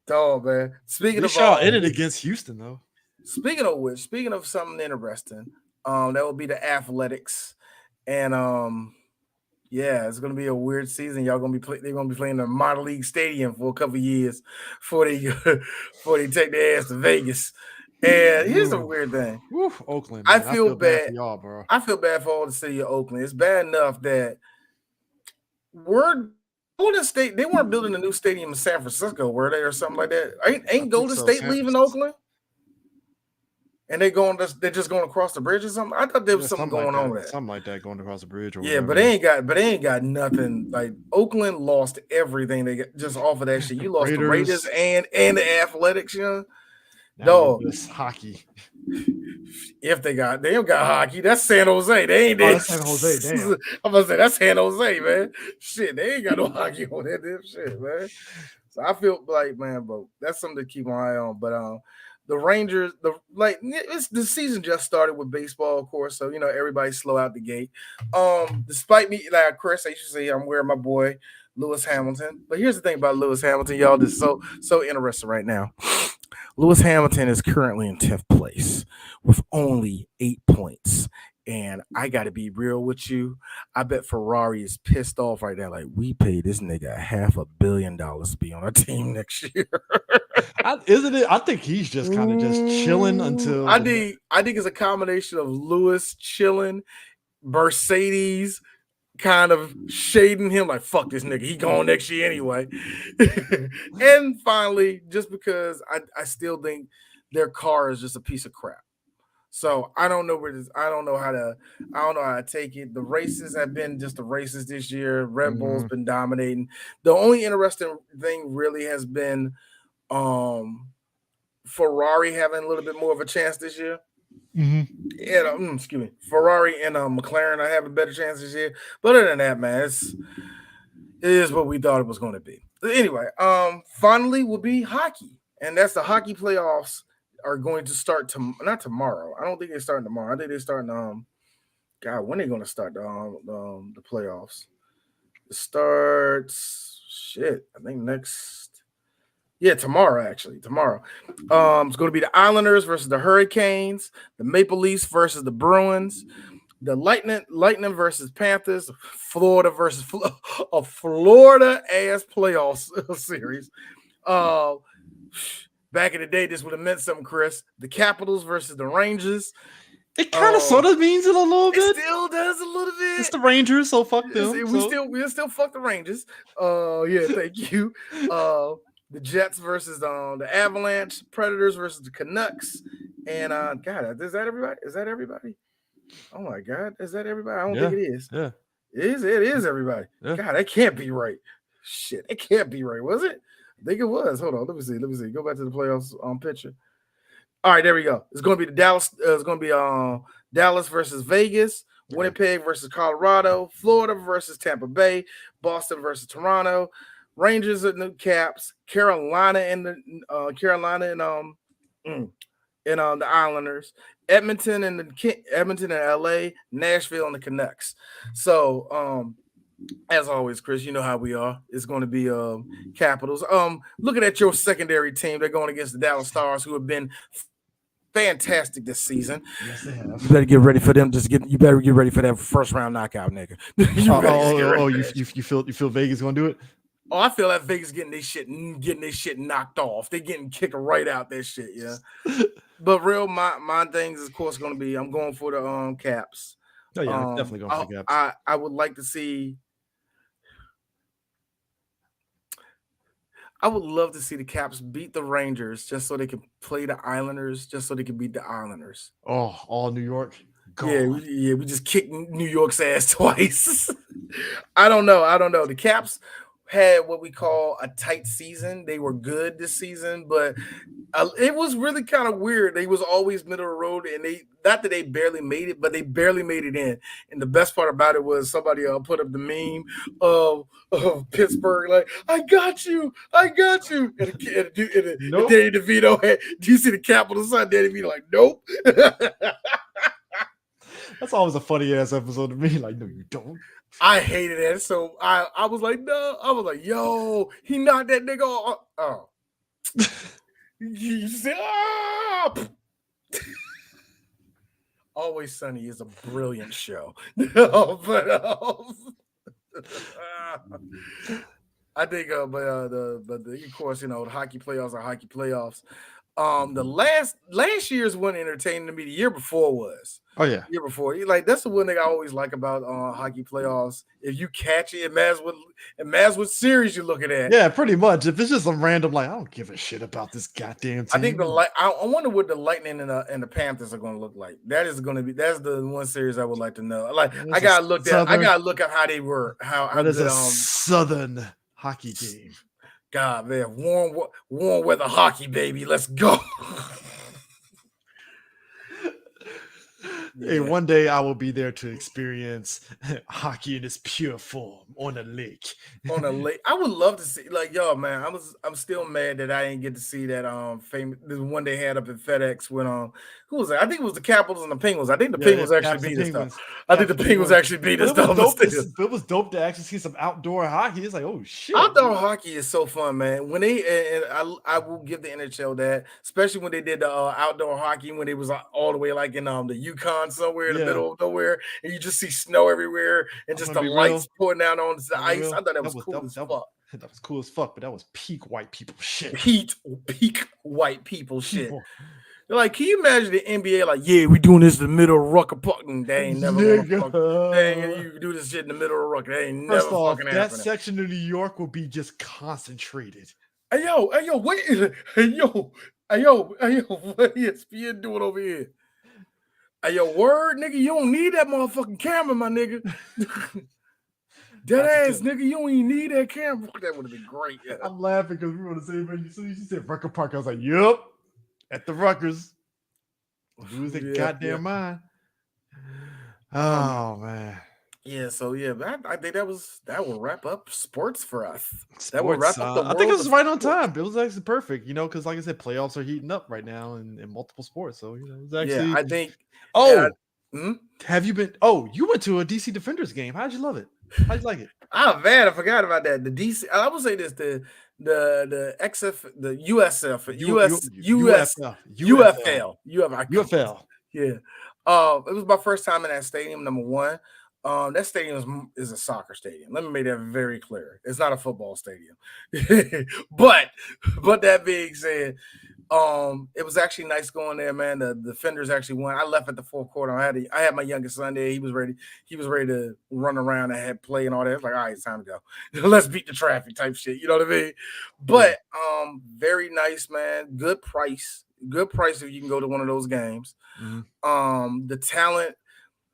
Oh man. Speaking of y'all ended against Houston though. Speaking of something interesting, that would be the Athletics, and yeah, it's gonna be a weird season. Y'all gonna be they're gonna be playing the minor league stadium for a couple years before they take their ass to Vegas. And here's the weird thing. Oakland. Man. I feel bad for y'all, bro. I feel bad for all the city of Oakland. It's bad enough that Golden State, they weren't building a new stadium in San Francisco, were they, or something like that? Ain't Golden State leaving Oakland? And they're just going across the bridge or something. I thought there was something going on with that. Something like that going across the bridge. Or yeah, whatever. but they ain't got nothing. Like Oakland lost everything they got just off of that shit. You lost the Raiders and the Athletics, you know. No, this hockey. If they don't got hockey, that's San Jose. They ain't there. That's San Jose. Damn. I'm gonna say that's San Jose, man. Shit, they ain't got no hockey on that damn shit, man. So I feel like, man, but that's something to keep an eye on. But the Rangers, the season just started with baseball, of course. So everybody's slow out the gate. Despite me, like Chris, I used to say I'm wearing my boy Lewis Hamilton. But here's the thing about Lewis Hamilton, y'all. This is so interesting right now. Lewis Hamilton is currently in 10th place with only 8 points. And I got to be real with you. I bet Ferrari is pissed off right now. Like, we paid this nigga $500 million to be on our team next year. Isn't it? I think he's just kind of just chilling until. I think it's a combination of Lewis chilling, Mercedes kind of shading him like, fuck this nigga, he going next year anyway. And finally, just because I still think their car is just a piece of crap. So I don't know how to take it. The races have been just the races this year. Red Bull's been dominating. The only interesting thing really has been Ferrari having a little bit more of a chance this year. Yeah, excuse me. Ferrari and McLaren are having better chances this year. But other than that, man, it is what we thought it was going to be. But anyway, finally will be hockey, and that's the hockey playoffs are going to start not tomorrow. I don't think they're starting tomorrow. I think they're starting God, when are they going to start the playoffs? It starts I think tomorrow, actually. Tomorrow. It's going to be the Islanders versus the Hurricanes, the Maple Leafs versus the Bruins, the Lightning versus Panthers, Florida versus a Florida-ass playoff series. Back in the day, this would have meant something, Chris. The Capitals versus the Rangers. It kind of sort of means it a little bit. It still does a little bit. It's the Rangers, so fuck them. We still fuck the Rangers. Yeah, thank you. The Jets versus the Avalanche, Predators versus the Canucks, and God, is that everybody? Is that everybody? Oh my God, is that everybody? I don't think it is. Yeah, it is everybody. Yeah. God, that can't be right. Shit, it can't be right. Was it? I think it was. Hold on, let me see. Go back to the playoffs picture. All right, there we go. It's going to be Dallas versus Vegas, Winnipeg versus Colorado, Florida versus Tampa Bay, Boston versus Toronto, Rangers and the Caps, Carolina and the Islanders, Edmonton and LA, Nashville and the Canucks. So as always, Chris, you know how we are. It's going to be Capitals. Looking at your secondary team, they're going against the Dallas Stars, who have been fantastic this season. Yes, they have. You better get ready for them. You better get ready for that first round knockout, nigga. You feel Vegas gonna do it? Oh, I feel like Vegas getting their shit knocked off. They getting kicked right out that shit, yeah. But my things is of course gonna be I'm going for the Caps. Oh yeah, definitely going for the Caps. I would like to see. I would love to see the Caps beat the Rangers just so they can play the Islanders, just so they can beat the Islanders. Oh, all New York. Yeah, God. we just kicked New York's ass twice. I don't know. The Caps had what we call a tight season. They were good this season, but it was really kind of weird. They was always middle of the road, and they not that they barely made it, but they barely made it in. And the best part about it was somebody put up the meme of Pittsburgh, like I got you, and Nope. Danny DeVito had. Do you see the Capital sign? Danny DeVito like, nope. That's always a funny ass episode to me. Like, no, you don't. I hated it. So I was like, no. I was like, yo, he knocked that nigga off. Oh. You said, ah! Always Sunny is a brilliant show. But I think, but of course, you know, the hockey playoffs are hockey playoffs. The last year's one entertaining to me. The year before was. Oh yeah. Year before, like that's the one thing I always like about hockey playoffs. If you catch it, it matters what series you're looking at. Yeah, pretty much. If it's just some random, like I don't give a shit about this goddamn team. I think I wonder what the Lightning and the Panthers are going to look like. That's the one series I would like to know. Like I gotta look at how they were. How is a Southern hockey game. God, man, warm weather hockey, baby. Let's go. Hey, one day I will be there to experience hockey in its pure form on a lake. On a lake, I would love to see. Like, yo, man, I'm still mad that I didn't get to see that famous the one they had up at FedEx when who was that? I think it was the Capitals and the Penguins. I think the Penguins actually beat us. I think the Penguins actually beat us. It was dope to actually see some outdoor hockey. It's like, oh shit, outdoor hockey is so fun, man. When they I will give the NHL that, especially when they did the outdoor hockey when they was all the way like in the Yukon somewhere in the middle of nowhere, and you just see snow everywhere and just the lights pouring down on the ice. I thought that was cool as fuck. That was cool as fuck, but that was peak white people shit. Peak white people shit. They're like, can you imagine the NBA? Like, yeah, we doing this in the middle of Rucker Park. They ain't never you do this shit in the middle of Rucker. They ain't never fucking happening. That section of New York will be just concentrated. Hey yo, what ESPN doing over here? Hey yo, word, nigga, you don't need that motherfucking camera, my nigga. Dead ass, nigga, you don't even need that camera. That would have been great. Yeah. I'm laughing because we were on the same page. As soon as you said Rucker Park, I was like, "Yep, at the Ruckers." Losing goddamn mind. Oh man. Yeah, so yeah, I think that will wrap up sports for us. That will wrap up the world. I think it was right on time. It was actually perfect, you know, because like I said, playoffs are heating up right now in multiple sports. So you know, it's actually. Yeah, I think. Have you been? Oh, you went to a DC Defenders game. How'd you love it? How'd you like it? Oh man, I forgot about that. The DC. I would say this: the XF, the USF, UFL. Yeah. It was my first time in that stadium. Number one. That stadium is a soccer stadium. Let me make that very clear. It's not a football stadium. but that being said, it was actually nice going there, man. The Defenders actually won. I left at the fourth quarter. I had my youngest son there. He was ready to run around. I had play and all that. It's like, all right, it's time to go. Let's beat the traffic type shit. You know what I mean? But very nice, man. Good price if you can go to one of those games. Mm-hmm.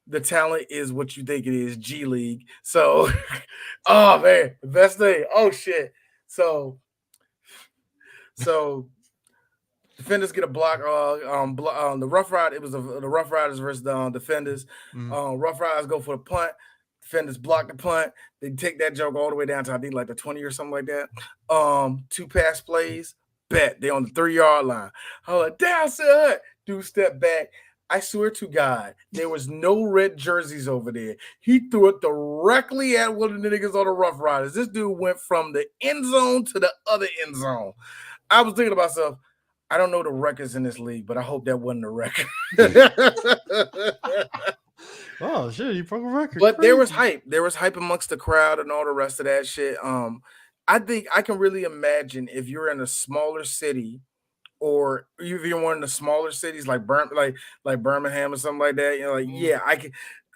The talent is what you think it is, G League. So, oh man, the best thing. Oh shit. So Defenders get a block. The Rough Riders. It was the Rough Riders versus the Defenders. Mm-hmm. Rough Riders go for the punt. Defenders block the punt. They take that joke all the way down to I think like the 20 or something like that. 2 pass plays. Bet they on the 3-yard line. Oh, down set. Dude, step back. I swear to God, there was no red jerseys over there. He threw it directly at one of the niggas on the Rough Riders. This dude went from the end zone to the other end zone. I was thinking to myself, I don't know the records in this league, but I hope that wasn't a record. Oh, shit, you broke a record. But crazy. There was hype. There was hype amongst the crowd and all the rest of that shit. I think I can really imagine if you're in a smaller city, or if you're one of the smaller cities like Birmingham or something like that, you know, like yeah,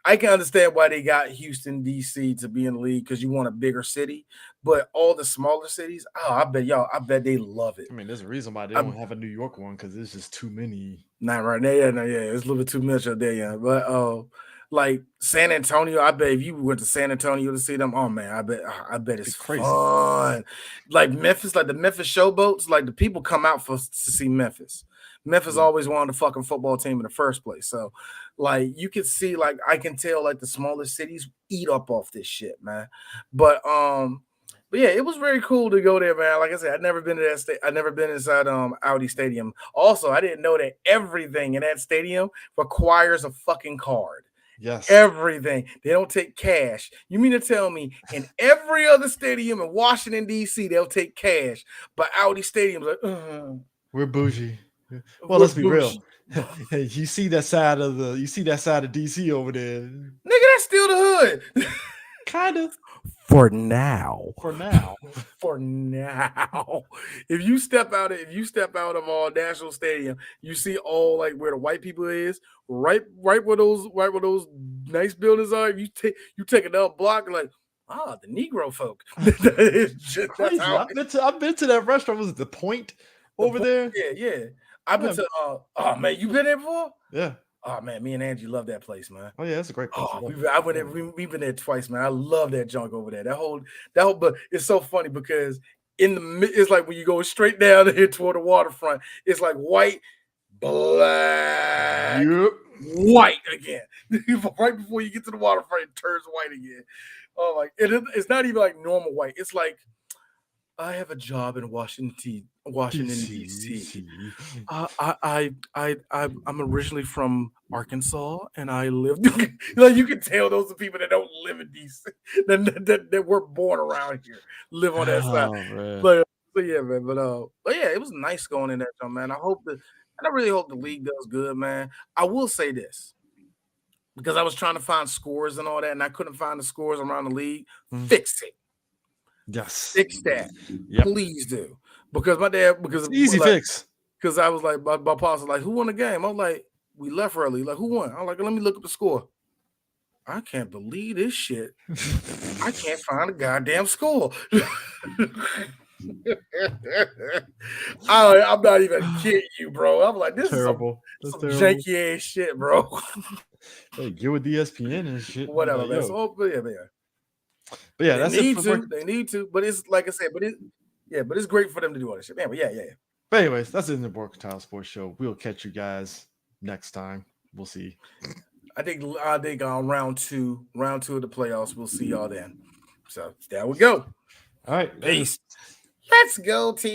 I can understand why they got Houston, DC to be in the league because you want a bigger city. But all the smaller cities, I bet they love it. I mean, there's a reason why they don't have a New York one because there's just too many. Not right now, yeah, it's a little bit too much up there, yeah. But like San Antonio, I bet if you went to San Antonio to see them, oh man, I bet it's crazy. fun. Like Memphis, like the Memphis showboats, like the people come out to see Memphis. Memphis always wanted a fucking football team in the first place. So, like, you can see, like, I can tell, like, the smaller cities eat up off this shit, man. But yeah, it was very cool to go there, man. Like I said, I'd never been to that state. I'd never been inside Audi Stadium. Also, I didn't know that everything in that stadium requires a fucking card. Yes. Everything. They don't take cash. You mean to tell me in every other stadium in Washington, D.C., they'll take cash, but Audi Stadium's like, we're bougie. Well, let's be real. You see that side of DC over there. Nigga, that's still the hood. Kind of. For now. If you step out of National Stadium, you see all like where the white people is, right where those nice buildings are. You take another block, like, the Negro folk. It's just crazy. I've been to that restaurant. Was it the Point over there? Yeah. I've been to oh man, you been there before? Yeah. Oh man, me and Angie love that place, man. Oh yeah, that's a great place. We've been there twice, man. I love that junk over there. That whole, but it's so funny because it's like when you go straight down here toward the waterfront, it's like white, black, white again. Right before you get to the waterfront, it turns white again. Oh my! It's not even like normal white. It's like, I have a job in Washington, D.C. I'm originally from Arkansas, and I lived. Like, you can tell those are people that don't live in D.C. that were born around here, live on that side. So yeah, man. But yeah, it was nice going in there, man. I really hope the league does good, man. I will say this, because I was trying to find scores and all that, and I couldn't find the scores around the league. Fix it. Yes. Fix that. Yep. Please do. Because my dad, it's easy fix. Because I was like, my boss was like, who won the game? I was like, we left early. Like, who won? I'm like, let me look up the score. I can't believe this shit. I can't find a goddamn score. I'm not even kidding you, bro. I'm like, this terrible. is some janky ass shit, bro. Hey, get with ESPN and shit. Whatever, like, man. So, but yeah, that's it. They need to, but it's like I said, but it's great for them to do all this shit. Man, but yeah. But anyways, that's it in the Mercantile Sports Show. We'll catch you guys next time. We'll see. I think on round two of the playoffs, we'll see y'all then. So there we go. All right, peace. Let's go, team.